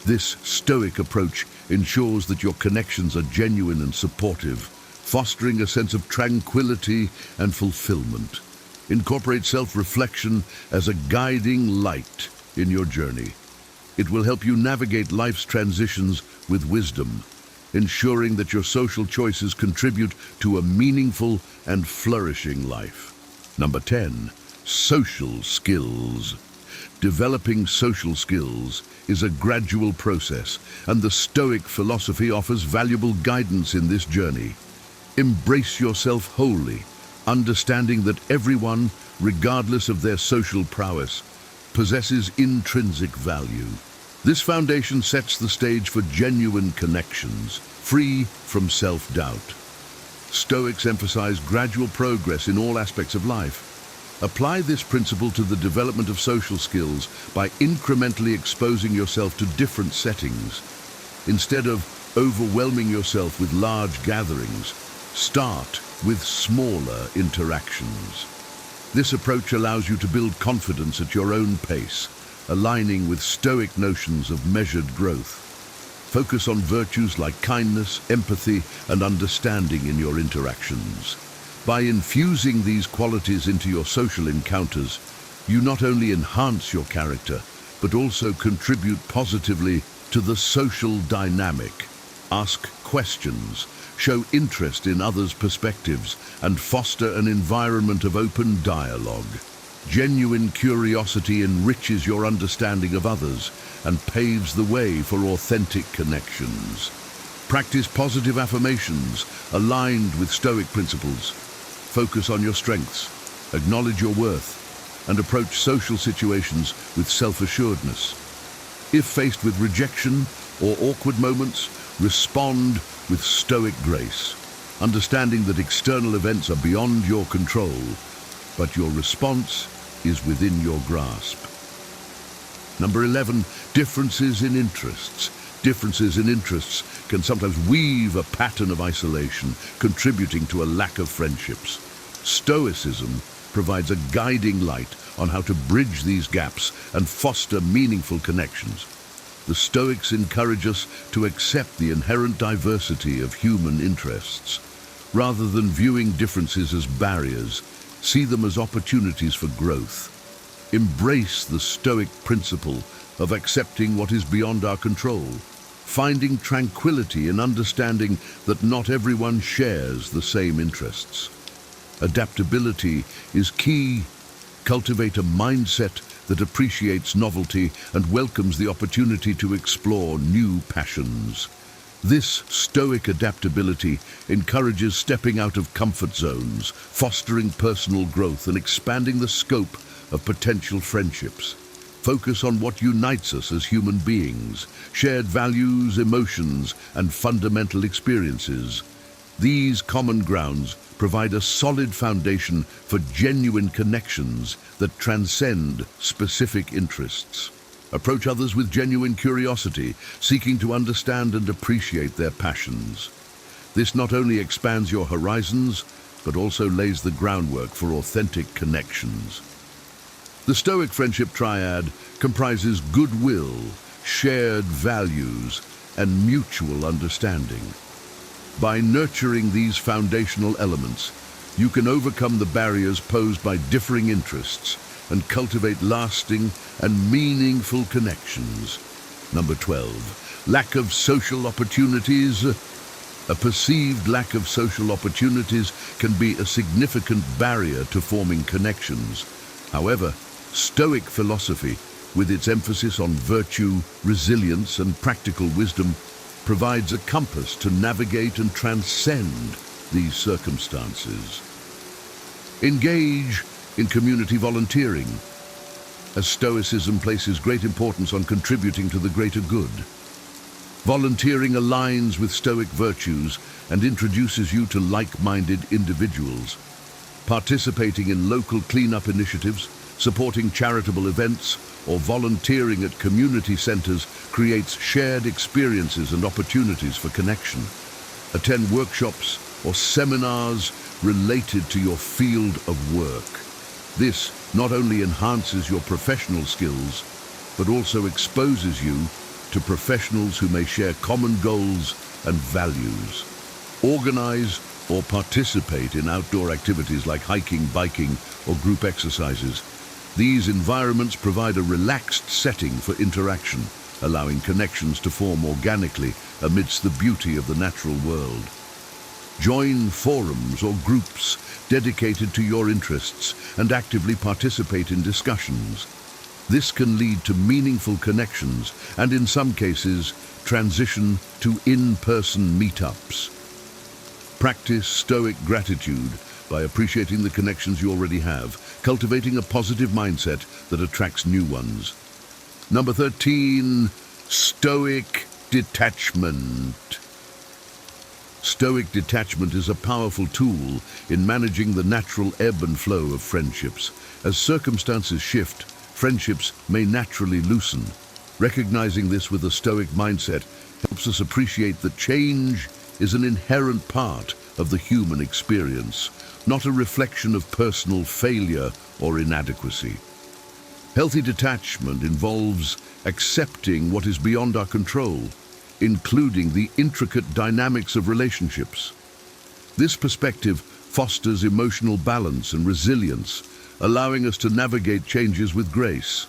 This Stoic approach ensures that your connections are genuine and supportive, fostering a sense of tranquility and fulfillment. Incorporate self-reflection as a guiding light in your journey. It will help you navigate life's transitions with wisdom, ensuring that your social choices contribute to a meaningful and flourishing life. Number 10, social skills. Developing social skills is a gradual process, and the Stoic philosophy offers valuable guidance in this journey. Embrace yourself wholly, understanding that everyone, regardless of their social prowess, possesses intrinsic value. This foundation sets the stage for genuine connections, free from self-doubt. Stoics emphasize gradual progress in all aspects of life. Apply this principle to the development of social skills by incrementally exposing yourself to different settings. Instead of overwhelming yourself with large gatherings, start with smaller interactions. This approach allows you to build confidence at your own pace, aligning with Stoic notions of measured growth. Focus on virtues like kindness, empathy, and understanding in your interactions. By infusing these qualities into your social encounters, you not only enhance your character, but also contribute positively to the social dynamic. Ask questions, show interest in others' perspectives, and foster an environment of open dialogue. Genuine curiosity enriches your understanding of others and paves the way for authentic connections. Practice positive affirmations aligned with Stoic principles. Focus on your strengths, acknowledge your worth, and approach social situations with self-assuredness. If faced with rejection or awkward moments, respond with Stoic grace, understanding that external events are beyond your control, but your response is within your grasp. Number 11, differences in interests. Differences in interests can sometimes weave a pattern of isolation, contributing to a lack of friendships. Stoicism provides a guiding light on how to bridge these gaps and foster meaningful connections. The Stoics encourage us to accept the inherent diversity of human interests. Rather than viewing differences as barriers, see them as opportunities for growth. Embrace the Stoic principle of accepting what is beyond our control, finding tranquility in understanding that not everyone shares the same interests. Adaptability is key. Cultivate a mindset that appreciates novelty and welcomes the opportunity to explore new passions. This Stoic adaptability encourages stepping out of comfort zones, fostering personal growth and expanding the scope of potential friendships. Focus on what unites us as human beings, shared values, emotions, and fundamental experiences. These common grounds provide a solid foundation for genuine connections that transcend specific interests. Approach others with genuine curiosity, seeking to understand and appreciate their passions. This not only expands your horizons, but also lays the groundwork for authentic connections. The Stoic friendship triad comprises goodwill, shared values, and mutual understanding. By nurturing these foundational elements, you can overcome the barriers posed by differing interests and cultivate lasting and meaningful connections. Number 12, lack of social opportunities. A perceived lack of social opportunities can be a significant barrier to forming connections. However, Stoic philosophy, with its emphasis on virtue, resilience, and practical wisdom, provides a compass to navigate and transcend these circumstances. Engage in community volunteering, as Stoicism places great importance on contributing to the greater good. Volunteering aligns with Stoic virtues and introduces you to like-minded individuals. Participating in local cleanup initiatives, supporting charitable events, or volunteering at community centers creates shared experiences and opportunities for connection. Attend workshops or seminars related to your field of work. This not only enhances your professional skills, but also exposes you to professionals who may share common goals and values. Organize or participate in outdoor activities like hiking, biking, or group exercises. These environments provide a relaxed setting for interaction, allowing connections to form organically amidst the beauty of the natural world. Join forums or groups dedicated to your interests and actively participate in discussions. This can lead to meaningful connections and, in some cases, transition to in-person meetups. Practice Stoic gratitude by appreciating the connections you already have, cultivating a positive mindset that attracts new ones. Number 13, Stoic detachment. Stoic detachment is a powerful tool in managing the natural ebb and flow of friendships. As circumstances shift, friendships may naturally loosen. Recognizing this with a Stoic mindset helps us appreciate that change is an inherent part of the human experience, not a reflection of personal failure or inadequacy. Healthy detachment involves accepting what is beyond our control, including the intricate dynamics of relationships. This perspective fosters emotional balance and resilience, allowing us to navigate changes with grace.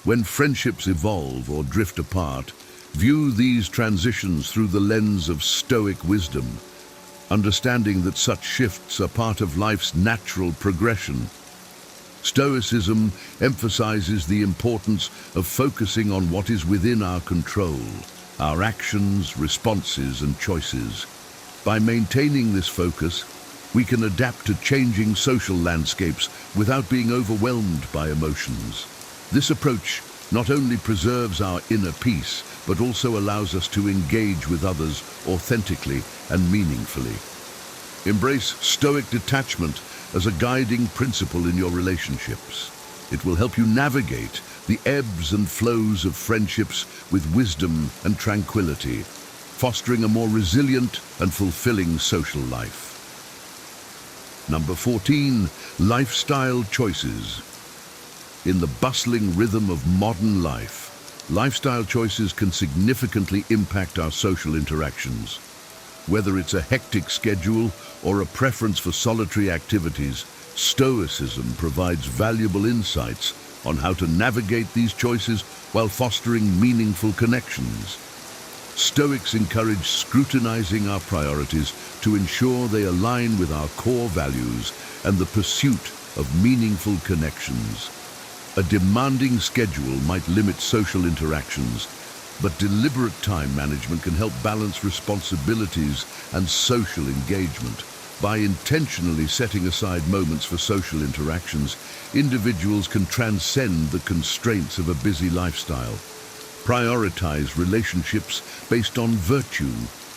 When friendships evolve or drift apart, view these transitions through the lens of Stoic wisdom, understanding that such shifts are part of life's natural progression. Stoicism emphasizes the importance of focusing on what is within our control, our actions, responses, and choices. By maintaining this focus, we can adapt to changing social landscapes without being overwhelmed by emotions. This approach not only preserves our inner peace, but also allows us to engage with others authentically and meaningfully. Embrace Stoic detachment as a guiding principle in your relationships. It will help you navigate the ebbs and flows of friendships with wisdom and tranquility, fostering a more resilient and fulfilling social life. Number 14, lifestyle choices. In the bustling rhythm of modern life, lifestyle choices can significantly impact our social interactions. Whether it's a hectic schedule or a preference for solitary activities, Stoicism provides valuable insights on how to navigate these choices while fostering meaningful connections. Stoics encourage scrutinizing our priorities to ensure they align with our core values and the pursuit of meaningful connections. A demanding schedule might limit social interactions, but deliberate time management can help balance responsibilities and social engagement. By intentionally setting aside moments for social interactions, individuals can transcend the constraints of a busy lifestyle. Prioritize relationships based on virtue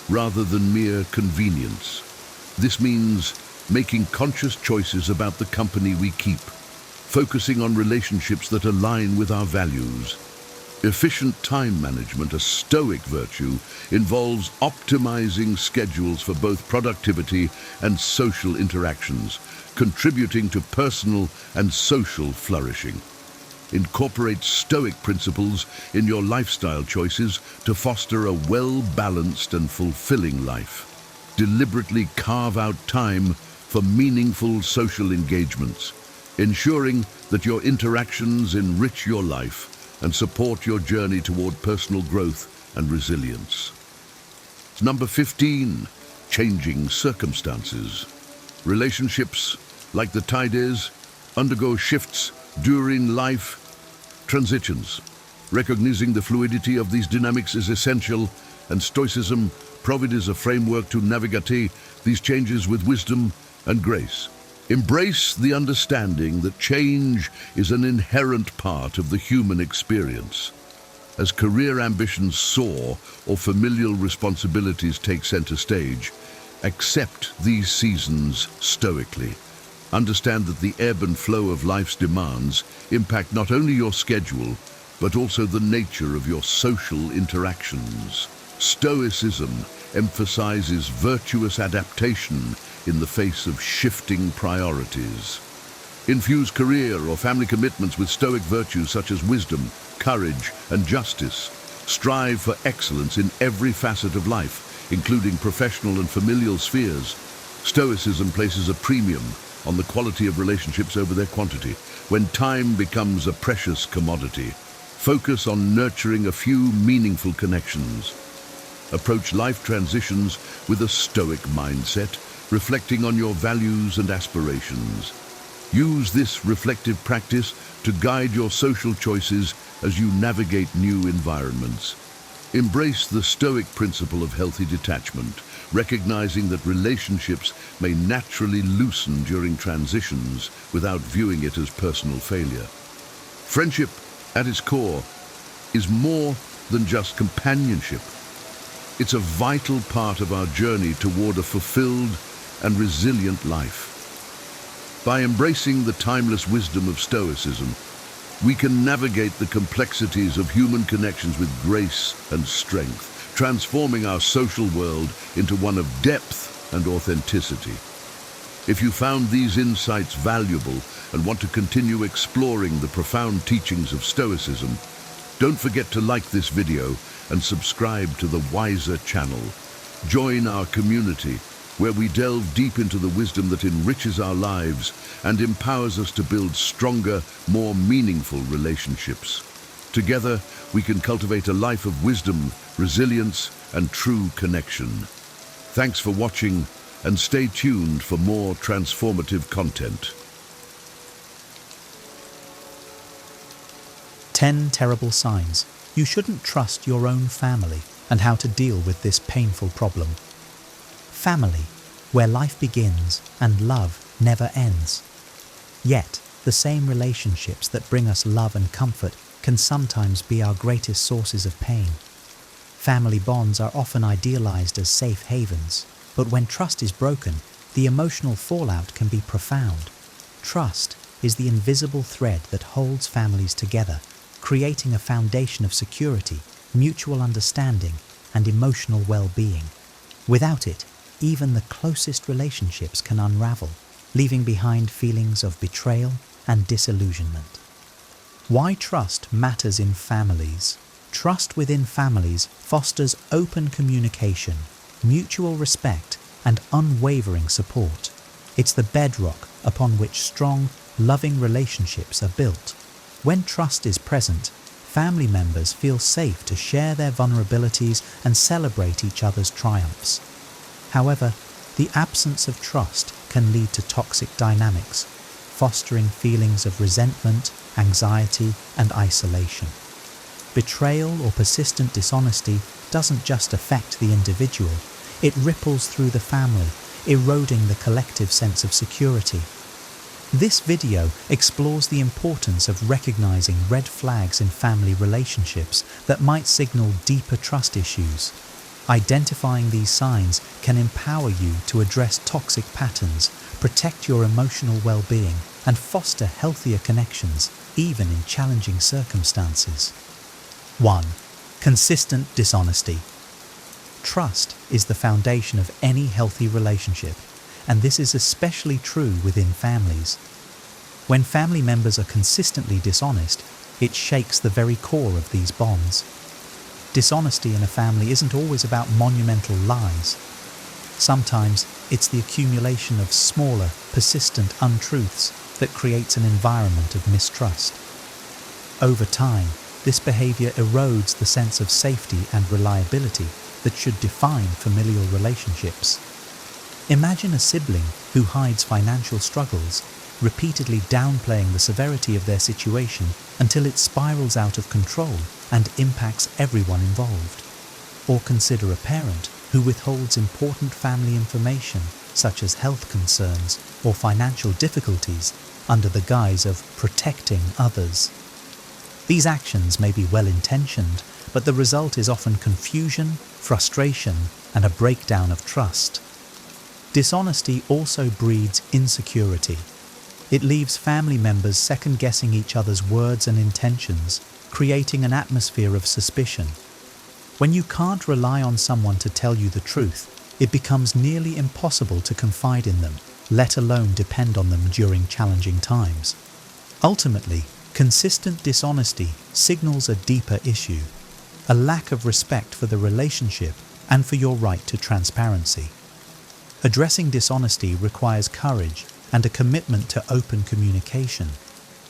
rather than mere convenience. This means making conscious choices about the company we keep, focusing on relationships that align with our values. Efficient time management, a Stoic virtue, involves optimizing schedules for both productivity and social interactions, contributing to personal and social flourishing. Incorporate Stoic principles in your lifestyle choices to foster a well-balanced and fulfilling life. Deliberately carve out time for meaningful social engagements, ensuring that your interactions enrich your life and support your journey toward personal growth and resilience. Number 15, changing circumstances. Relationships, like the tides, undergo shifts during life transitions. Recognizing the fluidity of these dynamics is essential, and Stoicism provides a framework to navigate these changes with wisdom and grace. Embrace the understanding that change is an inherent part of the human experience. As career ambitions soar or familial responsibilities take center stage, accept these seasons stoically. Understand that the ebb and flow of life's demands impact not only your schedule, but also the nature of your social interactions. Stoicism emphasizes virtuous adaptation in the face of shifting priorities. Infuse career or family commitments with Stoic virtues such as wisdom, courage, and justice. Strive for excellence in every facet of life, including professional and familial spheres. Stoicism places a premium on the quality of relationships over their quantity. When time becomes a precious commodity, focus on nurturing a few meaningful connections. Approach life transitions with a Stoic mindset, reflecting on your values and aspirations. Use this reflective practice to guide your social choices as you navigate new environments. Embrace the Stoic principle of healthy detachment, recognizing that relationships may naturally loosen during transitions without viewing it as personal failure. Friendship, at its core, is more than just companionship. It's a vital part of our journey toward a fulfilled and resilient life. By embracing the timeless wisdom of Stoicism, we can navigate the complexities of human connections with grace and strength, transforming our social world into one of depth and authenticity. If you found these insights valuable and want to continue exploring the profound teachings of Stoicism, don't forget to like this video and subscribe to the Wiser channel. Join our community, where we delve deep into the wisdom that enriches our lives and empowers us to build stronger, more meaningful relationships. Together, we can cultivate a life of wisdom, resilience, and true connection. Thanks for watching, and stay tuned for more transformative content. 10 terrible signs you shouldn't trust your own family and how to deal with this painful problem. Family, where life begins and love never ends. Yet, the same relationships that bring us love and comfort can sometimes be our greatest sources of pain. Family bonds are often idealized as safe havens, but when trust is broken, the emotional fallout can be profound. Trust is the invisible thread that holds families together, creating a foundation of security, mutual understanding, and emotional well-being. Without it, even the closest relationships can unravel, leaving behind feelings of betrayal and disillusionment. Why trust matters in families. Trust within families fosters open communication, mutual respect, and unwavering support. It's the bedrock upon which strong, loving relationships are built. When trust is present, family members feel safe to share their vulnerabilities and celebrate each other's triumphs. However, the absence of trust can lead to toxic dynamics, fostering feelings of resentment, anxiety, and isolation. Betrayal or persistent dishonesty doesn't just affect the individual, it ripples through the family, eroding the collective sense of security. This video explores the importance of recognizing red flags in family relationships that might signal deeper trust issues. Identifying these signs can empower you to address toxic patterns, protect your emotional well-being, and foster healthier connections, even in challenging circumstances. 1. Consistent dishonesty. Trust is the foundation of any healthy relationship, and this is especially true within families. When family members are consistently dishonest, it shakes the very core of these bonds. Dishonesty in a family isn't always about monumental lies. Sometimes it's the accumulation of smaller, persistent untruths that creates an environment of mistrust. Over time, this behavior erodes the sense of safety and reliability that should define familial relationships. Imagine a sibling who hides financial struggles, repeatedly downplaying the severity of their situation until it spirals out of control and impacts everyone involved. Or consider a parent who withholds important family information, such as health concerns or financial difficulties, under the guise of protecting others. These actions may be well-intentioned, but the result is often confusion, frustration, and a breakdown of trust. Dishonesty also breeds insecurity. It leaves family members second-guessing each other's words and intentions, creating an atmosphere of suspicion. When you can't rely on someone to tell you the truth, it becomes nearly impossible to confide in them, let alone depend on them during challenging times. Ultimately, consistent dishonesty signals a deeper issue, a lack of respect for the relationship and for your right to transparency. Addressing dishonesty requires courage and a commitment to open communication.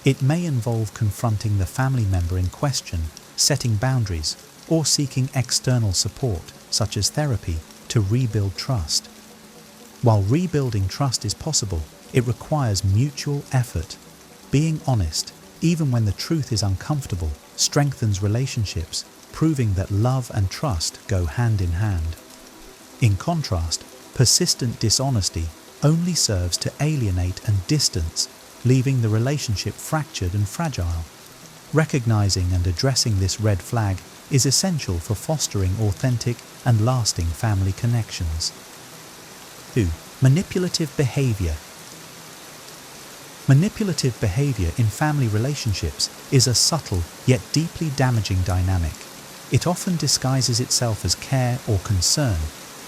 It may involve confronting the family member in question, setting boundaries, or seeking external support, such as therapy, to rebuild trust. While rebuilding trust is possible, it requires mutual effort. Being honest, even when the truth is uncomfortable, strengthens relationships, proving that love and trust go hand in hand. In contrast, persistent dishonesty only serves to alienate and distance, leaving the relationship fractured and fragile. Recognizing and addressing this red flag is essential for fostering authentic and lasting family connections. 2. Manipulative behavior. Manipulative behavior in family relationships is a subtle yet deeply damaging dynamic. It often disguises itself as care or concern,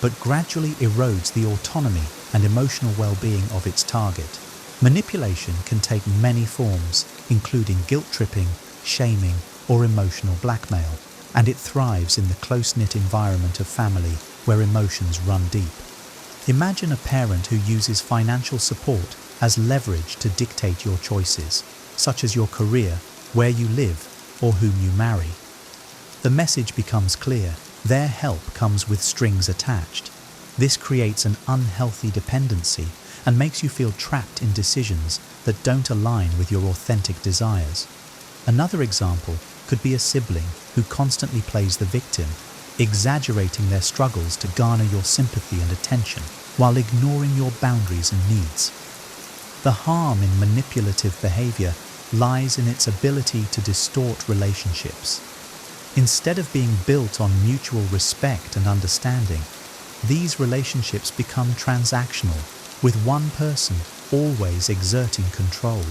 but gradually erodes the autonomy and emotional well-being of its target. Manipulation can take many forms, including guilt-tripping, shaming, or emotional blackmail, and it thrives in the close-knit environment of family where emotions run deep. Imagine a parent who uses financial support as leverage to dictate your choices, such as your career, where you live, or whom you marry. The message becomes clear: their help comes with strings attached. This creates an unhealthy dependency and makes you feel trapped in decisions that don't align with your authentic desires. Another example could be a sibling who constantly plays the victim, exaggerating their struggles to garner your sympathy and attention while ignoring your boundaries and needs. The harm in manipulative behavior lies in its ability to distort relationships. Instead of being built on mutual respect and understanding, these relationships become transactional, with one person always exerting control.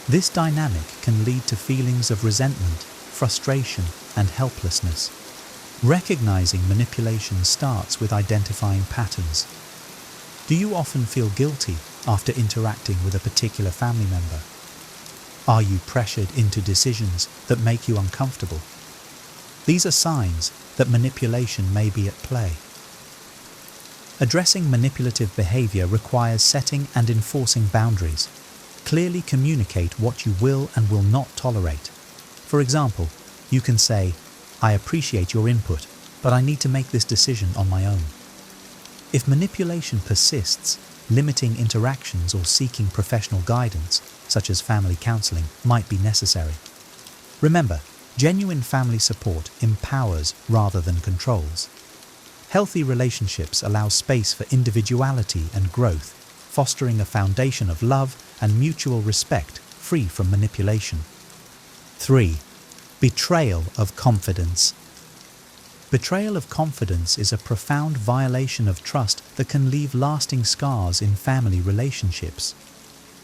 This dynamic can lead to feelings of resentment, frustration, and helplessness. Recognizing manipulation starts with identifying patterns. Do you often feel guilty after interacting with a particular family member? Are you pressured into decisions that make you uncomfortable? These are signs that manipulation may be at play. Addressing manipulative behavior requires setting and enforcing boundaries. Clearly communicate what you will and will not tolerate. For example, you can say, "I appreciate your input, but I need to make this decision on my own." If manipulation persists, limiting interactions or seeking professional guidance, such as family counseling, might be necessary. Remember, genuine family support empowers rather than controls. Healthy relationships allow space for individuality and growth, fostering a foundation of love and mutual respect free from manipulation. 3. Betrayal of confidence. Betrayal of confidence is a profound violation of trust that can leave lasting scars in family relationships.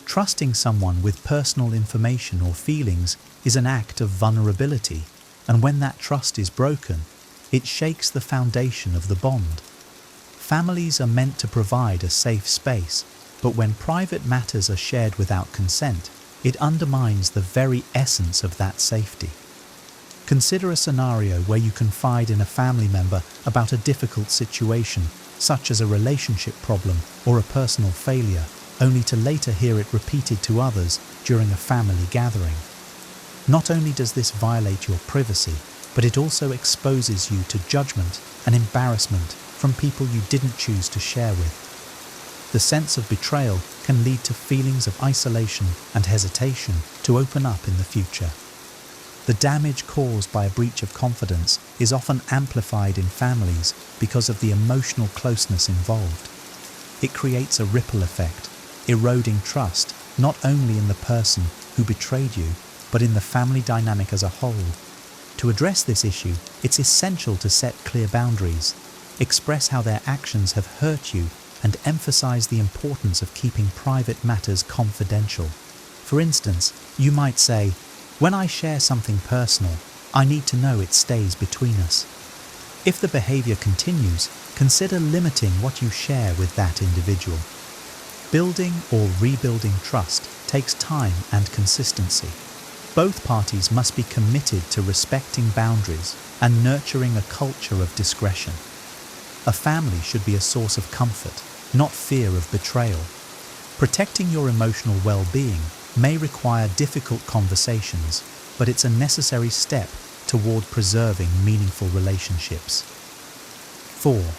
Trusting someone with personal information or feelings is an act of vulnerability, and when that trust is broken, it shakes the foundation of the bond. Families are meant to provide a safe space, but when private matters are shared without consent, it undermines the very essence of that safety. Consider a scenario where you confide in a family member about a difficult situation, such as a relationship problem or a personal failure, only to later hear it repeated to others during a family gathering. Not only does this violate your privacy, but it also exposes you to judgment and embarrassment from people you didn't choose to share with. The sense of betrayal can lead to feelings of isolation and hesitation to open up in the future. The damage caused by a breach of confidence is often amplified in families because of the emotional closeness involved. It creates a ripple effect, eroding trust not only in the person who betrayed you, but in the family dynamic as a whole. To address this issue, it's essential to set clear boundaries, express how their actions have hurt you, and emphasize the importance of keeping private matters confidential. For instance, you might say, "When I share something personal, I need to know it stays between us." If the behavior continues, consider limiting what you share with that individual. Building or rebuilding trust takes time and consistency. Both parties must be committed to respecting boundaries and nurturing a culture of discretion. A family should be a source of comfort, not fear of betrayal. Protecting your emotional well-being may require difficult conversations, but it's a necessary step toward preserving meaningful relationships. 4.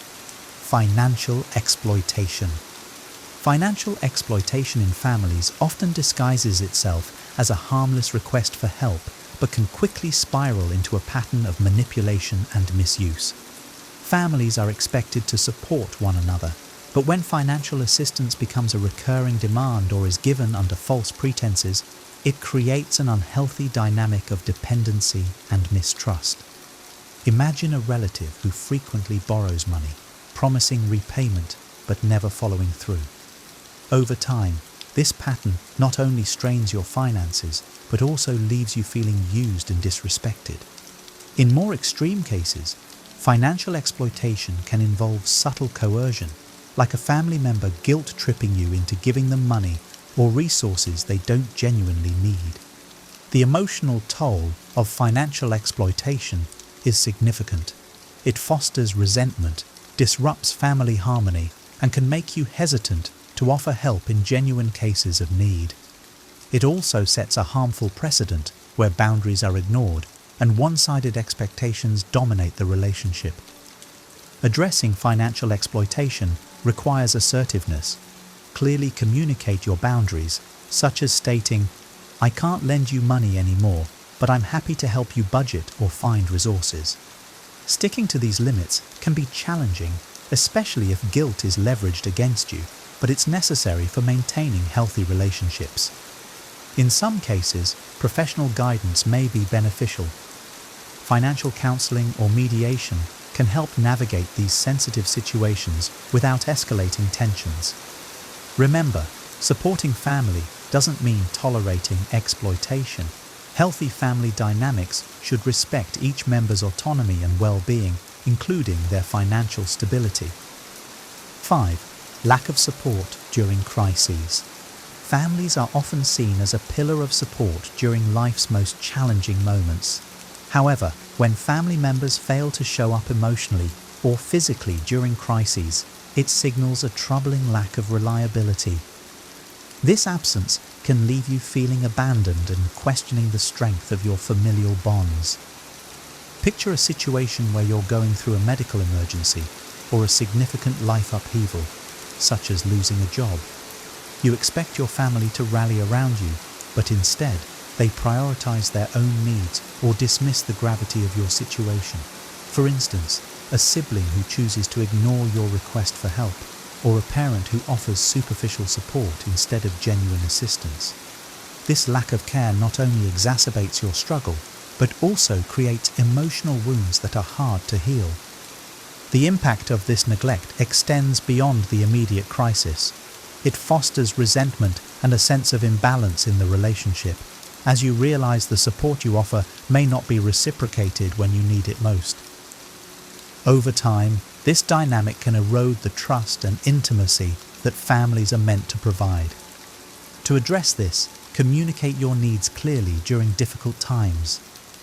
Financial exploitation. Financial exploitation in families often disguises itself as a harmless request for help, but can quickly spiral into a pattern of manipulation and misuse. Families are expected to support one another, but when financial assistance becomes a recurring demand or is given under false pretenses, it creates an unhealthy dynamic of dependency and mistrust. Imagine a relative who frequently borrows money, promising repayment but never following through. Over time, this pattern not only strains your finances, but also leaves you feeling used and disrespected. In more extreme cases, financial exploitation can involve subtle coercion, like a family member guilt-tripping you into giving them money or resources they don't genuinely need. The emotional toll of financial exploitation is significant. It fosters resentment, disrupts family harmony, and can make you hesitant to offer help in genuine cases of need. It also sets a harmful precedent where boundaries are ignored and one-sided expectations dominate the relationship. Addressing financial exploitation requires assertiveness. Clearly communicate your boundaries, such as stating, "I can't lend you money anymore, but I'm happy to help you budget or find resources." Sticking to these limits can be challenging, especially if guilt is leveraged against you, but it's necessary for maintaining healthy relationships. In some cases, professional guidance may be beneficial. Financial counseling or mediation can help navigate these sensitive situations without escalating tensions. Remember, supporting family doesn't mean tolerating exploitation. Healthy family dynamics should respect each member's autonomy and well-being, including their financial stability. 5. Lack of support during crises. Families are often seen as a pillar of support during life's most challenging moments. However, when family members fail to show up emotionally or physically during crises, it signals a troubling lack of reliability. This absence can leave you feeling abandoned and questioning the strength of your familial bonds. Picture a situation where you're going through a medical emergency or a significant life upheaval, such as losing a job. You expect your family to rally around you, but instead, they prioritize their own needs or dismiss the gravity of your situation. For instance, a sibling who chooses to ignore your request for help, or a parent who offers superficial support instead of genuine assistance. This lack of care not only exacerbates your struggle, but also creates emotional wounds that are hard to heal. The impact of this neglect extends beyond the immediate crisis. It fosters resentment and a sense of imbalance in the relationship, as you realize the support you offer may not be reciprocated when you need it most. Over time, this dynamic can erode the trust and intimacy that families are meant to provide. To address this, communicate your needs clearly during difficult times.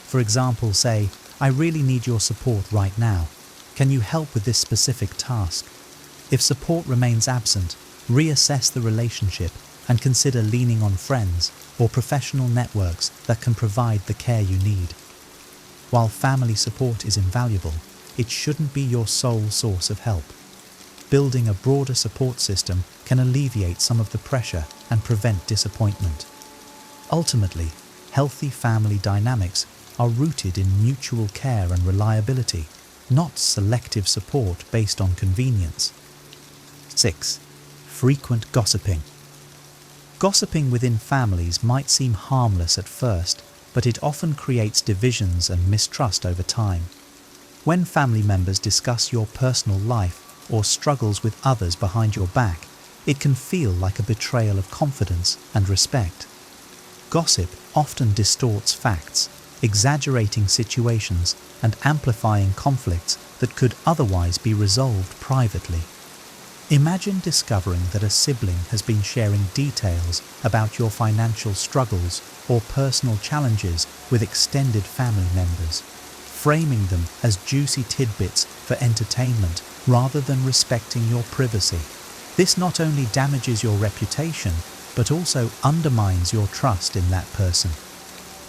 For example, say, "I really need your support right now. Can you help with this specific task?" If support remains absent, reassess the relationship and consider leaning on friends or professional networks that can provide the care you need. While family support is invaluable, it shouldn't be your sole source of help. Building a broader support system can alleviate some of the pressure and prevent disappointment. Ultimately, healthy family dynamics are rooted in mutual care and reliability, not selective support based on convenience. 6. Frequent gossiping. Gossiping within families might seem harmless at first, but it often creates divisions and mistrust over time. When family members discuss your personal life or struggles with others behind your back, it can feel like a betrayal of confidence and respect. Gossip often distorts facts, exaggerating situations and amplifying conflicts that could otherwise be resolved privately. Imagine discovering that a sibling has been sharing details about your financial struggles or personal challenges with extended family members, framing them as juicy tidbits for entertainment rather than respecting your privacy. This not only damages your reputation, but also undermines your trust in that person.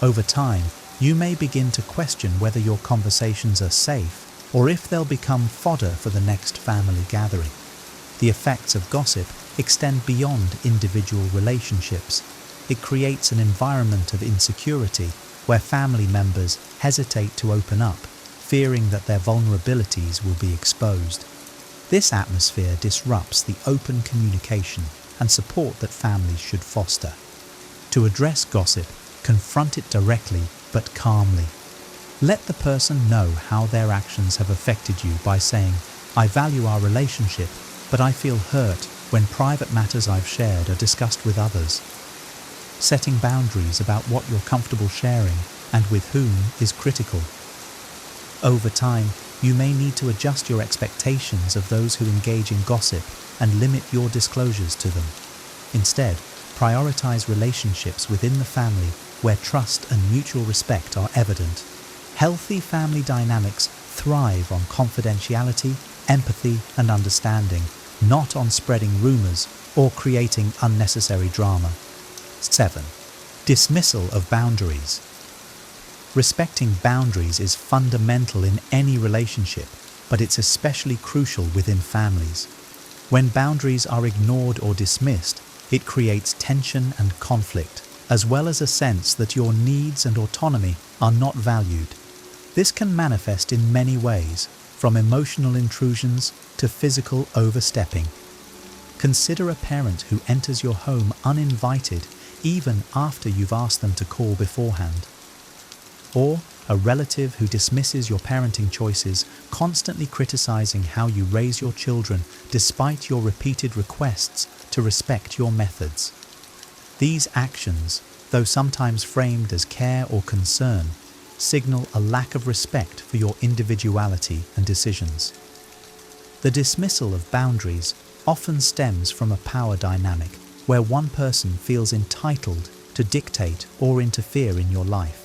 Over time, you may begin to question whether your conversations are safe or if they'll become fodder for the next family gathering. The effects of gossip extend beyond individual relationships. It creates an environment of insecurity where family members hesitate to open up, fearing that their vulnerabilities will be exposed. This atmosphere disrupts the open communication and support that families should foster. To address gossip, confront it directly but calmly. Let the person know how their actions have affected you by saying, "I value our relationship, but I feel hurt when private matters I've shared are discussed with others." Setting boundaries about what you're comfortable sharing and with whom is critical. Over time, you may need to adjust your expectations of those who engage in gossip and limit your disclosures to them. Instead, prioritize relationships within the family where trust and mutual respect are evident. Healthy family dynamics thrive on confidentiality, empathy, and understanding, not on spreading rumors or creating unnecessary drama. 7. Dismissal of boundaries. Respecting boundaries is fundamental in any relationship, but it's especially crucial within families. When boundaries are ignored or dismissed, it creates tension and conflict, as well as a sense that your needs and autonomy are not valued. This can manifest in many ways, from emotional intrusions to physical overstepping. Consider a parent who enters your home uninvited even after you've asked them to call beforehand. Or a relative who dismisses your parenting choices, constantly criticizing how you raise your children despite your repeated requests to respect your methods. These actions, though sometimes framed as care or concern, signal a lack of respect for your individuality and decisions. The dismissal of boundaries often stems from a power dynamic where one person feels entitled to dictate or interfere in your life.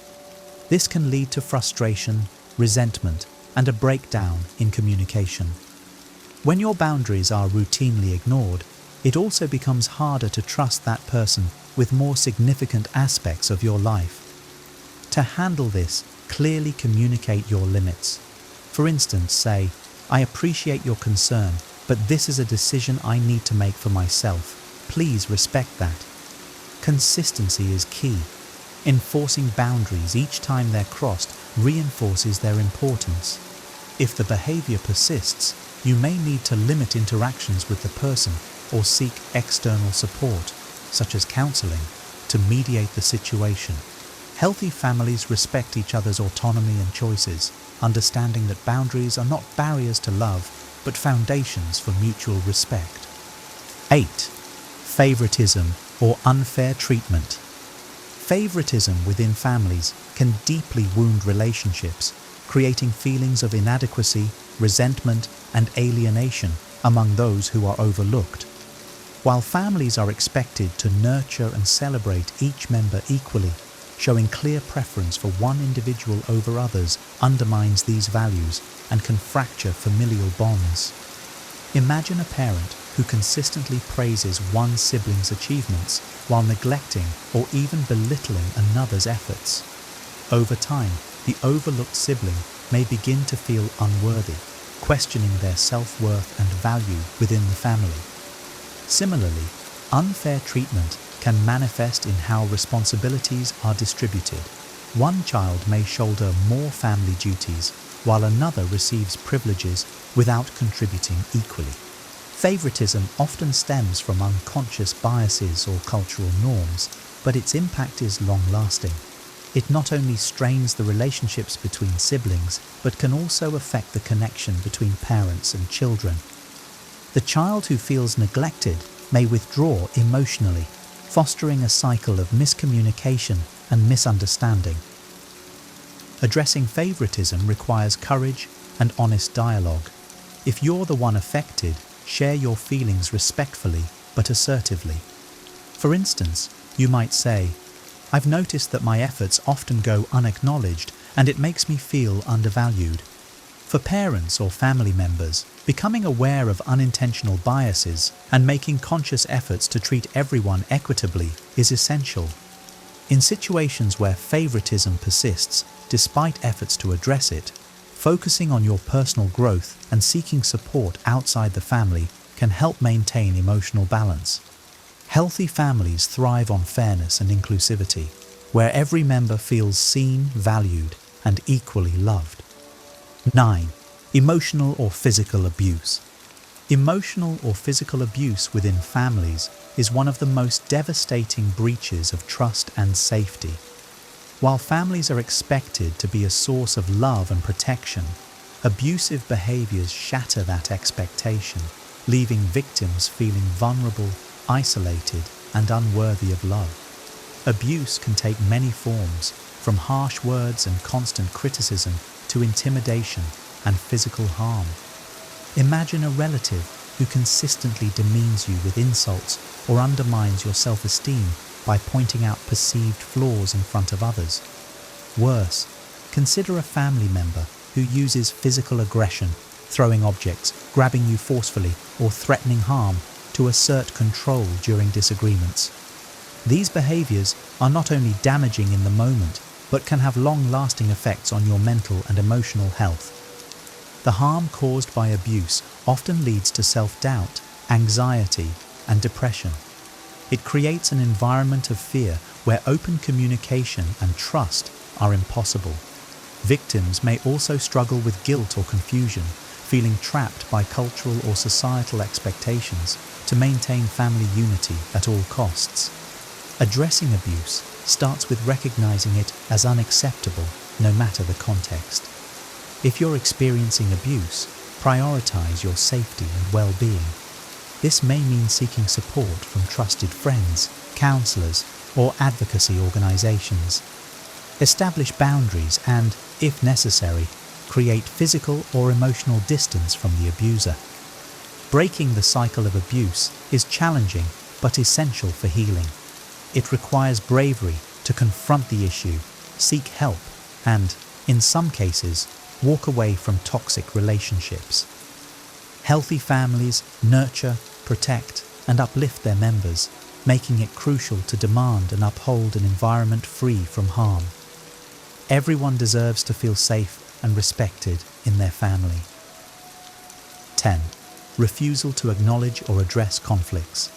This can lead to frustration, resentment, and a breakdown in communication. When your boundaries are routinely ignored, it also becomes harder to trust that person with more significant aspects of your life. To handle this, clearly communicate your limits. For instance, say, "I appreciate your concern, but this is a decision I need to make for myself. Please respect that." Consistency is key. Enforcing boundaries each time they're crossed reinforces their importance. If the behavior persists, you may need to limit interactions with the person or seek external support, such as counseling, to mediate the situation. Healthy families respect each other's autonomy and choices, understanding that boundaries are not barriers to love, but foundations for mutual respect. 8. Favoritism or unfair treatment. Favoritism within families can deeply wound relationships, creating feelings of inadequacy, resentment, and alienation among those who are overlooked. While families are expected to nurture and celebrate each member equally, showing clear preference for one individual over others undermines these values and can fracture familial bonds. Imagine a parent who consistently praises one sibling's achievements while neglecting or even belittling another's efforts. Over time, the overlooked sibling may begin to feel unworthy, questioning their self-worth and value within the family. Similarly, unfair treatment can manifest in how responsibilities are distributed. One child may shoulder more family duties, while another receives privileges without contributing equally. Favoritism often stems from unconscious biases or cultural norms, but its impact is long-lasting. It not only strains the relationships between siblings, but can also affect the connection between parents and children. The child who feels neglected may withdraw emotionally, fostering a cycle of miscommunication and misunderstanding. Addressing favoritism requires courage and honest dialogue. If you're the one affected, share your feelings respectfully but assertively. For instance, you might say, "I've noticed that my efforts often go unacknowledged and it makes me feel undervalued." For parents or family members, becoming aware of unintentional biases and making conscious efforts to treat everyone equitably is essential. In situations where favoritism persists, despite efforts to address it, focusing on your personal growth and seeking support outside the family can help maintain emotional balance. Healthy families thrive on fairness and inclusivity, where every member feels seen, valued, and equally loved. 9. Emotional or physical abuse. Emotional or physical abuse within families is one of the most devastating breaches of trust and safety. While families are expected to be a source of love and protection, abusive behaviors shatter that expectation, leaving victims feeling vulnerable, isolated, and unworthy of love. Abuse can take many forms, from harsh words and constant criticism to intimidation and physical harm. Imagine a relative who consistently demeans you with insults or undermines your self-esteem by pointing out perceived flaws in front of others. Worse, consider a family member who uses physical aggression, throwing objects, grabbing you forcefully, or threatening harm to assert control during disagreements. These behaviors are not only damaging in the moment, but can have long-lasting effects on your mental and emotional health. The harm caused by abuse often leads to self-doubt, anxiety, and depression. It creates an environment of fear where open communication and trust are impossible. Victims may also struggle with guilt or confusion, feeling trapped by cultural or societal expectations to maintain family unity at all costs. Addressing abuse starts with recognizing it as unacceptable, no matter the context. If you're experiencing abuse, prioritize your safety and well-being. This may mean seeking support from trusted friends, counselors, or advocacy organizations. Establish boundaries and, if necessary, create physical or emotional distance from the abuser. Breaking the cycle of abuse is challenging but essential for healing. It requires bravery to confront the issue, seek help, and, in some cases, walk away from toxic relationships. Healthy families nurture, protect, and uplift their members, making it crucial to demand and uphold an environment free from harm. Everyone deserves to feel safe and respected in their family. 10. Refusal to acknowledge or address conflicts.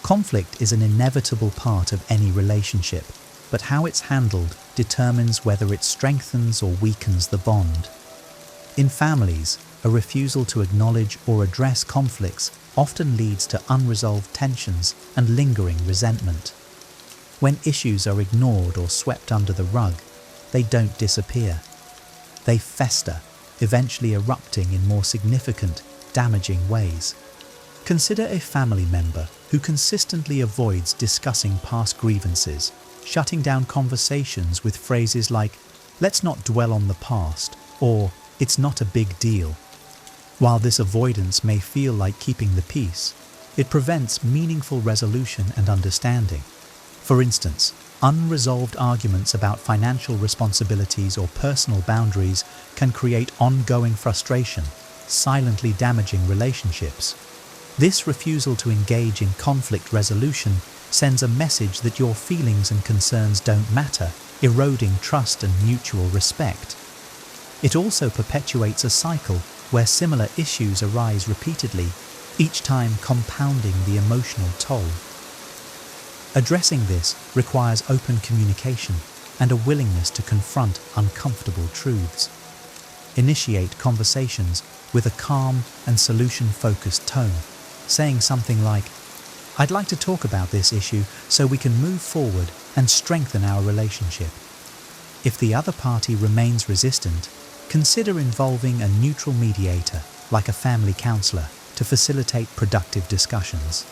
Conflict is an inevitable part of any relationship, but how it's handled determines whether it strengthens or weakens the bond. In families, a refusal to acknowledge or address conflicts often leads to unresolved tensions and lingering resentment. When issues are ignored or swept under the rug, they don't disappear. They fester, eventually erupting in more significant, damaging ways. Consider a family member who consistently avoids discussing past grievances, shutting down conversations with phrases like, "Let's not dwell on the past," or "It's not a big deal." While this avoidance may feel like keeping the peace, it prevents meaningful resolution and understanding. For instance, unresolved arguments about financial responsibilities or personal boundaries can create ongoing frustration, silently damaging relationships. This refusal to engage in conflict resolution sends a message that your feelings and concerns don't matter, eroding trust and mutual respect. It also perpetuates a cycle where similar issues arise repeatedly, each time compounding the emotional toll. Addressing this requires open communication and a willingness to confront uncomfortable truths. Initiate conversations with a calm and solution-focused tone, saying something like, "I'd like to talk about this issue so we can move forward and strengthen our relationship." If the other party remains resistant, consider involving a neutral mediator, like a family counselor, to facilitate productive discussions.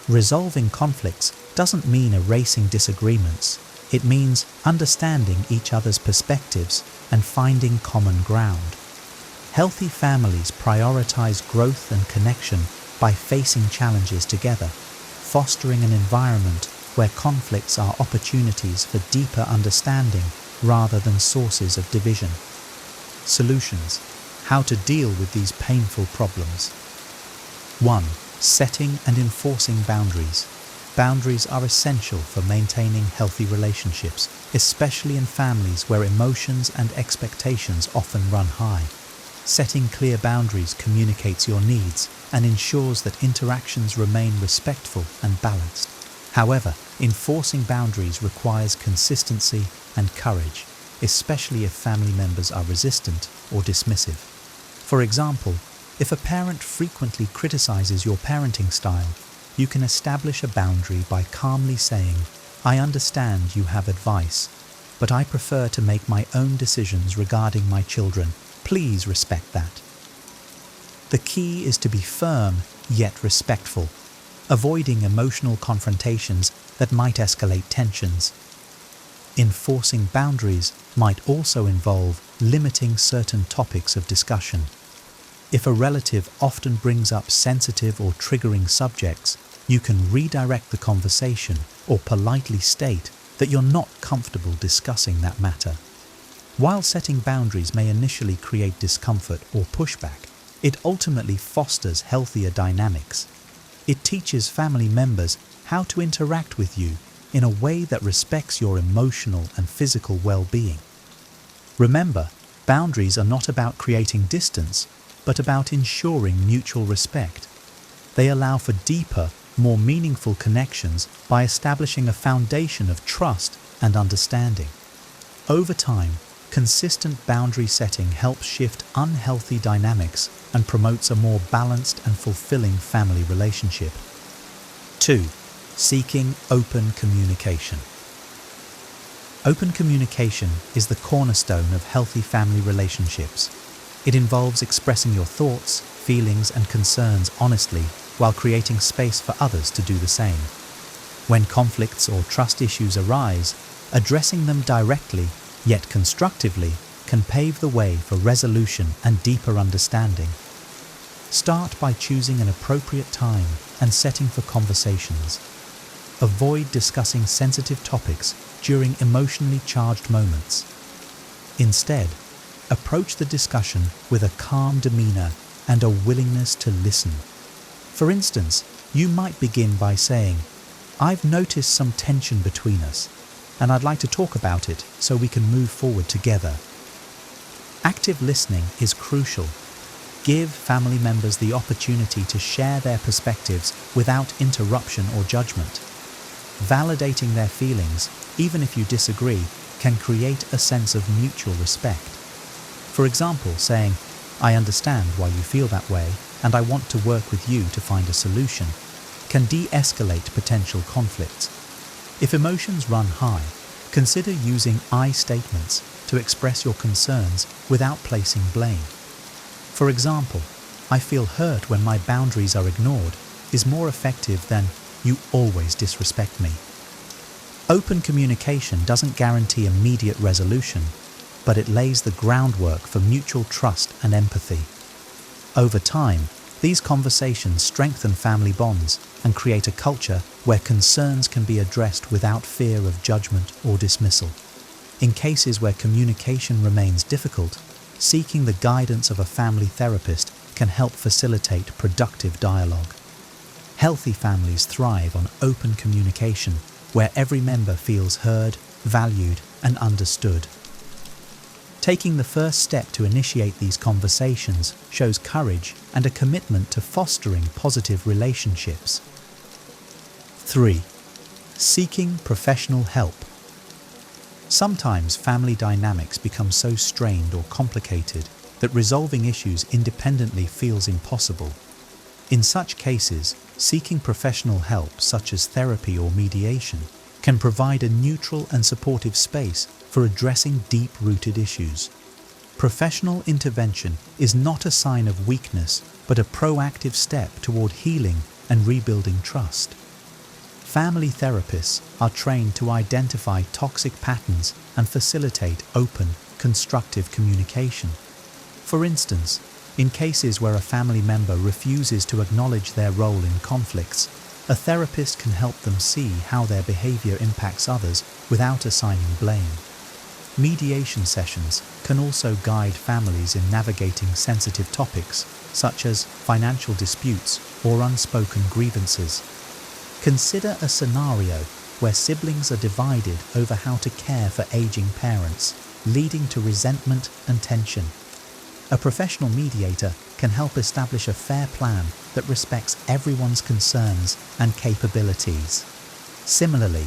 Resolving conflicts doesn't mean erasing disagreements. It means understanding each other's perspectives and finding common ground. Healthy families prioritize growth and connection by facing challenges together, fostering an environment where conflicts are opportunities for deeper understanding rather than sources of division. Solutions: how to deal with these painful problems. 1. Setting and enforcing boundaries. Boundaries are essential for maintaining healthy relationships, especially in families where emotions and expectations often run high. Setting clear boundaries communicates your needs and ensures that interactions remain respectful and balanced. However, enforcing boundaries requires consistency and courage, especially if family members are resistant or dismissive. For example, if a parent frequently criticizes your parenting style, you can establish a boundary by calmly saying, "I understand you have advice, but I prefer to make my own decisions regarding my children. Please respect that." The key is to be firm yet respectful, avoiding emotional confrontations that might escalate tensions. Enforcing boundaries might also involve limiting certain topics of discussion. If a relative often brings up sensitive or triggering subjects, you can redirect the conversation or politely state that you're not comfortable discussing that matter. While setting boundaries may initially create discomfort or pushback, it ultimately fosters healthier dynamics. It teaches family members how to interact with you in a way that respects your emotional and physical well-being. Remember, boundaries are not about creating distance, but about ensuring mutual respect. They allow for deeper, more meaningful connections by establishing a foundation of trust and understanding. Over time, consistent boundary setting helps shift unhealthy dynamics and promotes a more balanced and fulfilling family relationship. 2. Seeking open communication. Open communication is the cornerstone of healthy family relationships. It involves expressing your thoughts, feelings, and concerns honestly while creating space for others to do the same. When conflicts or trust issues arise, addressing them directly, yet constructively, can pave the way for resolution and deeper understanding. Start by choosing an appropriate time and setting for conversations. Avoid discussing sensitive topics during emotionally charged moments. Instead, approach the discussion with a calm demeanor and a willingness to listen. For instance, you might begin by saying, "I've noticed some tension between us, and I'd like to talk about it so we can move forward together." Active listening is crucial. Give family members the opportunity to share their perspectives without interruption or judgment. Validating their feelings, even if you disagree, can create a sense of mutual respect. For example, saying, "I understand why you feel that way, and I want to work with you to find a solution," can de-escalate potential conflicts. If emotions run high, consider using "I" statements to express your concerns without placing blame. For example, "I feel hurt when my boundaries are ignored," is more effective than "you always disrespect me." Open communication doesn't guarantee immediate resolution, but it lays the groundwork for mutual trust and empathy. Over time, these conversations strengthen family bonds and create a culture where concerns can be addressed without fear of judgment or dismissal. In cases where communication remains difficult, seeking the guidance of a family therapist can help facilitate productive dialogue. Healthy families thrive on open communication, where every member feels heard, valued, and understood. Taking the first step to initiate these conversations shows courage and a commitment to fostering positive relationships. 3. Seeking professional help. Sometimes family dynamics become so strained or complicated that resolving issues independently feels impossible. In such cases, seeking professional help, such as therapy or mediation, can provide a neutral and supportive space for addressing deep-rooted issues. Professional intervention is not a sign of weakness, but a proactive step toward healing and rebuilding trust. Family therapists are trained to identify toxic patterns and facilitate open, constructive communication. For instance, in cases where a family member refuses to acknowledge their role in conflicts, a therapist can help them see how their behavior impacts others without assigning blame. Mediation sessions can also guide families in navigating sensitive topics, such as financial disputes or unspoken grievances. Consider a scenario where siblings are divided over how to care for aging parents, leading to resentment and tension. A professional mediator can help establish a fair plan that respects everyone's concerns and capabilities. Similarly,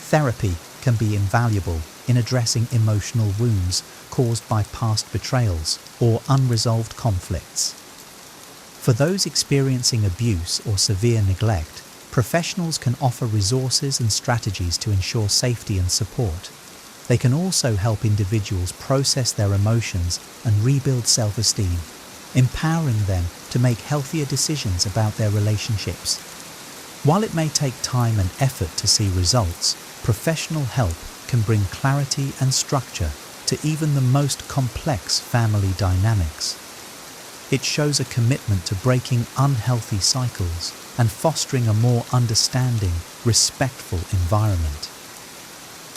therapy can be invaluable in addressing emotional wounds caused by past betrayals or unresolved conflicts. For those experiencing abuse or severe neglect, professionals can offer resources and strategies to ensure safety and support. They can also help individuals process their emotions and rebuild self-esteem, empowering them to make healthier decisions about their relationships. While it may take time and effort to see results, professional help can bring clarity and structure to even the most complex family dynamics. It shows a commitment to breaking unhealthy cycles and fostering a more understanding, respectful environment.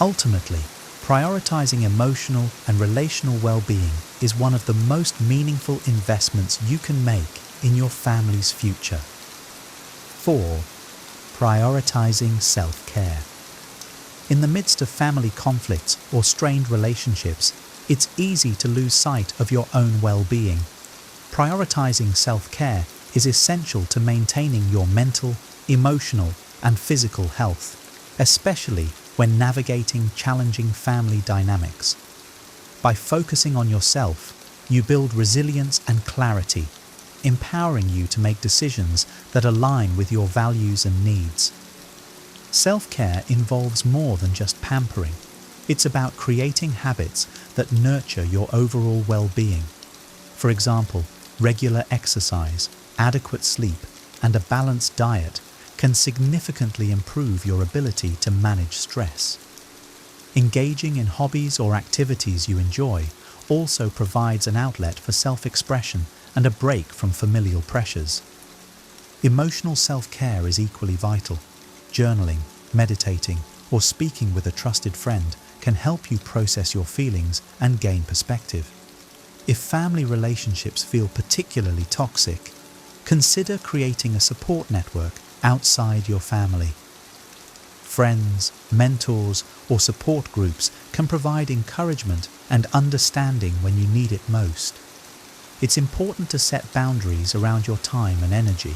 Ultimately, prioritizing emotional and relational well-being is one of the most meaningful investments you can make in your family's future. 4. Prioritizing self-care. In the midst of family conflicts or strained relationships, it's easy to lose sight of your own well-being. Prioritizing self-care is essential to maintaining your mental, emotional, and physical health, especially when navigating challenging family dynamics. By focusing on yourself, you build resilience and clarity, empowering you to make decisions that align with your values and needs. Self-care involves more than just pampering. It's about creating habits that nurture your overall well-being. For example, regular exercise, adequate sleep, and a balanced diet can significantly improve your ability to manage stress. Engaging in hobbies or activities you enjoy also provides an outlet for self-expression and a break from familial pressures. Emotional self-care is equally vital. Journaling, meditating, or speaking with a trusted friend can help you process your feelings and gain perspective. If family relationships feel particularly toxic, consider creating a support network outside your family. Friends, mentors, or support groups can provide encouragement and understanding when you need it most. It's important to set boundaries around your time and energy.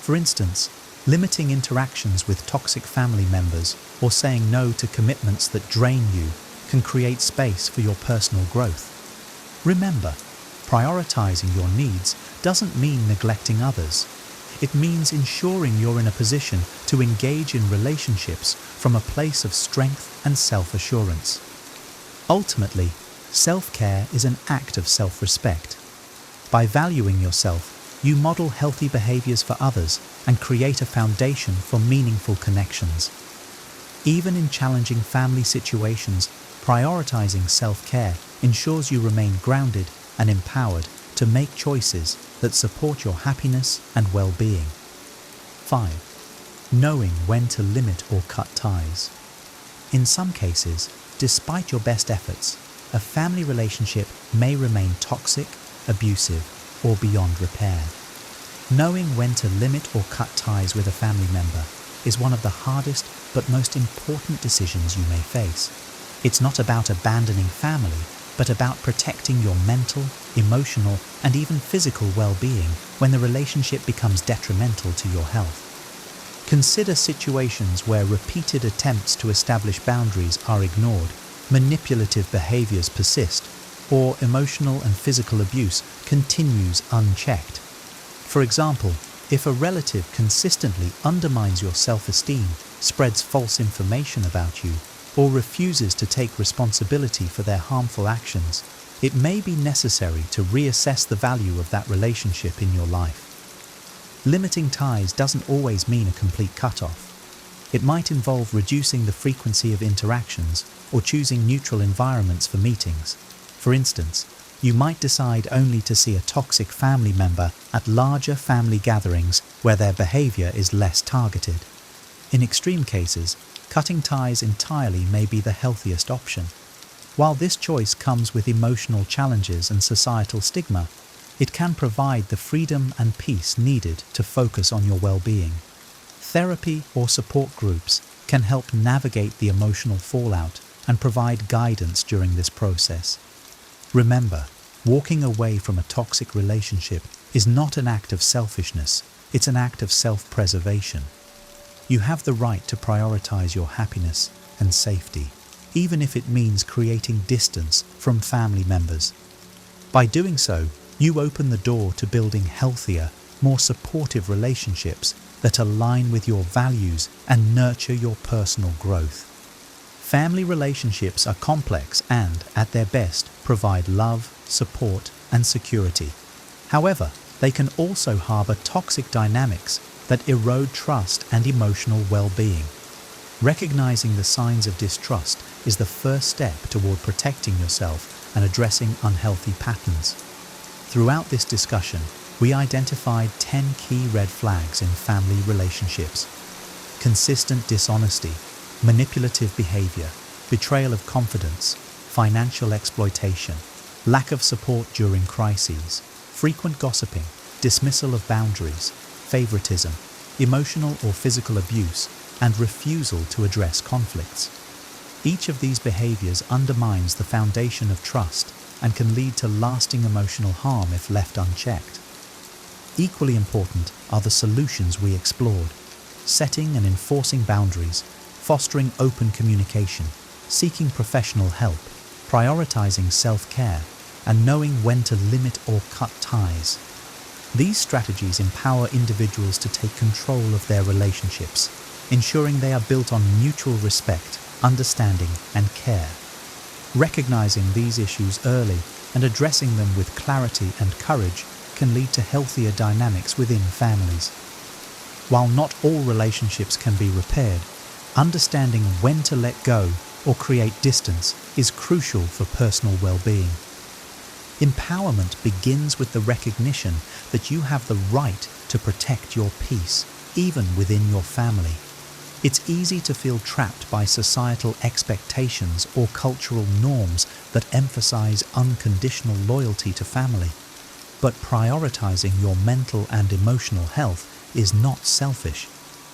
For instance, limiting interactions with toxic family members or saying no to commitments that drain you can create space for your personal growth. Remember, prioritizing your needs doesn't mean neglecting others. It means ensuring you're in a position to engage in relationships from a place of strength and self-assurance. Ultimately, self-care is an act of self-respect. By valuing yourself, you model healthy behaviors for others and create a foundation for meaningful connections. Even in challenging family situations, prioritizing self-care ensures you remain grounded and empowered to make choices that support your happiness and well-being. 5. Knowing when to limit or cut ties. In some cases, despite your best efforts, a family relationship may remain toxic, abusive, or beyond repair. Knowing when to limit or cut ties with a family member is one of the hardest but most important decisions you may face. It's not about abandoning family, but about protecting your mental, emotional, and even physical well-being when the relationship becomes detrimental to your health. Consider situations where repeated attempts to establish boundaries are ignored, manipulative behaviors persist, or emotional and physical abuse continues unchecked. For example, if a relative consistently undermines your self-esteem, spreads false information about you, or refuses to take responsibility for their harmful actions, it may be necessary to reassess the value of that relationship in your life. Limiting ties doesn't always mean a complete cut-off. It might involve reducing the frequency of interactions or choosing neutral environments for meetings. For instance, you might decide only to see a toxic family member at larger family gatherings where their behavior is less targeted. In extreme cases, cutting ties entirely may be the healthiest option. While this choice comes with emotional challenges and societal stigma, it can provide the freedom and peace needed to focus on your well-being. Therapy or support groups can help navigate the emotional fallout and provide guidance during this process. Remember, walking away from a toxic relationship is not an act of selfishness, it's an act of self-preservation. You have the right to prioritize your happiness and safety, even if it means creating distance from family members. By doing so, you open the door to building healthier, more supportive relationships that align with your values and nurture your personal growth. Family relationships are complex and, at their best, provide love, support, and security. However, they can also harbor toxic dynamics that erode trust and emotional well-being. Recognizing the signs of distrust is the first step toward protecting yourself and addressing unhealthy patterns. Throughout this discussion, we identified 10 key red flags in family relationships. Consistent dishonesty, manipulative behavior, betrayal of confidence, financial exploitation, lack of support during crises, frequent gossiping, dismissal of boundaries, favoritism, emotional or physical abuse, and refusal to address conflicts. Each of these behaviors undermines the foundation of trust and can lead to lasting emotional harm if left unchecked. Equally important are the solutions we explored: setting and enforcing boundaries, fostering open communication, seeking professional help, prioritizing self-care, and knowing when to limit or cut ties. These strategies empower individuals to take control of their relationships, ensuring they are built on mutual respect, understanding, and care. Recognizing these issues early and addressing them with clarity and courage can lead to healthier dynamics within families. While not all relationships can be repaired, understanding when to let go or create distance is crucial for personal well-being. Empowerment begins with the recognition that you have the right to protect your peace, even within your family. It's easy to feel trapped by societal expectations or cultural norms that emphasize unconditional loyalty to family. But prioritizing your mental and emotional health is not selfish,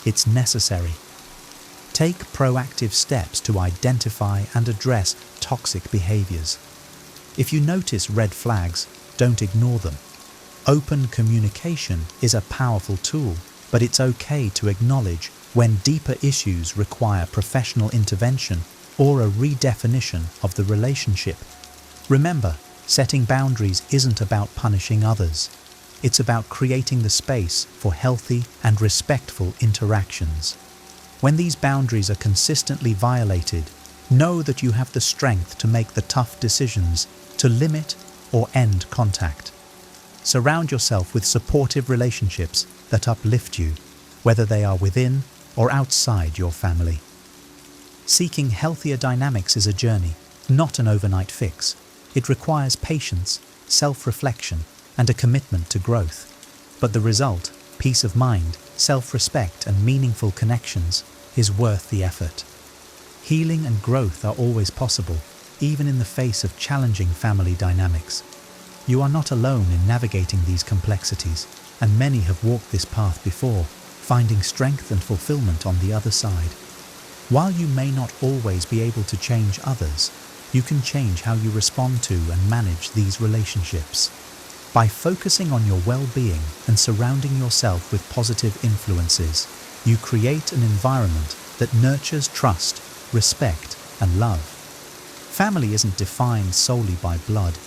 it's necessary. Take proactive steps to identify and address toxic behaviors. If you notice red flags, don't ignore them. Open communication is a powerful tool, but it's okay to acknowledge when deeper issues require professional intervention or a redefinition of the relationship. Remember, setting boundaries isn't about punishing others. It's about creating the space for healthy and respectful interactions. When these boundaries are consistently violated, know that you have the strength to make the tough decisions to limit or end contact. Surround yourself with supportive relationships that uplift you, whether they are within or outside your family. Seeking healthier dynamics is a journey, not an overnight fix. It requires patience, self-reflection, and a commitment to growth. But the result, peace of mind, self-respect, and meaningful connections, is worth the effort. Healing and growth are always possible, even in the face of challenging family dynamics. You are not alone in navigating these complexities, and many have walked this path before, finding strength and fulfillment on the other side. While you may not always be able to change others, you can change how you respond to and manage these relationships. By focusing on your well-being and surrounding yourself with positive influences, you create an environment that nurtures trust, respect, and love. Family isn't defined solely by blood.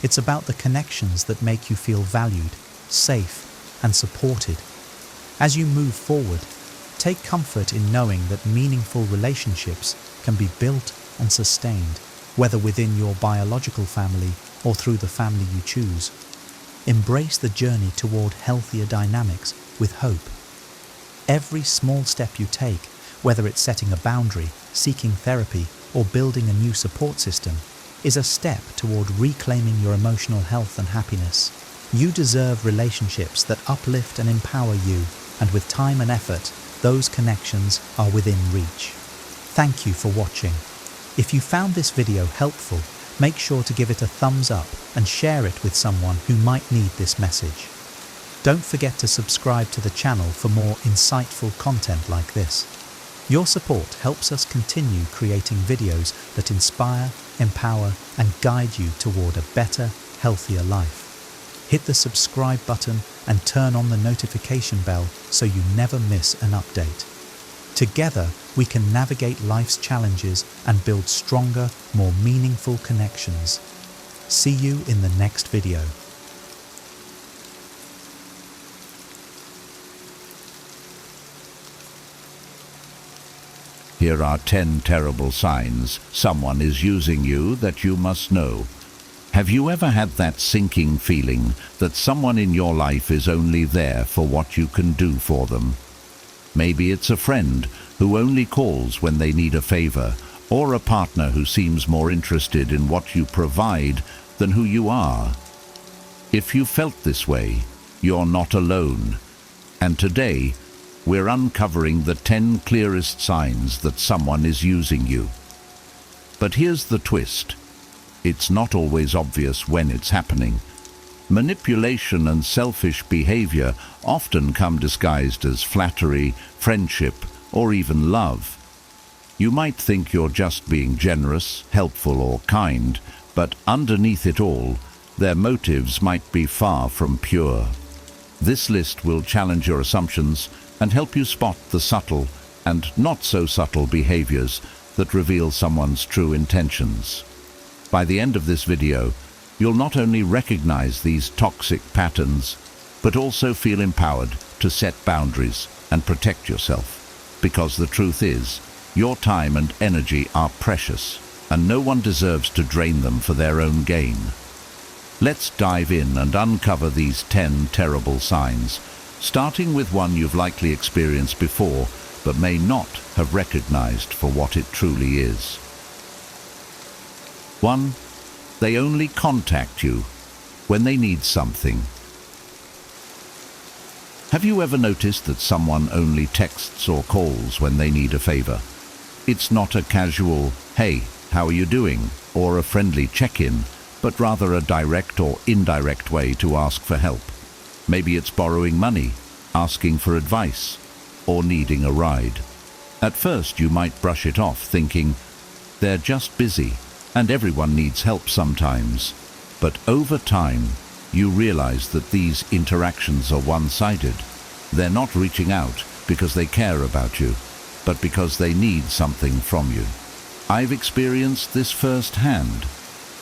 It's about the connections that make you feel valued, safe, and supported. As you move forward, take comfort in knowing that meaningful relationships can be built and sustained, whether within your biological family or through the family you choose. Embrace the journey toward healthier dynamics with hope. Every small step you take, whether it's setting a boundary, seeking therapy, or building a new support system, is a step toward reclaiming your emotional health and happiness. You deserve relationships that uplift and empower you, and with time and effort, those connections are within reach. Thank you for watching. If you found this video helpful, make sure to give it a thumbs up and share it with someone who might need this message. Don't forget to subscribe to the channel for more insightful content like this. Your support helps us continue creating videos that inspire, empower, and guide you toward a better, healthier life. Hit the subscribe button and turn on the notification bell so you never miss an update. Together, we can navigate life's challenges and build stronger, more meaningful connections. See you in the next video. Here are 10 terrible signs someone is using you that you must know. Have you ever had that sinking feeling that someone in your life is only there for what you can do for them? Maybe it's a friend who only calls when they need a favor, or a partner who seems more interested in what you provide than who you are. If you felt this way, you're not alone. And today, we're uncovering the 10 clearest signs that someone is using you. But here's the twist. It's not always obvious when it's happening. Manipulation and selfish behavior often come disguised as flattery, friendship, or even love. You might think you're just being generous, helpful, or kind, but underneath it all, their motives might be far from pure. This list will challenge your assumptions and help you spot the subtle and not so subtle behaviors that reveal someone's true intentions. By the end of this video, you'll not only recognize these toxic patterns, but also feel empowered to set boundaries and protect yourself. Because the truth is, your time and energy are precious, and no one deserves to drain them for their own gain. Let's dive in and uncover these 10 terrible signs, starting with one you've likely experienced before, but may not have recognized for what it truly is. 1. They only contact you when they need something. Have you ever noticed that someone only texts or calls when they need a favor? It's not a casual, "Hey, how are you doing?" or a friendly check-in, but rather a direct or indirect way to ask for help. Maybe it's borrowing money, asking for advice, or needing a ride. At first you might brush it off, thinking, they're just busy, and everyone needs help sometimes. But over time, you realize that these interactions are one-sided. They're not reaching out because they care about you, but because they need something from you. I've experienced this firsthand.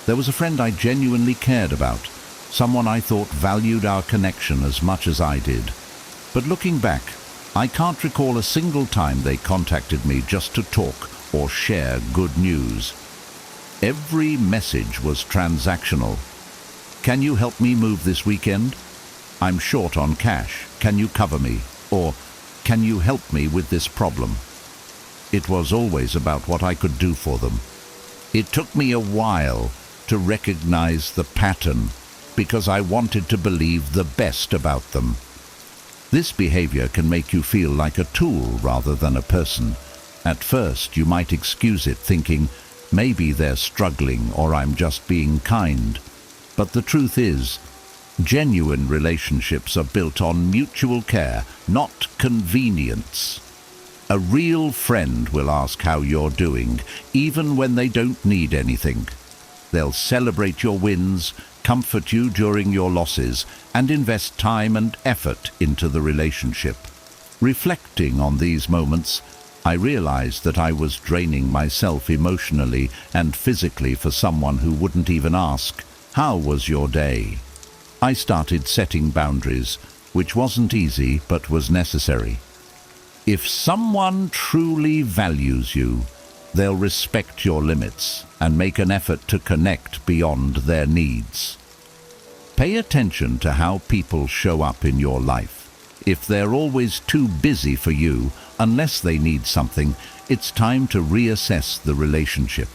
There was a friend I genuinely cared about, someone I thought valued our connection as much as I did. But looking back, I can't recall a single time they contacted me just to talk or share good news. Every message was transactional. "Can you help me move this weekend? I'm short on cash. Can you cover me?" Or, "Can you help me with this problem?" it was always about what I could do for them. It took me a while to recognize the pattern because I wanted to believe the best about them. This behavior can make you feel like a tool rather than a person. At first, you might excuse it, thinking, maybe they're struggling or I'm just being kind. But the truth is, genuine relationships are built on mutual care, not convenience. A real friend will ask how you're doing, even when they don't need anything. They'll celebrate your wins, comfort you during your losses, and invest time and effort into the relationship. Reflecting on these moments, I realized that I was draining myself emotionally and physically for someone who wouldn't even ask, "How was your day?" I started setting boundaries, which wasn't easy but was necessary. If someone truly values you, they'll respect your limits and make an effort to connect beyond their needs. Pay attention to how people show up in your life. If they're always too busy for you, unless they need something, it's time to reassess the relationship.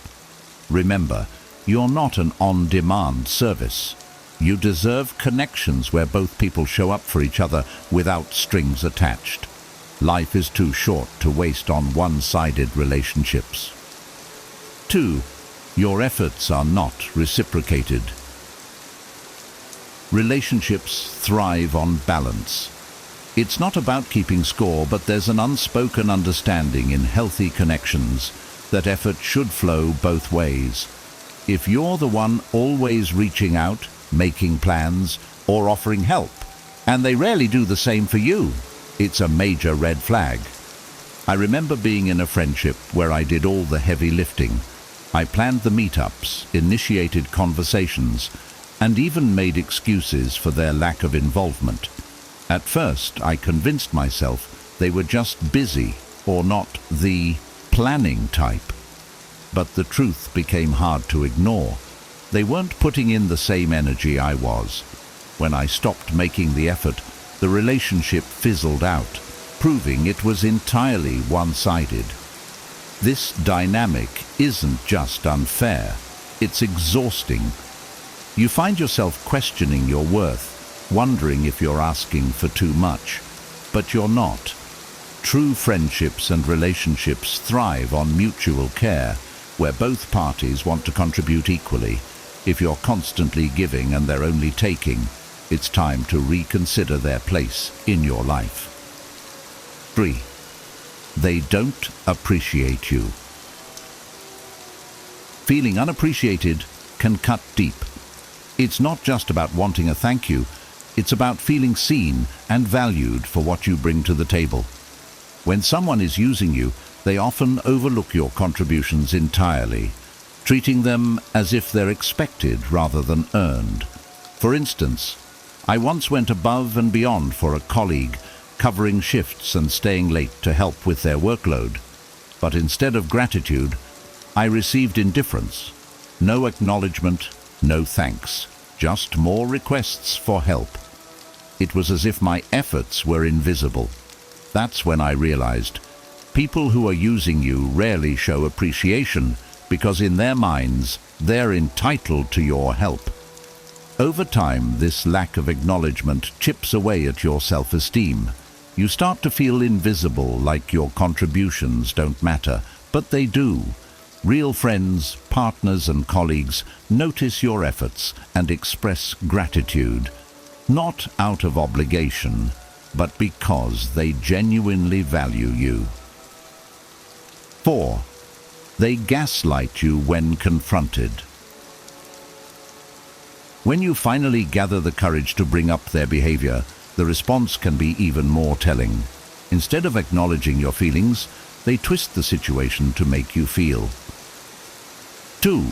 Remember, you're not an on-demand service. You deserve connections where both people show up for each other without strings attached. Life is too short to waste on one-sided relationships. 2. Your efforts are not reciprocated. Relationships thrive on balance. It's not about keeping score, but there's an unspoken understanding in healthy connections that effort should flow both ways. If you're the one always reaching out, making plans, or offering help, and they rarely do the same for you, it's a major red flag. I remember being in a friendship where I did all the heavy lifting. I planned the meetups, initiated conversations, and even made excuses for their lack of involvement. At first, I convinced myself they were just busy or not the planning type. But the truth became hard to ignore. They weren't putting in the same energy I was. When I stopped making the effort, the relationship fizzled out, proving it was entirely one-sided. This dynamic isn't just unfair, it's exhausting. You find yourself questioning your worth, wondering if you're asking for too much, but you're not. True friendships and relationships thrive on mutual care, where both parties want to contribute equally. If you're constantly giving and they're only taking, it's time to reconsider their place in your life. 3. They don't appreciate you. Feeling unappreciated can cut deep. It's not just about wanting a thank you, it's about feeling seen and valued for what you bring to the table. When someone is using you, they often overlook your contributions entirely, treating them as if they're expected rather than earned. For instance, I once went above and beyond for a colleague, covering shifts and staying late to help with their workload. But instead of gratitude, I received indifference. No acknowledgement, no thanks, just more requests for help. It was as if my efforts were invisible. That's when I realized people who are using you rarely show appreciation because in their minds, they're entitled to your help. Over time, this lack of acknowledgement chips away at your self-esteem. You start to feel invisible, like your contributions don't matter, but they do. Real friends, partners and colleagues notice your efforts and express gratitude, not out of obligation, but because they genuinely value you. 4. They gaslight you when confronted. When you finally gather the courage to bring up their behavior, the response can be even more telling. Instead of acknowledging your feelings, they twist the situation to make you feel. 2.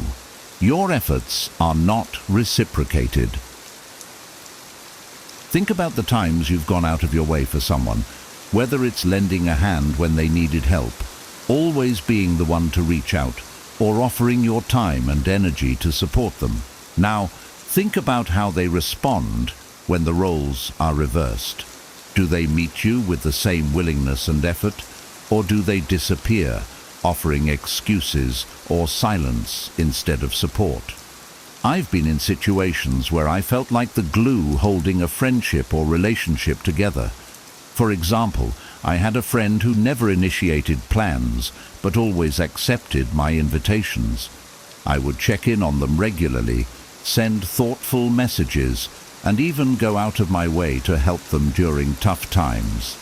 Your efforts are not reciprocated. Think about the times you've gone out of your way for someone, whether it's lending a hand when they needed help, always being the one to reach out, or offering your time and energy to support them. Now, think about how they respond when the roles are reversed. Do they meet you with the same willingness and effort, or do they disappear, offering excuses or silence instead of support. I've been in situations where I felt like the glue holding a friendship or relationship together. For example, I had a friend who never initiated plans, but always accepted my invitations. I would check in on them regularly, send thoughtful messages, and even go out of my way to help them during tough times.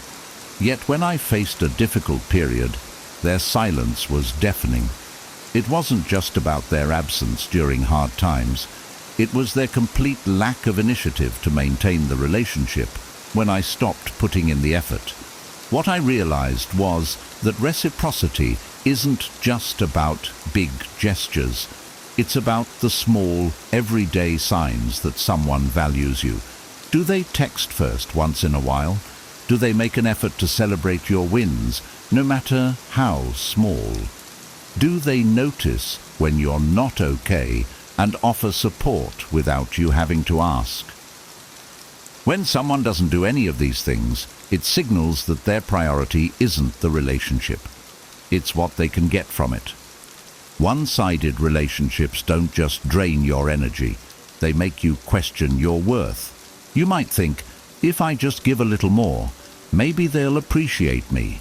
Yet when I faced a difficult period, their silence was deafening. It wasn't just about their absence during hard times. It was their complete lack of initiative to maintain the relationship when I stopped putting in the effort. What I realized was that reciprocity isn't just about big gestures. It's about the small, everyday signs that someone values you. Do they text first once in a while? Do they make an effort to celebrate your wins, no matter how small? Do they notice when you're not okay and offer support without you having to ask? When someone doesn't do any of these things, it signals that their priority isn't the relationship. It's what they can get from it. One-sided relationships don't just drain your energy, they make you question your worth. You might think, if I just give a little more, maybe they'll appreciate me.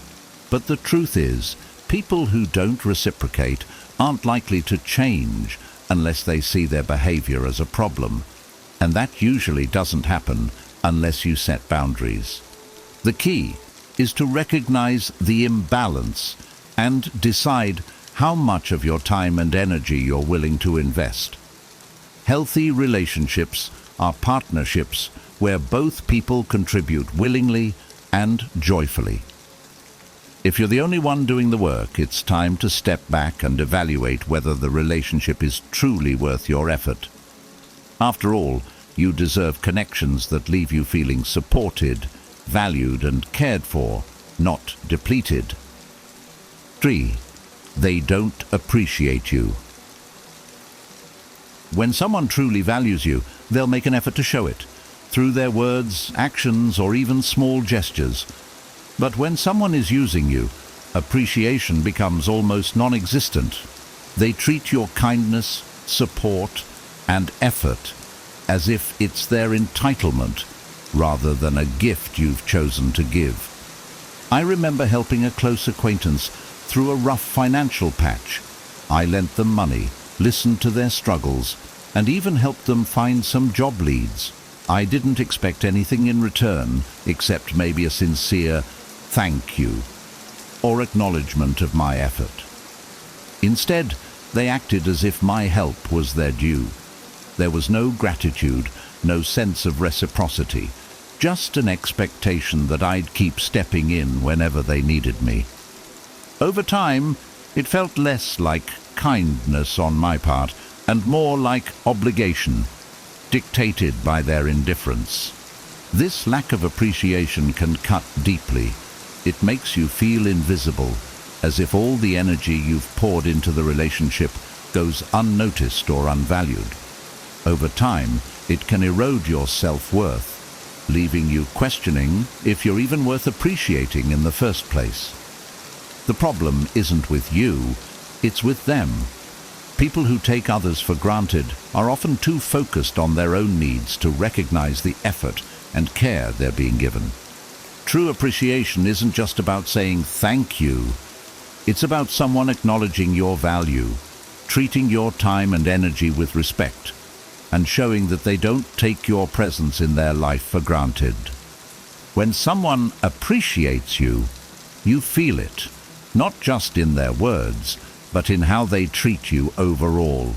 But the truth is, people who don't reciprocate aren't likely to change unless they see their behavior as a problem. And that usually doesn't happen unless you set boundaries. The key is to recognize the imbalance and decide how much of your time and energy you're willing to invest. Healthy relationships are partnerships where both people contribute willingly and joyfully. If you're the only one doing the work, it's time to step back and evaluate whether the relationship is truly worth your effort. After all, you deserve connections that leave you feeling supported, valued and cared for, not depleted. 3. They don't appreciate you. When someone truly values you, they'll make an effort to show it, through their words, actions, or even small gestures. But when someone is using you, appreciation becomes almost non-existent. They treat your kindness, support, and effort as if it's their entitlement, rather than a gift you've chosen to give. I remember helping a close acquaintance through a rough financial patch. I lent them money, listened to their struggles, and even helped them find some job leads. I didn't expect anything in return, except maybe a sincere thank you, or acknowledgement of my effort. Instead, they acted as if my help was their due. There was no gratitude, no sense of reciprocity, just an expectation that I'd keep stepping in whenever they needed me. Over time, it felt less like kindness on my part and more like obligation, dictated by their indifference. This lack of appreciation can cut deeply. It makes you feel invisible, as if all the energy you've poured into the relationship goes unnoticed or unvalued. Over time, it can erode your self-worth, leaving you questioning if you're even worth appreciating in the first place. The problem isn't with you, it's with them. People who take others for granted are often too focused on their own needs to recognize the effort and care they're being given. True appreciation isn't just about saying thank you. It's about someone acknowledging your value, treating your time and energy with respect, and showing that they don't take your presence in their life for granted. When someone appreciates you, you feel it, not just in their words, but in how they treat you overall.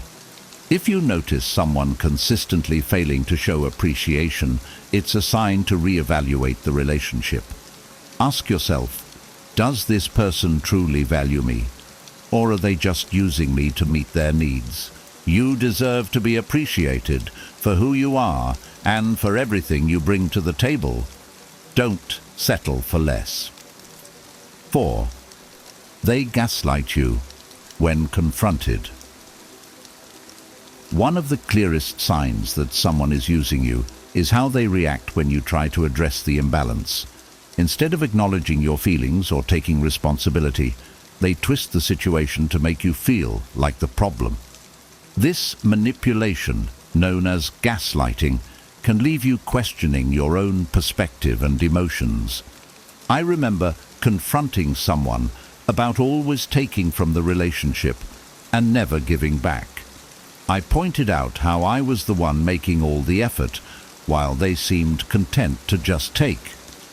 If you notice someone consistently failing to show appreciation, it's a sign to reevaluate the relationship. Ask yourself, does this person truly value me? Or are they just using me to meet their needs? You deserve to be appreciated for who you are and for everything you bring to the table. Don't settle for less. 4. They gaslight you when confronted. One of the clearest signs that someone is using you is how they react when you try to address the imbalance. Instead of acknowledging your feelings or taking responsibility, They twist the situation to make you feel like the problem. This manipulation, known as gaslighting, can leave you questioning your own perspective and emotions. I remember confronting someone about always taking from the relationship and never giving back. I pointed out how I was the one making all the effort, while they seemed content to just take.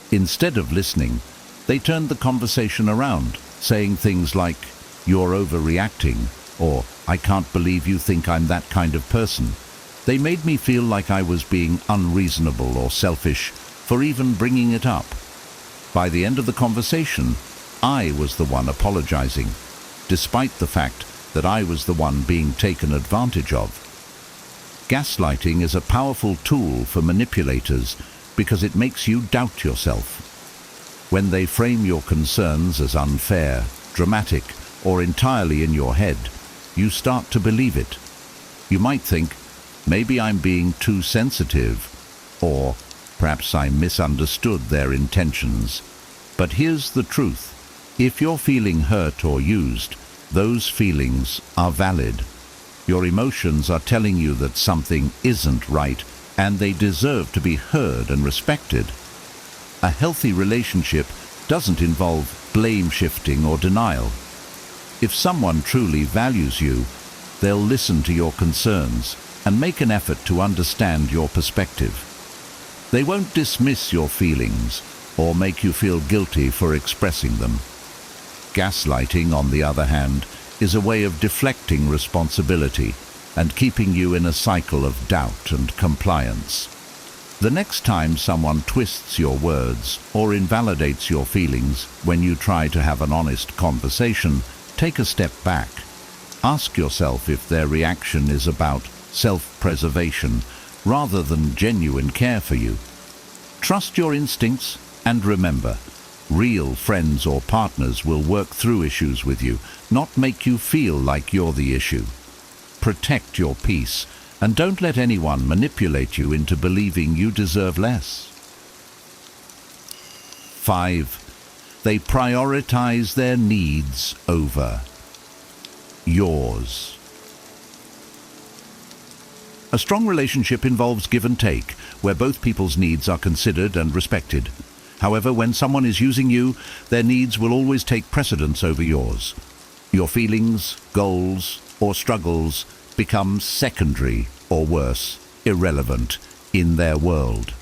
Instead of listening, they turned the conversation around, saying things like, "You're overreacting," or "I can't believe you think I'm that kind of person." They made me feel like I was being unreasonable or selfish for even bringing it up. By the end of the conversation, I was the one apologizing, despite the fact that I was the one being taken advantage of. Gaslighting is a powerful tool for manipulators because it makes you doubt yourself. When they frame your concerns as unfair, dramatic, or entirely in your head, you start to believe it. You might think, maybe I'm being too sensitive, or perhaps I misunderstood their intentions. But here's the truth. If you're feeling hurt or used, those feelings are valid. Your emotions are telling you that something isn't right, and they deserve to be heard and respected. A healthy relationship doesn't involve blame shifting or denial. If someone truly values you, they'll listen to your concerns and make an effort to understand your perspective. They won't dismiss your feelings or make you feel guilty for expressing them. Gaslighting, on the other hand, is a way of deflecting responsibility and keeping you in a cycle of doubt and compliance. The next time someone twists your words or invalidates your feelings when you try to have an honest conversation, take a step back. Ask yourself if their reaction is about self-preservation rather than genuine care for you. Trust your instincts and remember, real friends or partners will work through issues with you, not make you feel like you're the issue. Protect your peace and don't let anyone manipulate you into believing you deserve less. 5. They prioritize their needs over yours. A strong relationship involves give and take, where both people's needs are considered and respected. However, when someone is using you, their needs will always take precedence over yours. Your feelings, goals, or struggles become secondary, or worse, irrelevant, in their world.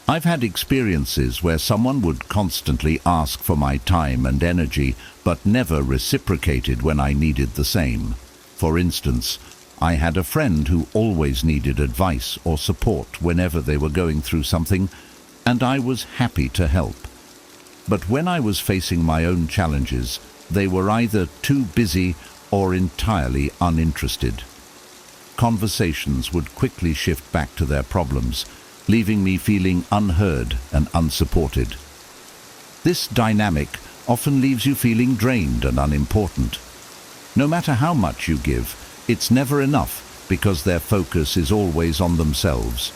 I've had experiences where someone would constantly ask for my time and energy, but never reciprocated when I needed the same. For instance, I had a friend who always needed advice or support whenever they were going through something, and I was happy to help. But when I was facing my own challenges, they were either too busy or entirely uninterested. Conversations would quickly shift back to their problems, leaving me feeling unheard and unsupported. This dynamic often leaves you feeling drained and unimportant. No matter how much you give, it's never enough because their focus is always on themselves.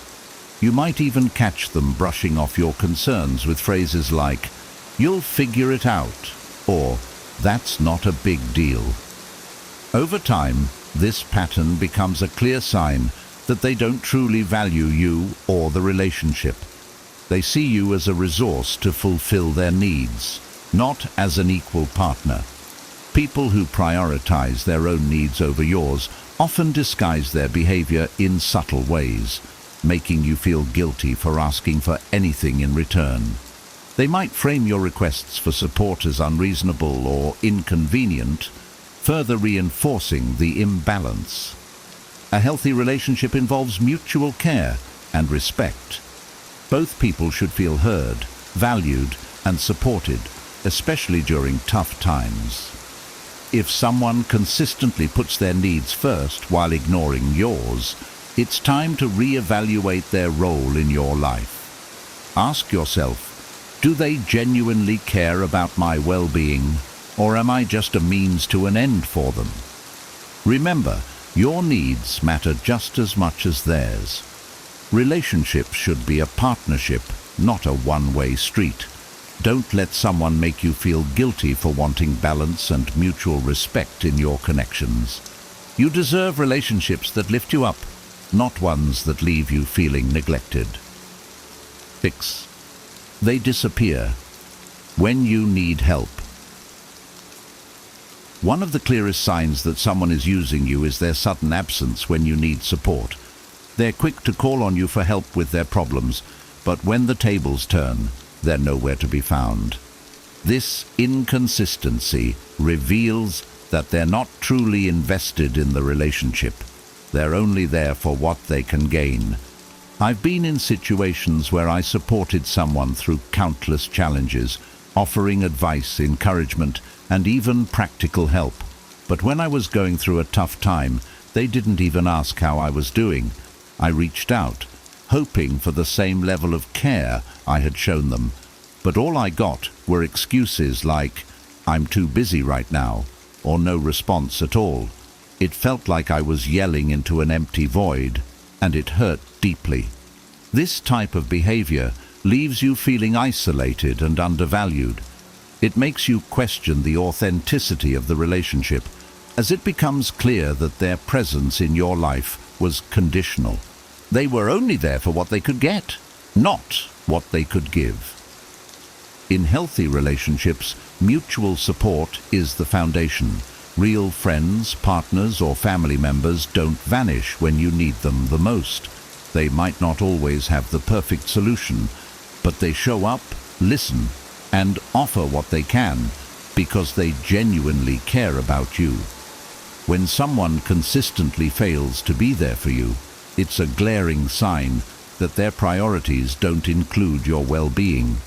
You might even catch them brushing off your concerns with phrases like, "You'll figure it out," or "That's not a big deal." Over time, this pattern becomes a clear sign that they don't truly value you or the relationship. They see you as a resource to fulfill their needs, not as an equal partner. People who prioritize their own needs over yours often disguise their behavior in subtle ways, making you feel guilty for asking for anything in return. They might frame your requests for support as unreasonable or inconvenient, further reinforcing the imbalance. A healthy relationship involves mutual care and respect. Both people should feel heard, valued, and supported, especially during tough times. If someone consistently puts their needs first while ignoring yours, it's time to reevaluate their role in your life. Ask yourself, do they genuinely care about my well-being, or am I just a means to an end for them? Remember, your needs matter just as much as theirs. Relationships should be a partnership, not a one-way street. Don't let someone make you feel guilty for wanting balance and mutual respect in your connections. You deserve relationships that lift you up, not ones that leave you feeling neglected. 6. They disappear when you need help. One of the clearest signs that someone is using you is their sudden absence when you need support. They're quick to call on you for help with their problems, but when the tables turn, they're nowhere to be found. This inconsistency reveals that they're not truly invested in the relationship. They're only there for what they can gain. I've been in situations where I supported someone through countless challenges, offering advice, encouragement, and even practical help. But when I was going through a tough time, they didn't even ask how I was doing. I reached out, hoping for the same level of care I had shown them. But all I got were excuses like, "I'm too busy right now," or no response at all. It felt like I was yelling into an empty void, and it hurt deeply. This type of behavior leaves you feeling isolated and undervalued. It makes you question the authenticity of the relationship, as it becomes clear that their presence in your life was conditional. They were only there for what they could get, not what they could give. In healthy relationships, mutual support is the foundation. Real friends, partners, or family members don't vanish when you need them the most. They might not always have the perfect solution, but they show up, listen, and offer what they can because they genuinely care about you. When someone consistently fails to be there for you, it's a glaring sign that their priorities don't include your well-being.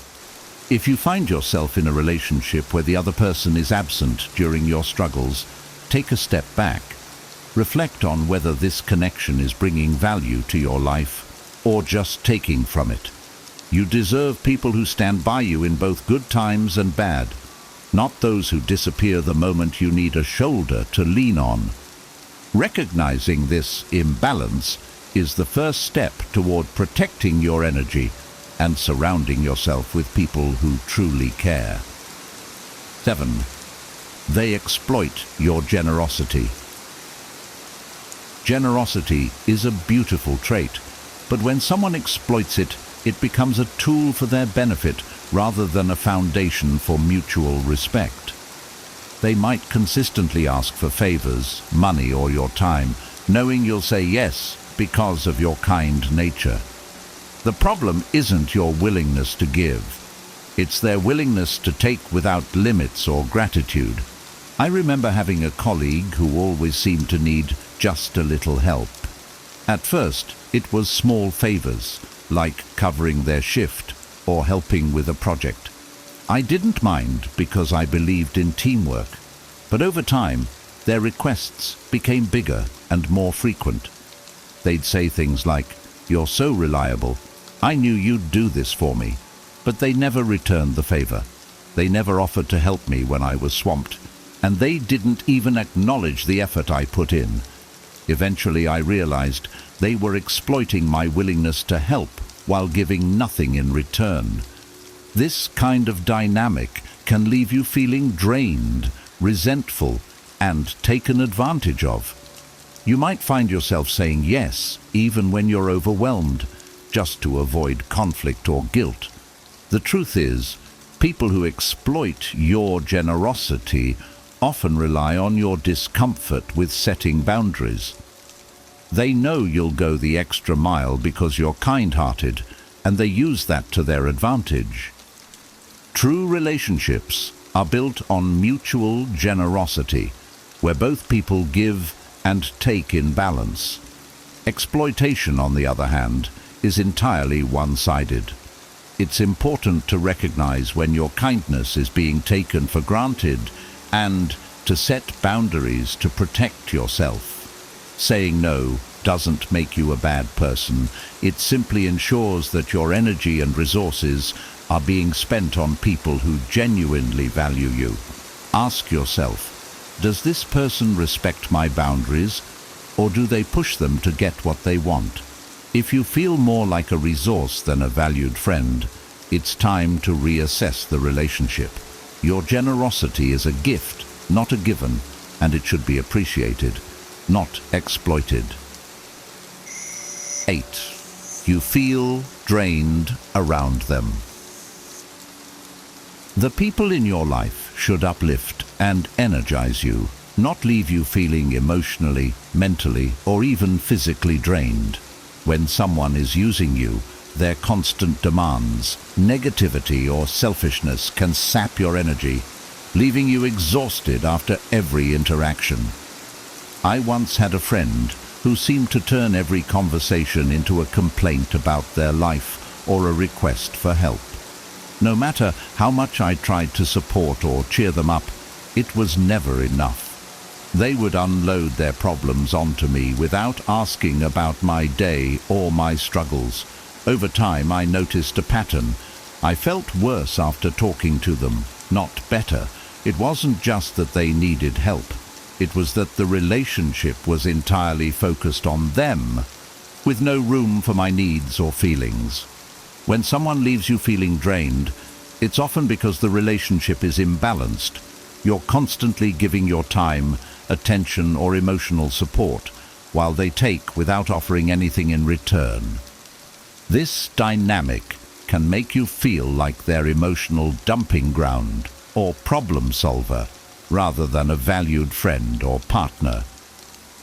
If you find yourself in a relationship where the other person is absent during your struggles, take a step back. Reflect on whether this connection is bringing value to your life or just taking from it. You deserve people who stand by you in both good times and bad, not those who disappear the moment you need a shoulder to lean on. Recognizing this imbalance is the first step toward protecting your energy and surrounding yourself with people who truly care. 7. They exploit your generosity. Generosity is a beautiful trait, but when someone exploits it, it becomes a tool for their benefit rather than a foundation for mutual respect. They might consistently ask for favors, money, or your time, knowing you'll say yes because of your kind nature. The problem isn't your willingness to give. It's their willingness to take without limits or gratitude. I remember having a colleague who always seemed to need just a little help. At first, it was small favors, like covering their shift or helping with a project. I didn't mind because I believed in teamwork, but over time, their requests became bigger and more frequent. They'd say things like, "You're so reliable. I knew you'd do this for me," but they never returned the favor. They never offered to help me when I was swamped, and they didn't even acknowledge the effort I put in. Eventually, I realized they were exploiting my willingness to help while giving nothing in return. This kind of dynamic can leave you feeling drained, resentful, and taken advantage of. You might find yourself saying yes, even when you're overwhelmed, just to avoid conflict or guilt. The truth is, people who exploit your generosity often rely on your discomfort with setting boundaries. They know you'll go the extra mile because you're kind-hearted, and they use that to their advantage. True relationships are built on mutual generosity, where both people give and take in balance. Exploitation, on the other hand, is entirely one-sided. It's important to recognize when your kindness is being taken for granted and to set boundaries to protect yourself. Saying no doesn't make you a bad person. It simply ensures that your energy and resources are being spent on people who genuinely value you. Ask yourself, does this person respect my boundaries, or do they push them to get what they want? If you feel more like a resource than a valued friend, it's time to reassess the relationship. Your generosity is a gift, not a given, and it should be appreciated, not exploited. 8. You feel drained around them. The people in your life should uplift and energize you, not leave you feeling emotionally, mentally, or even physically drained. When someone is using you, their constant demands, negativity, or selfishness can sap your energy, leaving you exhausted after every interaction. I once had a friend who seemed to turn every conversation into a complaint about their life or a request for help. No matter how much I tried to support or cheer them up, it was never enough. They would unload their problems onto me without asking about my day or my struggles. Over time, I noticed a pattern. I felt worse after talking to them, not better. It wasn't just that they needed help. It was that the relationship was entirely focused on them, with no room for my needs or feelings. When someone leaves you feeling drained, it's often because the relationship is imbalanced. You're constantly giving your time, attention, or emotional support, while they take without offering anything in return. This dynamic can make you feel like their emotional dumping ground or problem solver, rather than a valued friend or partner.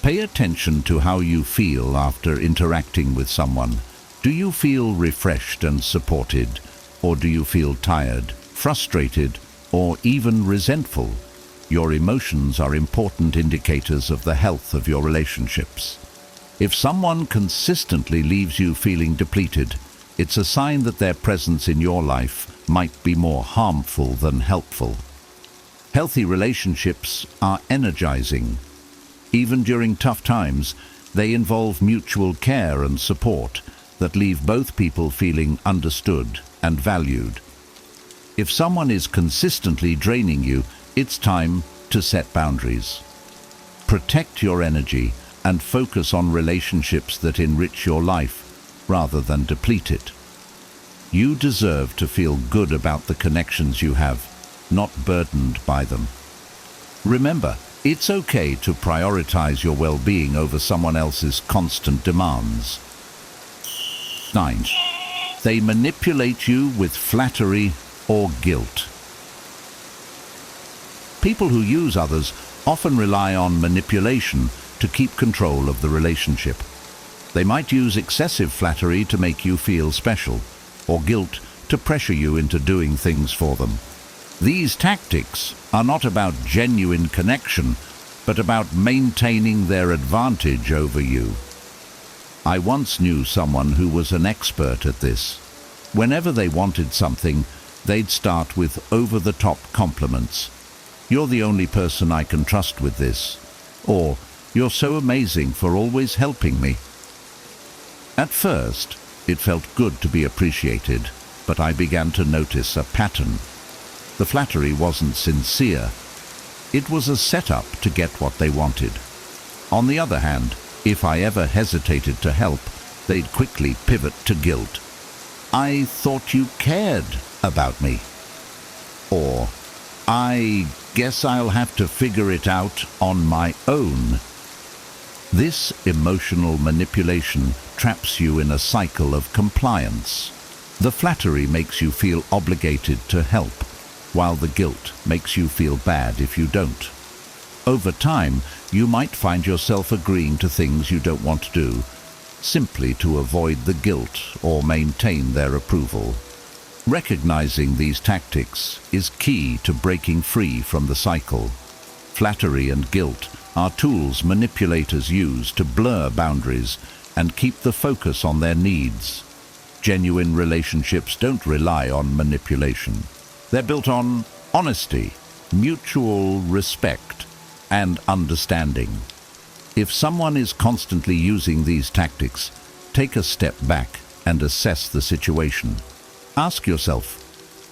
Pay attention to how you feel after interacting with someone. Do you feel refreshed and supported, or do you feel tired, frustrated, or even resentful? Your emotions are important indicators of the health of your relationships. If someone consistently leaves you feeling depleted, it's a sign that their presence in your life might be more harmful than helpful. Healthy relationships are energizing. Even during tough times, they involve mutual care and support that leave both people feeling understood and valued. If someone is consistently draining you, it's time to set boundaries. Protect your energy and focus on relationships that enrich your life rather than deplete it. You deserve to feel good about the connections you have, not burdened by them. Remember, it's okay to prioritize your well-being over someone else's constant demands. 9. They manipulate you with flattery or guilt. People who use others often rely on manipulation to keep control of the relationship. They might use excessive flattery to make you feel special, or guilt to pressure you into doing things for them. These tactics are not about genuine connection, but about maintaining their advantage over you. I once knew someone who was an expert at this. Whenever they wanted something, they'd start with over-the-top compliments. "You're the only person I can trust with this," or "You're so amazing for always helping me." At first, it felt good to be appreciated, but I began to notice a pattern. The flattery wasn't sincere. It was a setup to get what they wanted. On the other hand, if I ever hesitated to help, they'd quickly pivot to guilt. "I thought you cared about me." Or, "I guess I'll have to figure it out on my own." This emotional manipulation traps you in a cycle of compliance. The flattery makes you feel obligated to help, while the guilt makes you feel bad if you don't. Over time, you might find yourself agreeing to things you don't want to do, simply to avoid the guilt or maintain their approval. Recognizing these tactics is key to breaking free from the cycle. Flattery and guilt are tools manipulators use to blur boundaries and keep the focus on their needs. Genuine relationships don't rely on manipulation. They're built on honesty, mutual respect, and understanding. If someone is constantly using these tactics, take a step back and assess the situation. Ask yourself,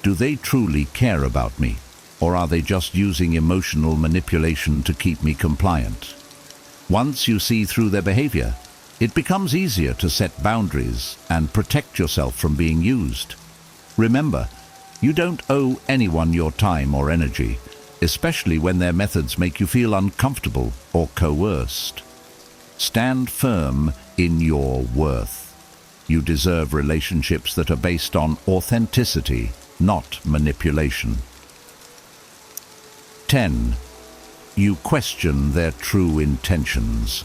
do they truly care about me, or are they just using emotional manipulation to keep me compliant? Once you see through their behavior, it becomes easier to set boundaries and protect yourself from being used. Remember, you don't owe anyone your time or energy, especially when their methods make you feel uncomfortable or coerced. Stand firm in your worth. You deserve relationships that are based on authenticity, not manipulation. 10. You question their true intentions.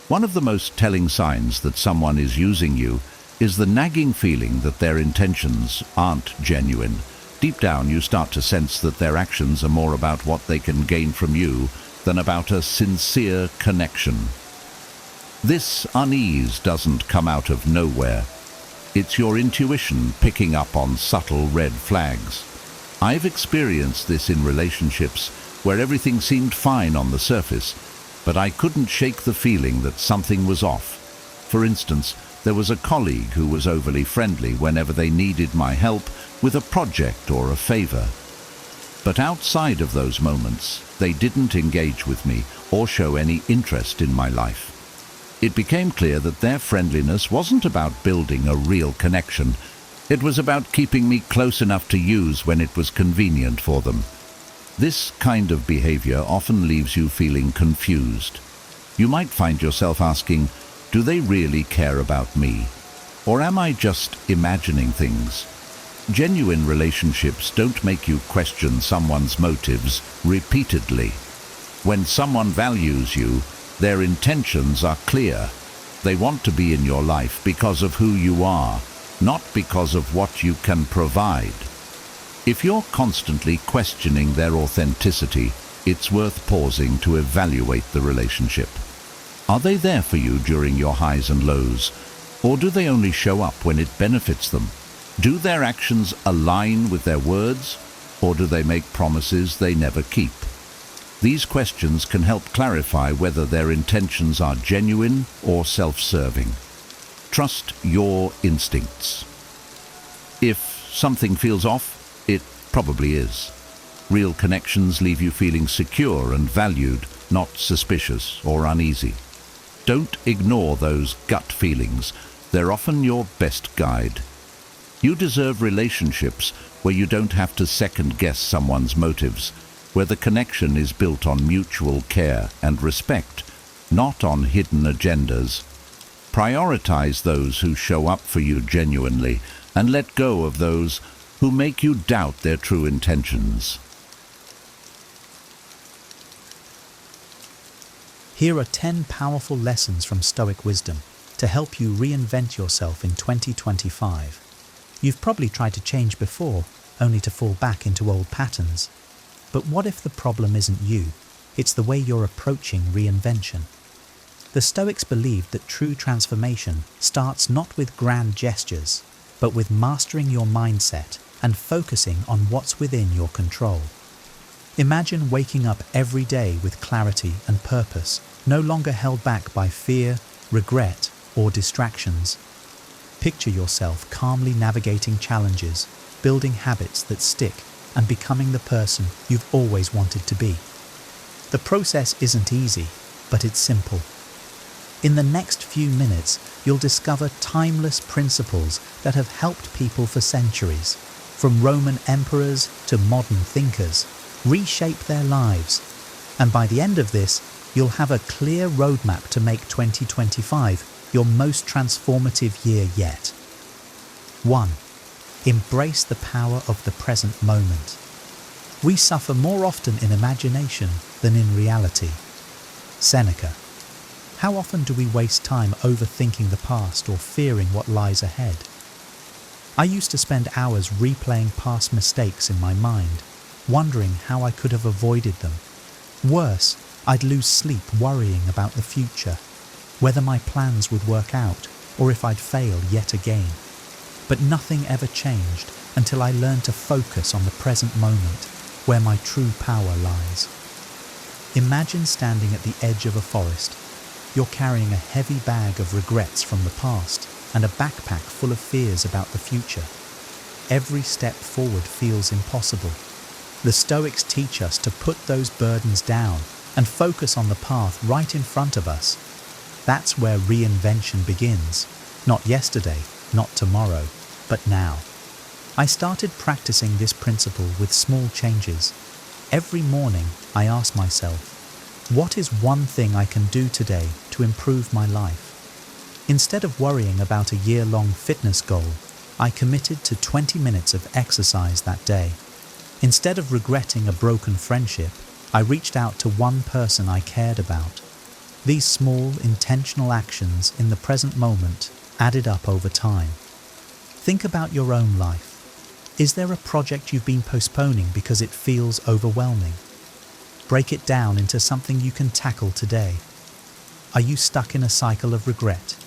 One of the most telling signs that someone is using you is the nagging feeling that their intentions aren't genuine. Deep down, you start to sense that their actions are more about what they can gain from you than about a sincere connection. This unease doesn't come out of nowhere. It's your intuition picking up on subtle red flags. I've experienced this in relationships where everything seemed fine on the surface, but I couldn't shake the feeling that something was off. For instance, there was a colleague who was overly friendly whenever they needed my help with a project or a favor. But outside of those moments, they didn't engage with me or show any interest in my life. It became clear that their friendliness wasn't about building a real connection. It was about keeping me close enough to use when it was convenient for them. This kind of behavior often leaves you feeling confused. You might find yourself asking, do they really care about me? Or am I just imagining things? Genuine relationships don't make you question someone's motives repeatedly. When someone values you, their intentions are clear. They want to be in your life because of who you are, not because of what you can provide. If you're constantly questioning their authenticity, it's worth pausing to evaluate the relationship. Are they there for you during your highs and lows, or do they only show up when it benefits them? Do their actions align with their words, or do they make promises they never keep? These questions can help clarify whether their intentions are genuine or self-serving. Trust your instincts. If something feels off, it probably is. Real connections leave you feeling secure and valued, not suspicious or uneasy. Don't ignore those gut feelings. They're often your best guide. You deserve relationships where you don't have to second-guess someone's motives, where the connection is built on mutual care and respect, not on hidden agendas. Prioritize those who show up for you genuinely, and let go of those who make you doubt their true intentions. Here are 10 powerful lessons from Stoic wisdom to help you reinvent yourself in 2025. You've probably tried to change before, only to fall back into old patterns. But what if the problem isn't you? It's the way you're approaching reinvention. The Stoics believed that true transformation starts not with grand gestures, but with mastering your mindset and focusing on what's within your control. Imagine waking up every day with clarity and purpose, no longer held back by fear, regret, or distractions. Picture yourself calmly navigating challenges, building habits that stick, and becoming the person you've always wanted to be. The process isn't easy, but it's simple. In the next few minutes, you'll discover timeless principles that have helped people for centuries, from Roman emperors to modern thinkers, reshape their lives. And by the end of this, you'll have a clear roadmap to make 2025 your most transformative year yet. 1. Embrace the power of the present moment. We suffer more often in imagination than in reality. Seneca. How often do we waste time overthinking the past or fearing what lies ahead? I used to spend hours replaying past mistakes in my mind, wondering how I could have avoided them. Worse, I'd lose sleep worrying about the future, whether my plans would work out or if I'd fail yet again. But nothing ever changed until I learned to focus on the present moment, where my true power lies. Imagine standing at the edge of a forest. You're carrying a heavy bag of regrets from the past and a backpack full of fears about the future. Every step forward feels impossible. The Stoics teach us to put those burdens down and focus on the path right in front of us. That's where reinvention begins, not yesterday, not tomorrow, but now. I started practicing this principle with small changes. Every morning, I ask myself, what is one thing I can do today to improve my life? Instead of worrying about a year-long fitness goal, I committed to 20 minutes of exercise that day. Instead of regretting a broken friendship, I reached out to one person I cared about. These small, intentional actions in the present moment added up over time. Think about your own life. Is there a project you've been postponing because it feels overwhelming? Break it down into something you can tackle today. Are you stuck in a cycle of regret?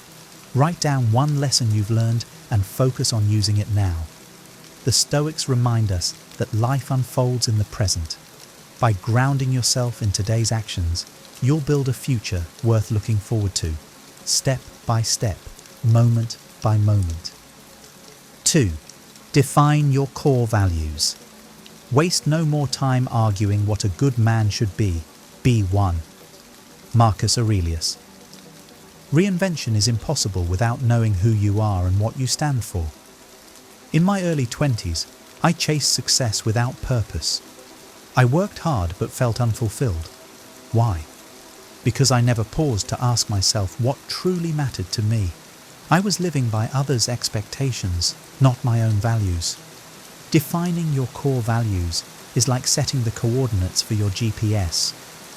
Write down one lesson you've learned and focus on using it now. The Stoics remind us that life unfolds in the present. By grounding yourself in today's actions, you'll build a future worth looking forward to, step by step, moment by moment. 2. Define your core values. Waste no more time arguing what a good man should be. Be one. Marcus Aurelius. Reinvention is impossible without knowing who you are and what you stand for. In my early 20s, I chased success without purpose. I worked hard but felt unfulfilled. Why? Because I never paused to ask myself what truly mattered to me. I was living by others' expectations, not my own values. Defining your core values is like setting the coordinates for your GPS.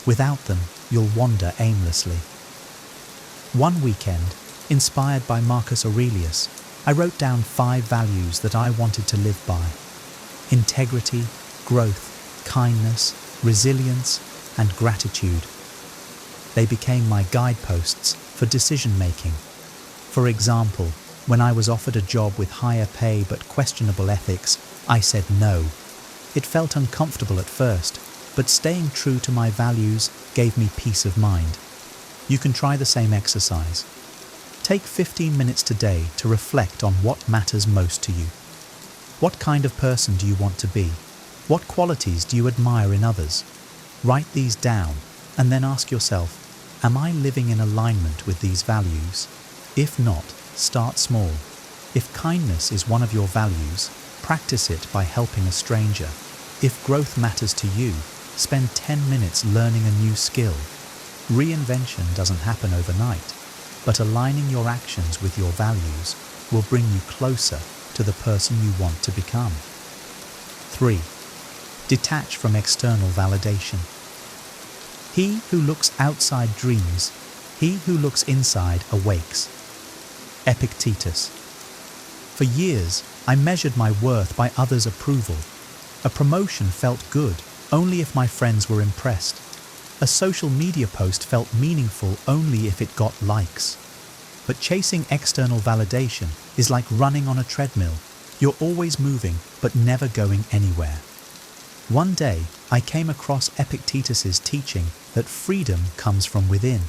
Without them, you'll wander aimlessly. One weekend, inspired by Marcus Aurelius, I wrote down 5 values that I wanted to live by: integrity, growth, kindness, resilience, and gratitude. They became my guideposts for decision-making. For example, when I was offered a job with higher pay but questionable ethics, I said no. It felt uncomfortable at first, but staying true to my values gave me peace of mind. You can try the same exercise. Take 15 minutes today to reflect on what matters most to you. What kind of person do you want to be? What qualities do you admire in others? Write these down and then ask yourself, am I living in alignment with these values? If not, start small. If kindness is one of your values, practice it by helping a stranger. If growth matters to you, spend 10 minutes learning a new skill. Reinvention doesn't happen overnight, but aligning your actions with your values will bring you closer to the person you want to become. 3. Detach from external validation. He who looks outside dreams, he who looks inside awakes. Epictetus. For years, I measured my worth by others' approval. A promotion felt good only if my friends were impressed. A social media post felt meaningful only if it got likes. But chasing external validation is like running on a treadmill. You're always moving, but never going anywhere. One day, I came across Epictetus's teaching that freedom comes from within.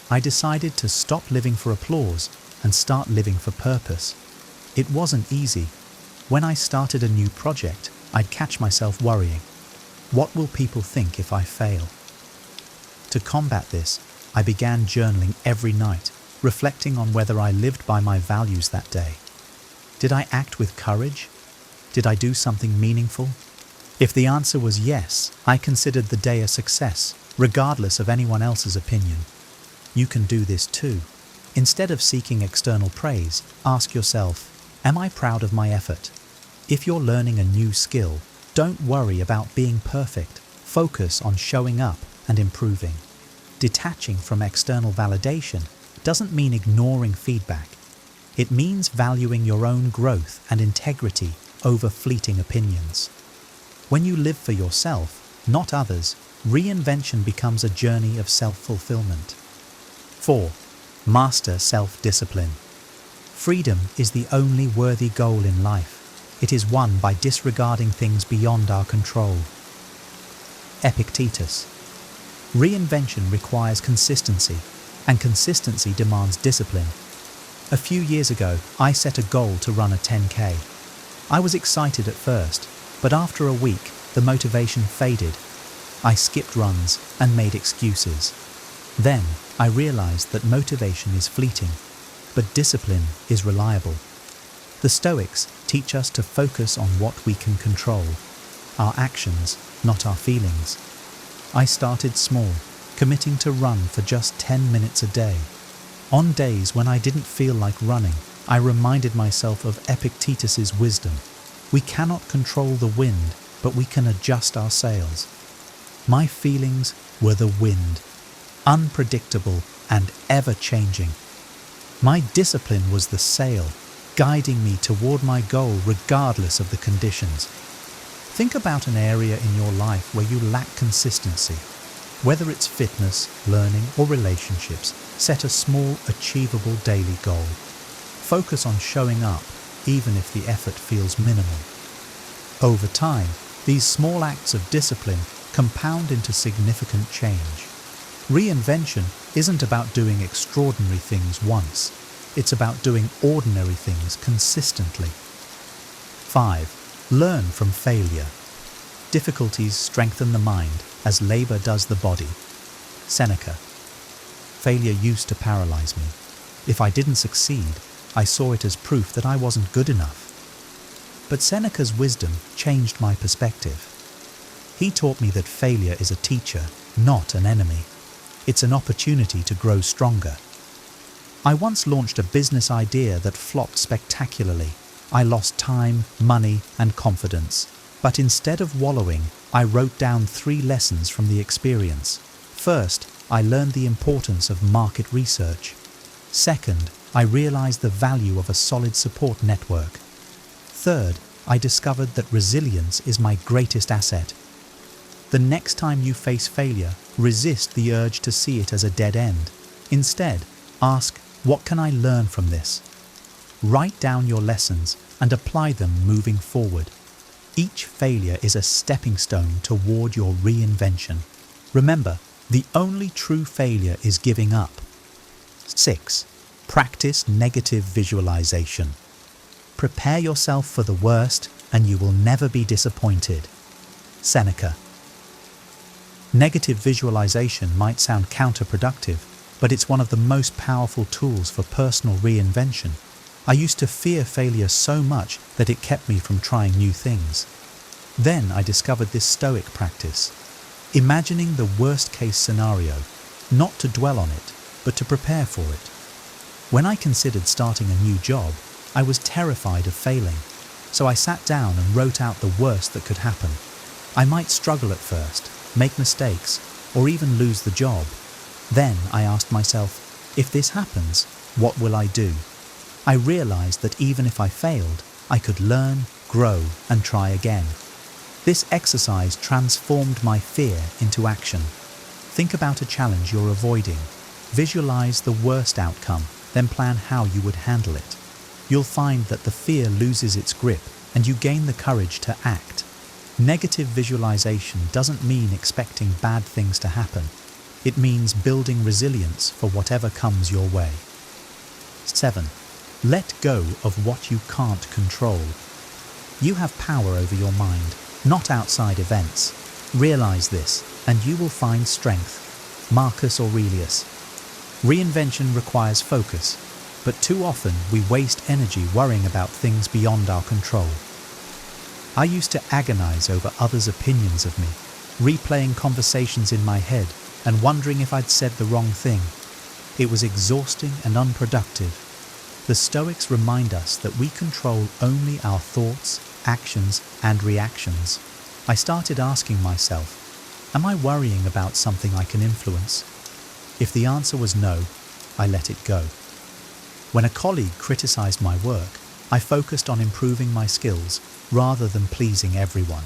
I decided to stop living for applause and start living for purpose. It wasn't easy. When I started a new project, I'd catch myself worrying. What will people think if I fail? To combat this, I began journaling every night, reflecting on whether I lived by my values that day. Did I act with courage? Did I do something meaningful? If the answer was yes, I considered the day a success, regardless of anyone else's opinion. You can do this too. Instead of seeking external praise, ask yourself, am I proud of my effort? If you're learning a new skill, don't worry about being perfect. Focus on showing up and improving. Detaching from external validation doesn't mean ignoring feedback. It means valuing your own growth and integrity over fleeting opinions. When you live for yourself, not others, reinvention becomes a journey of self-fulfillment. 4. Master self-discipline. Freedom is the only worthy goal in life. It is won by disregarding things beyond our control. Epictetus. Reinvention requires consistency, and consistency demands discipline. A few years ago, I set a goal to run a 10K. I was excited at first, but after a week, the motivation faded. I skipped runs and made excuses. Then, I realized that motivation is fleeting, but discipline is reliable. The Stoics teach us to focus on what we can control, our actions, not our feelings. I started small, committing to run for just 10 minutes a day. On days when I didn't feel like running, I reminded myself of Epictetus's wisdom. We cannot control the wind, but we can adjust our sails. My feelings were the wind, unpredictable and ever-changing. My discipline was the sail, guiding me toward my goal regardless of the conditions. Think about an area in your life where you lack consistency. Whether it's fitness, learning, or relationships, set a small, achievable daily goal. Focus on showing up, even if the effort feels minimal. Over time, these small acts of discipline compound into significant change. Reinvention isn't about doing extraordinary things once. It's about doing ordinary things consistently. 5. Learn from failure. Difficulties strengthen the mind as labor does the body. Seneca. Failure used to paralyze me. If I didn't succeed, I saw it as proof that I wasn't good enough. But Seneca's wisdom changed my perspective. He taught me that failure is a teacher, not an enemy. It's an opportunity to grow stronger. I once launched a business idea that flopped spectacularly. I lost time, money, and confidence. But instead of wallowing, I wrote down 3 lessons from the experience. First, I learned the importance of market research. Second, I realized the value of a solid support network. Third, I discovered that resilience is my greatest asset. The next time you face failure, resist the urge to see it as a dead end. Instead, ask, what can I learn from this? Write down your lessons and apply them moving forward. Each failure is a stepping stone toward your reinvention. Remember, the only true failure is giving up. 6. Practice negative visualization. Prepare yourself for the worst and you will never be disappointed. Seneca. Negative visualization might sound counterproductive, but it's one of the most powerful tools for personal reinvention. I used to fear failure so much that it kept me from trying new things. Then I discovered this Stoic practice, imagining the worst-case scenario, not to dwell on it, but to prepare for it. When I considered starting a new job, I was terrified of failing, so I sat down and wrote out the worst that could happen. I might struggle at first, make mistakes, or even lose the job. Then I asked myself, if this happens, what will I do? I realized that even if I failed, I could learn, grow, and try again. This exercise transformed my fear into action. Think about a challenge you're avoiding. Visualize the worst outcome, then plan how you would handle it. You'll find that the fear loses its grip and you gain the courage to act. Negative visualization doesn't mean expecting bad things to happen. It means building resilience for whatever comes your way. 7. Let go of what you can't control. You have power over your mind, not outside events. Realize this, and you will find strength. Marcus Aurelius. Reinvention requires focus, but too often we waste energy worrying about things beyond our control. I used to agonize over others' opinions of me, replaying conversations in my head and wondering if I'd said the wrong thing. It was exhausting and unproductive. The Stoics remind us that we control only our thoughts, actions, and reactions. I started asking myself, am I worrying about something I can influence? If the answer was no, I let it go. When a colleague criticized my work, I focused on improving my skills rather than pleasing everyone.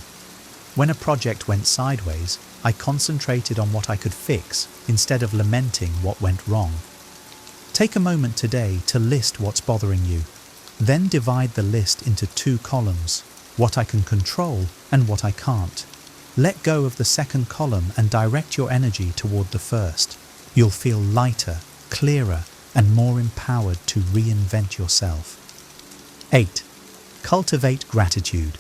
When a project went sideways, I concentrated on what I could fix instead of lamenting what went wrong. Take a moment today to list what's bothering you. Then divide the list into 2 columns, what I can control and what I can't. Let go of the second column and direct your energy toward the first. You'll feel lighter, clearer, and more empowered to reinvent yourself. 8. Cultivate gratitude.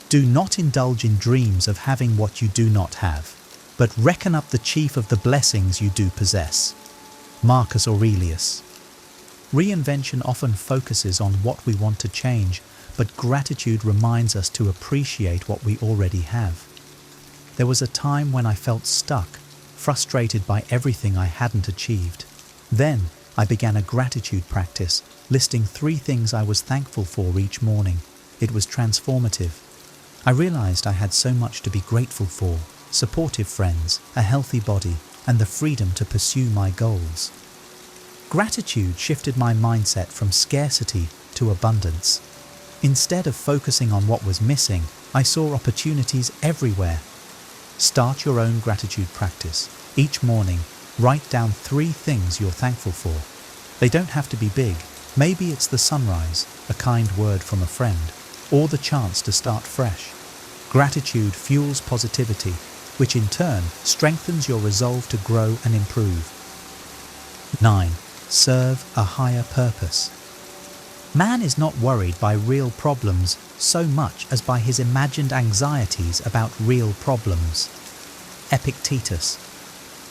Do not indulge in dreams of having what you do not have, but reckon up the chief of the blessings you do possess. Marcus Aurelius. Reinvention often focuses on what we want to change, but gratitude reminds us to appreciate what we already have. There was a time when I felt stuck, frustrated by everything I hadn't achieved. Then I began a gratitude practice, listing 3 things I was thankful for each morning. It was transformative. I realized I had so much to be grateful for: supportive friends, a healthy body, and the freedom to pursue my goals. Gratitude shifted my mindset from scarcity to abundance. Instead of focusing on what was missing, I saw opportunities everywhere. Start your own gratitude practice. Each morning, write down 3 things you're thankful for. They don't have to be big. Maybe it's the sunrise, a kind word from a friend, or the chance to start fresh. Gratitude fuels positivity, which in turn strengthens your resolve to grow and improve. 9. Serve a higher purpose. Man is not worried by real problems so much as by his imagined anxieties about real problems. Epictetus.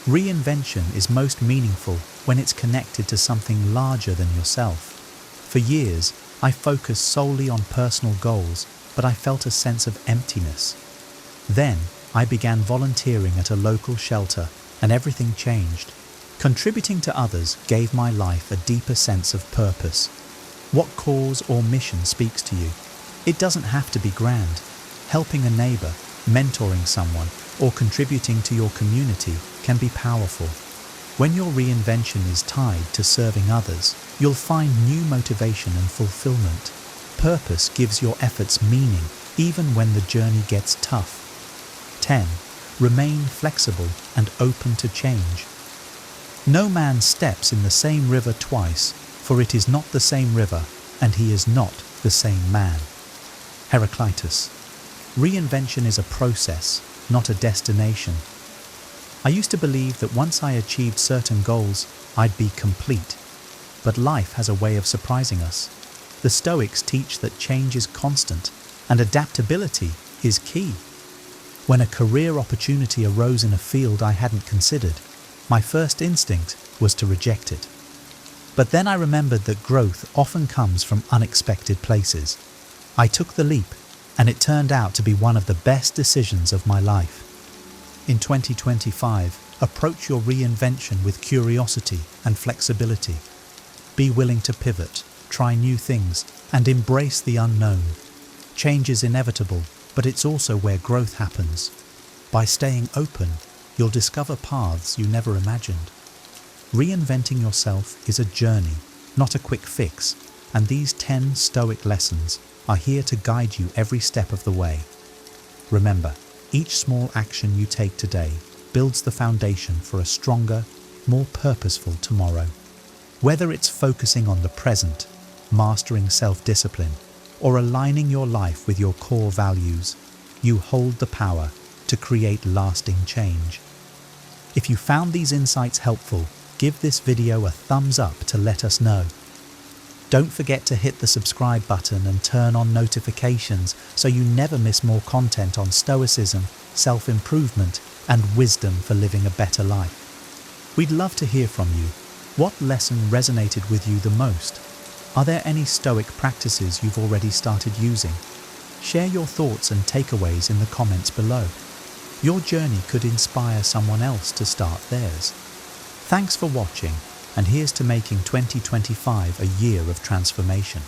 Reinvention is most meaningful when it's connected to something larger than yourself. For years, I focused solely on personal goals, but I felt a sense of emptiness. Then, I began volunteering at a local shelter, and everything changed. Contributing to others gave my life a deeper sense of purpose. What cause or mission speaks to you? It doesn't have to be grand. Helping a neighbor, mentoring someone, or contributing to your community can be powerful. When your reinvention is tied to serving others, you'll find new motivation and fulfillment. Purpose gives your efforts meaning, even when the journey gets tough. 10. Remain flexible and open to change. No man steps in the same river twice, for it is not the same river, and he is not the same man. Heraclitus. Reinvention is a process, not a destination. I used to believe that once I achieved certain goals, I'd be complete. But life has a way of surprising us. The Stoics teach that change is constant, and adaptability is key. When a career opportunity arose in a field I hadn't considered, my first instinct was to reject it. But then I remembered that growth often comes from unexpected places. I took the leap, and it turned out to be one of the best decisions of my life. In 2025, approach your reinvention with curiosity and flexibility. Be willing to pivot, try new things, and embrace the unknown. Change is inevitable, but it's also where growth happens. By staying open, you'll discover paths you never imagined. Reinventing yourself is a journey, not a quick fix, and these 10 Stoic lessons are here to guide you every step of the way. Remember, each small action you take today builds the foundation for a stronger, more purposeful tomorrow. Whether it's focusing on the present, mastering self-discipline, or aligning your life with your core values, you hold the power to create lasting change. If you found these insights helpful, give this video a thumbs up to let us know. Don't forget to hit the subscribe button and turn on notifications so you never miss more content on Stoicism, self-improvement, and wisdom for living a better life. We'd love to hear from you. What lesson resonated with you the most? Are there any Stoic practices you've already started using? Share your thoughts and takeaways in the comments below. Your journey could inspire someone else to start theirs. Thanks for watching, and here's to making 2025 a year of transformation.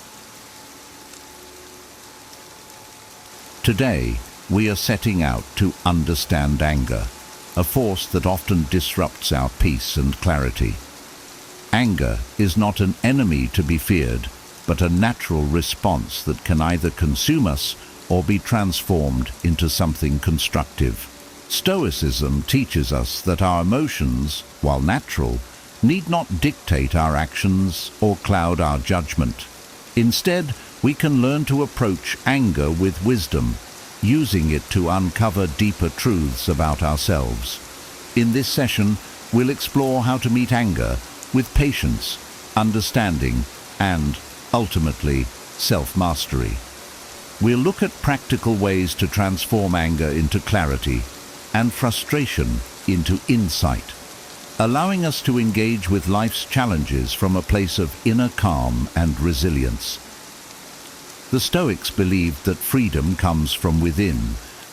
Today, we are setting out to understand anger, a force that often disrupts our peace and clarity. Anger is not an enemy to be feared, but a natural response that can either consume us or be transformed into something constructive. Stoicism teaches us that our emotions, while natural, need not dictate our actions or cloud our judgment. Instead, we can learn to approach anger with wisdom, using it to uncover deeper truths about ourselves. In this session, we'll explore how to meet anger with patience, understanding, and, ultimately, self-mastery. We'll look at practical ways to transform anger into clarity and frustration into insight. allowing us to engage with life's challenges from a place of inner calm and resilience. The Stoics believed that freedom comes from within,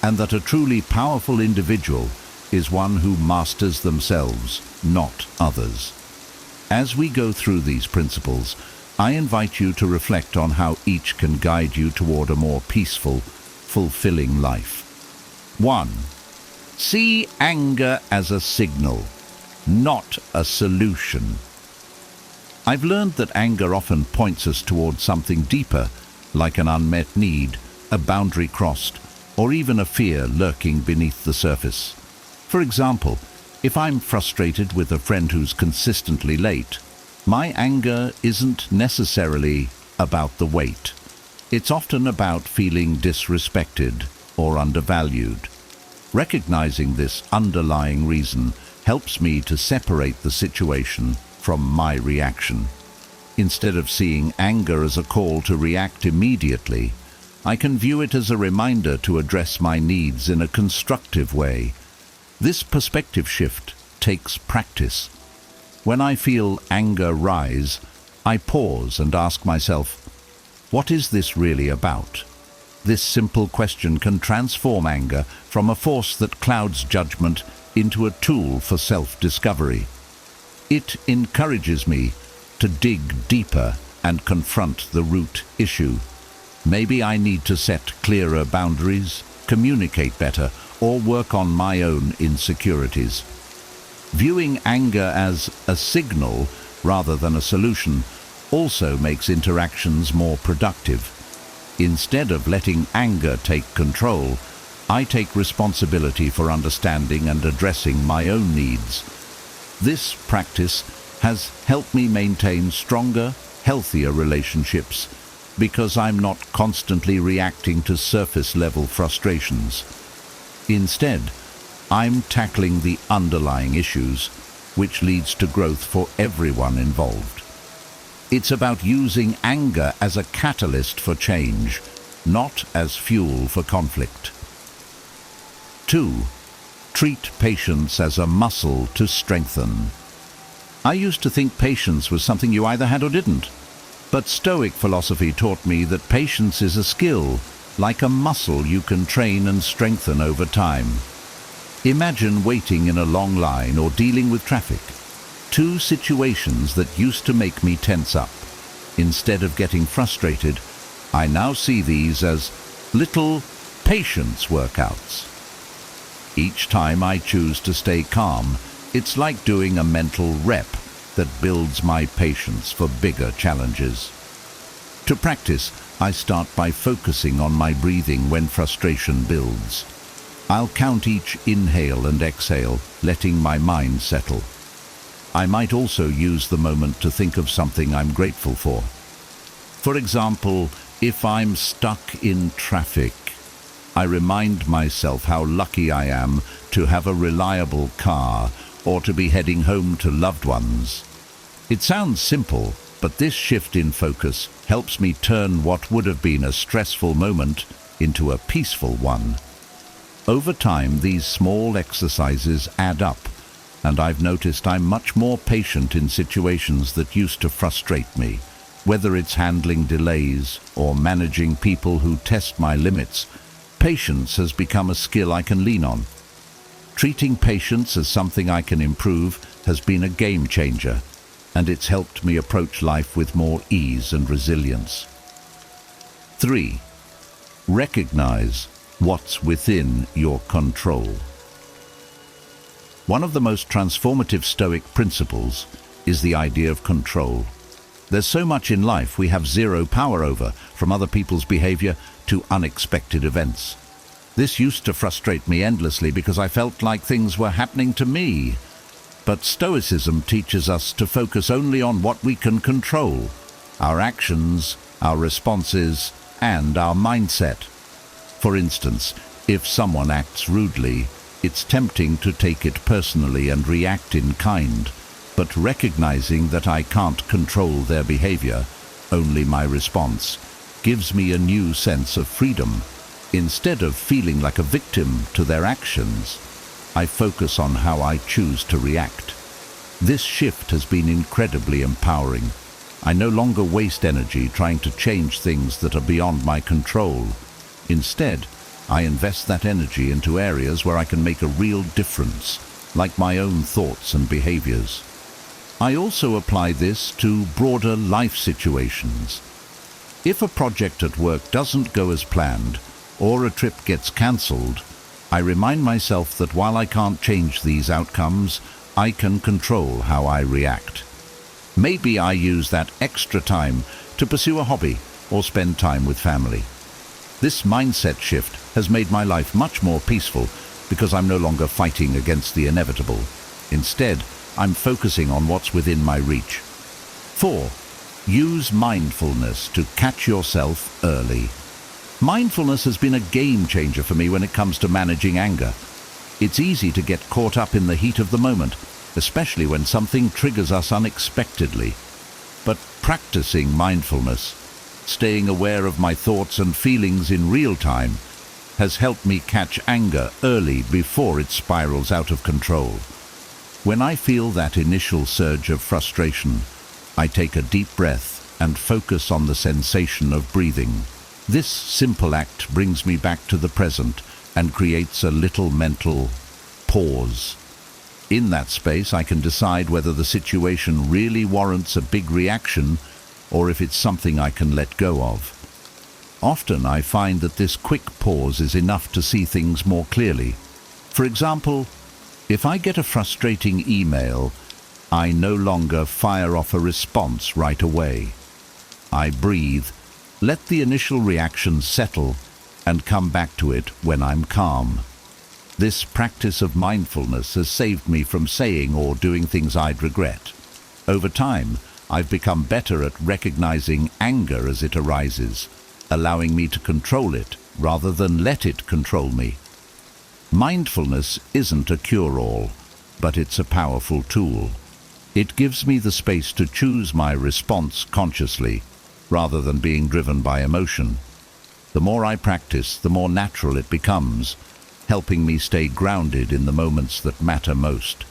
and that a truly powerful individual is one who masters themselves, not others. As we go through these principles, I invite you to reflect on how each can guide you toward a more peaceful, fulfilling life. 1. See anger as a signal, not a solution. I've learned that anger often points us towards something deeper, like an unmet need, a boundary crossed, or even a fear lurking beneath the surface. For example, if I'm frustrated with a friend who's consistently late, my anger isn't necessarily about the wait. It's often about feeling disrespected or undervalued. Recognizing this underlying reason helps me to separate the situation from my reaction. Instead of seeing anger as a call to react immediately, I can view it as a reminder to address my needs in a constructive way. This perspective shift takes practice. When I feel anger rise, I pause and ask myself, what is this really about? This simple question can transform anger from a force that clouds judgment into a tool for self-discovery. It encourages me to dig deeper and confront the root issue. Maybe I need to set clearer boundaries, communicate better, or work on my own insecurities. Viewing anger as a signal rather than a solution also makes interactions more productive. Instead of letting anger take control, I take responsibility for understanding and addressing my own needs. This practice has helped me maintain stronger, healthier relationships because I'm not constantly reacting to surface-level frustrations. Instead, I'm tackling the underlying issues, which leads to growth for everyone involved. It's about using anger as a catalyst for change, not as fuel for conflict. 2. Treat patience as a muscle to strengthen. I used to think patience was something you either had or didn't, but Stoic philosophy taught me that patience is a skill, like a muscle you can train and strengthen over time. Imagine waiting in a long line or dealing with traffic. Two situations that used to make me tense up. Instead of getting frustrated, I now see these as little patience workouts. Each time I choose to stay calm, it's like doing a mental rep that builds my patience for bigger challenges. To practice, I start by focusing on my breathing when frustration builds. I'll count each inhale and exhale, letting my mind settle. I might also use the moment to think of something I'm grateful for. For example, if I'm stuck in traffic, I remind myself how lucky I am to have a reliable car or to be heading home to loved ones. It sounds simple, but this shift in focus helps me turn what would have been a stressful moment into a peaceful one. Over time, these small exercises add up, and I've noticed I'm much more patient in situations that used to frustrate me. Whether it's handling delays or managing people who test my limits, patience has become a skill I can lean on. Treating patience as something I can improve has been a game changer, and it's helped me approach life with more ease and resilience. 3. Recognize what's within your control. One of the most transformative Stoic principles is the idea of control. There's so much in life we have zero power over, from other people's behavior to unexpected events. This used to frustrate me endlessly because I felt like things were happening to me. But Stoicism teaches us to focus only on what we can control: our actions, our responses, and our mindset. For instance, if someone acts rudely, it's tempting to take it personally and react in kind, but recognizing that I can't control their behavior, only my response, gives me a new sense of freedom. Instead of feeling like a victim to their actions, I focus on how I choose to react. This shift has been incredibly empowering. I no longer waste energy trying to change things that are beyond my control. Instead, I invest that energy into areas where I can make a real difference, like my own thoughts and behaviors. I also apply this to broader life situations. If a project at work doesn't go as planned, or a trip gets cancelled, I remind myself that while I can't change these outcomes, I can control how I react. Maybe I use that extra time to pursue a hobby or spend time with family. This mindset shift has made my life much more peaceful because I'm no longer fighting against the inevitable. Instead, I'm focusing on what's within my reach. 4. Use mindfulness to catch yourself early. Mindfulness has been a game changer for me when it comes to managing anger. It's easy to get caught up in the heat of the moment, especially when something triggers us unexpectedly. But practicing mindfulness, staying aware of my thoughts and feelings in real time, has helped me catch anger early before it spirals out of control. When I feel that initial surge of frustration, I take a deep breath and focus on the sensation of breathing. This simple act brings me back to the present and creates a little mental pause. In that space, I can decide whether the situation really warrants a big reaction or if it's something I can let go of. Often I find that this quick pause is enough to see things more clearly. For example, if I get a frustrating email, I no longer fire off a response right away. I breathe, let the initial reaction settle, and come back to it when I'm calm. This practice of mindfulness has saved me from saying or doing things I'd regret. Over time, I've become better at recognizing anger as it arises, allowing me to control it rather than let it control me. Mindfulness isn't a cure-all, but it's a powerful tool. It gives me the space to choose my response consciously, rather than being driven by emotion. The more I practice, the more natural it becomes, helping me stay grounded in the moments that matter most.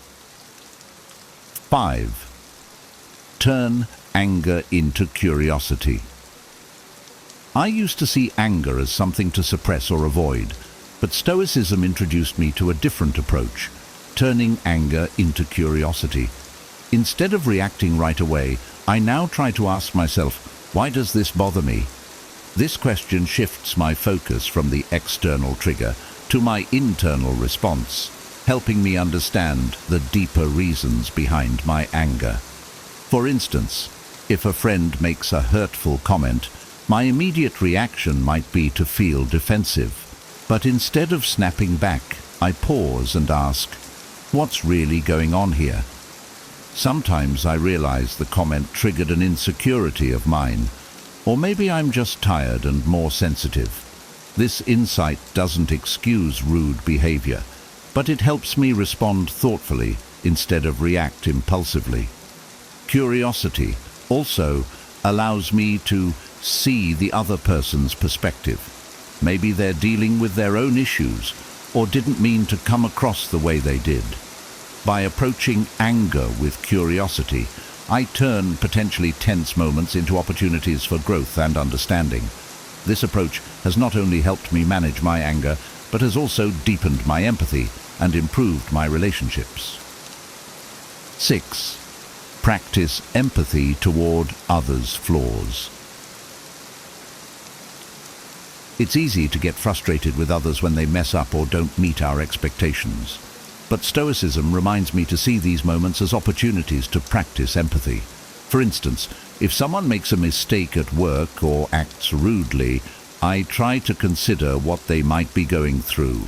5. Turn anger into curiosity. I used to see anger as something to suppress or avoid, but Stoicism introduced me to a different approach, turning anger into curiosity. Instead of reacting right away, I now try to ask myself, why does this bother me? This question shifts my focus from the external trigger to my internal response, helping me understand the deeper reasons behind my anger. For instance, if a friend makes a hurtful comment, my immediate reaction might be to feel defensive. But instead of snapping back, I pause and ask, what's really going on here? Sometimes I realize the comment triggered an insecurity of mine, or maybe I'm just tired and more sensitive. This insight doesn't excuse rude behavior, but it helps me respond thoughtfully instead of react impulsively. Curiosity also allows me to see the other person's perspective. Maybe they're dealing with their own issues or didn't mean to come across the way they did. By approaching anger with curiosity, I turn potentially tense moments into opportunities for growth and understanding. This approach has not only helped me manage my anger, but has also deepened my empathy and improved my relationships. 6. Practice empathy toward others' flaws. It's easy to get frustrated with others when they mess up or don't meet our expectations. But Stoicism reminds me to see these moments as opportunities to practice empathy. For instance, if someone makes a mistake at work or acts rudely, I try to consider what they might be going through.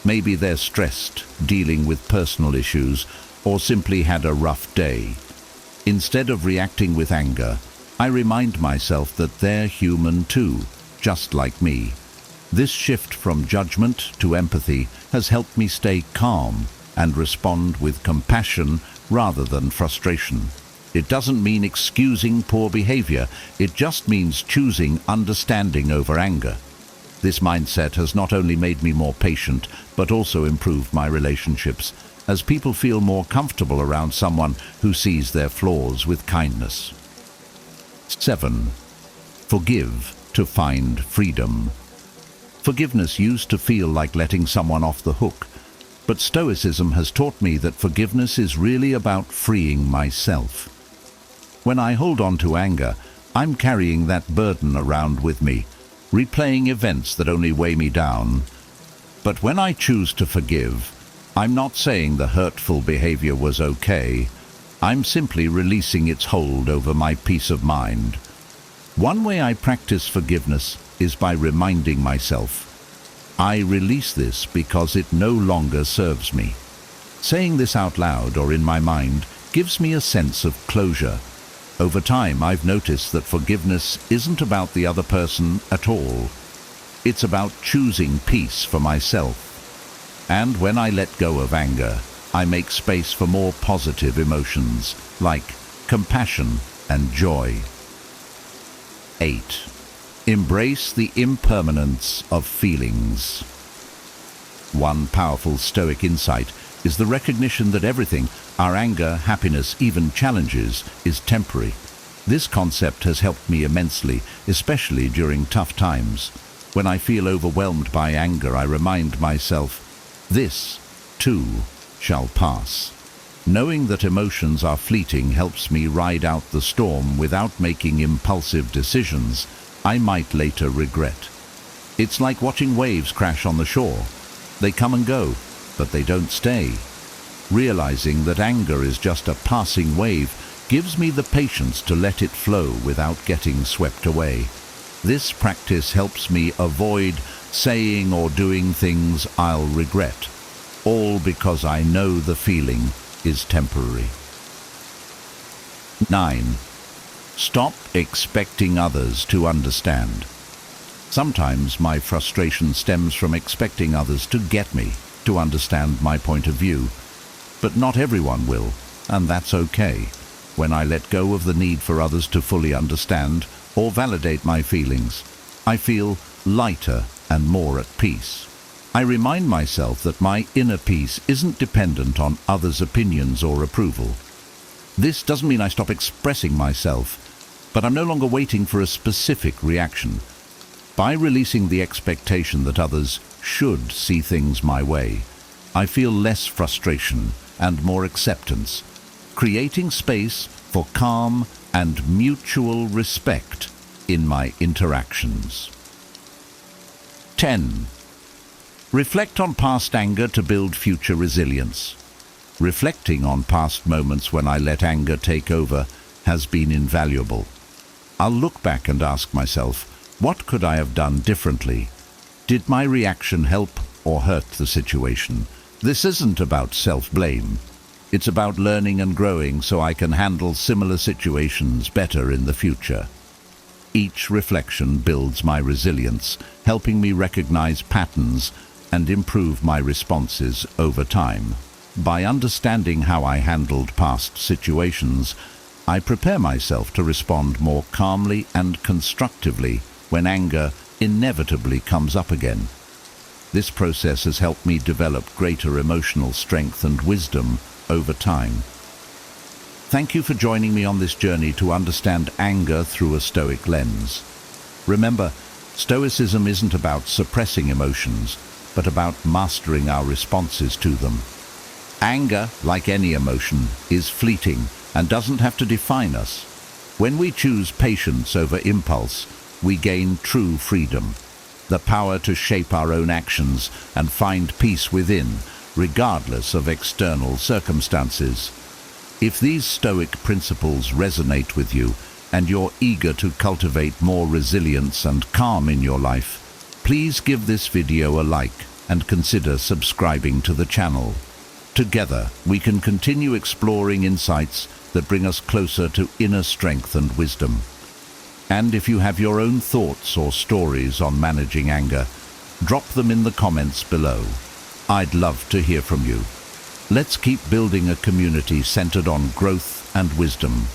Maybe they're stressed, dealing with personal issues, or simply had a rough day. Instead of reacting with anger, I remind myself that they're human too, just like me. This shift from judgment to empathy has helped me stay calm and respond with compassion rather than frustration. It doesn't mean excusing poor behavior, it just means choosing understanding over anger. This mindset has not only made me more patient, but also improved my relationships, as people feel more comfortable around someone who sees their flaws with kindness. 7. Forgive to find freedom. Forgiveness used to feel like letting someone off the hook, but Stoicism has taught me that forgiveness is really about freeing myself. When I hold on to anger, I'm carrying that burden around with me, replaying events that only weigh me down. But when I choose to forgive, I'm not saying the hurtful behavior was okay. I'm simply releasing its hold over my peace of mind. One way I practice forgiveness is by reminding myself, I release this because it no longer serves me. Saying this out loud or in my mind gives me a sense of closure. Over time, I've noticed that forgiveness isn't about the other person at all. It's about choosing peace for myself. And when I let go of anger, I make space for more positive emotions like compassion and joy. 8. Embrace the impermanence of feelings. One powerful Stoic insight is the recognition that everything, our anger, happiness, even challenges, is temporary. This concept has helped me immensely, especially during tough times. When I feel overwhelmed by anger, I remind myself, this, too, shall pass. Knowing that emotions are fleeting helps me ride out the storm without making impulsive decisions I might later regret. It's like watching waves crash on the shore. They come and go, but they don't stay. Realizing that anger is just a passing wave gives me the patience to let it flow without getting swept away. This practice helps me avoid saying or doing things I'll regret, all because I know the feeling is temporary. 9. Stop expecting others to understand. Sometimes my frustration stems from expecting others to get me, to understand my point of view. But not everyone will, and that's okay. When I let go of the need for others to fully understand or validate my feelings, I feel lighter and more at peace. I remind myself that my inner peace isn't dependent on others' opinions or approval. This doesn't mean I stop expressing myself, but I'm no longer waiting for a specific reaction. By releasing the expectation that others should see things my way, I feel less frustration and more acceptance, creating space for calm and mutual respect in my interactions. 10. Reflect on past anger to build future resilience. Reflecting on past moments when I let anger take over has been invaluable. I'll look back and ask myself, what could I have done differently? Did my reaction help or hurt the situation? This isn't about self-blame. It's about learning and growing so I can handle similar situations better in the future. Each reflection builds my resilience, helping me recognize patterns and improve my responses over time. By understanding how I handled past situations, I prepare myself to respond more calmly and constructively when anger inevitably comes up again. This process has helped me develop greater emotional strength and wisdom over time. Thank you for joining me on this journey to understand anger through a Stoic lens. Remember, Stoicism isn't about suppressing emotions, but about mastering our responses to them. Anger, like any emotion, is fleeting and doesn't have to define us. When we choose patience over impulse, we gain true freedom, the power to shape our own actions and find peace within, regardless of external circumstances. If these Stoic principles resonate with you and you're eager to cultivate more resilience and calm in your life, please give this video a like and consider subscribing to the channel. Together, we can continue exploring insights that bring us closer to inner strength and wisdom. And if you have your own thoughts or stories on managing anger, drop them in the comments below. I'd love to hear from you. Let's keep building a community centered on growth and wisdom.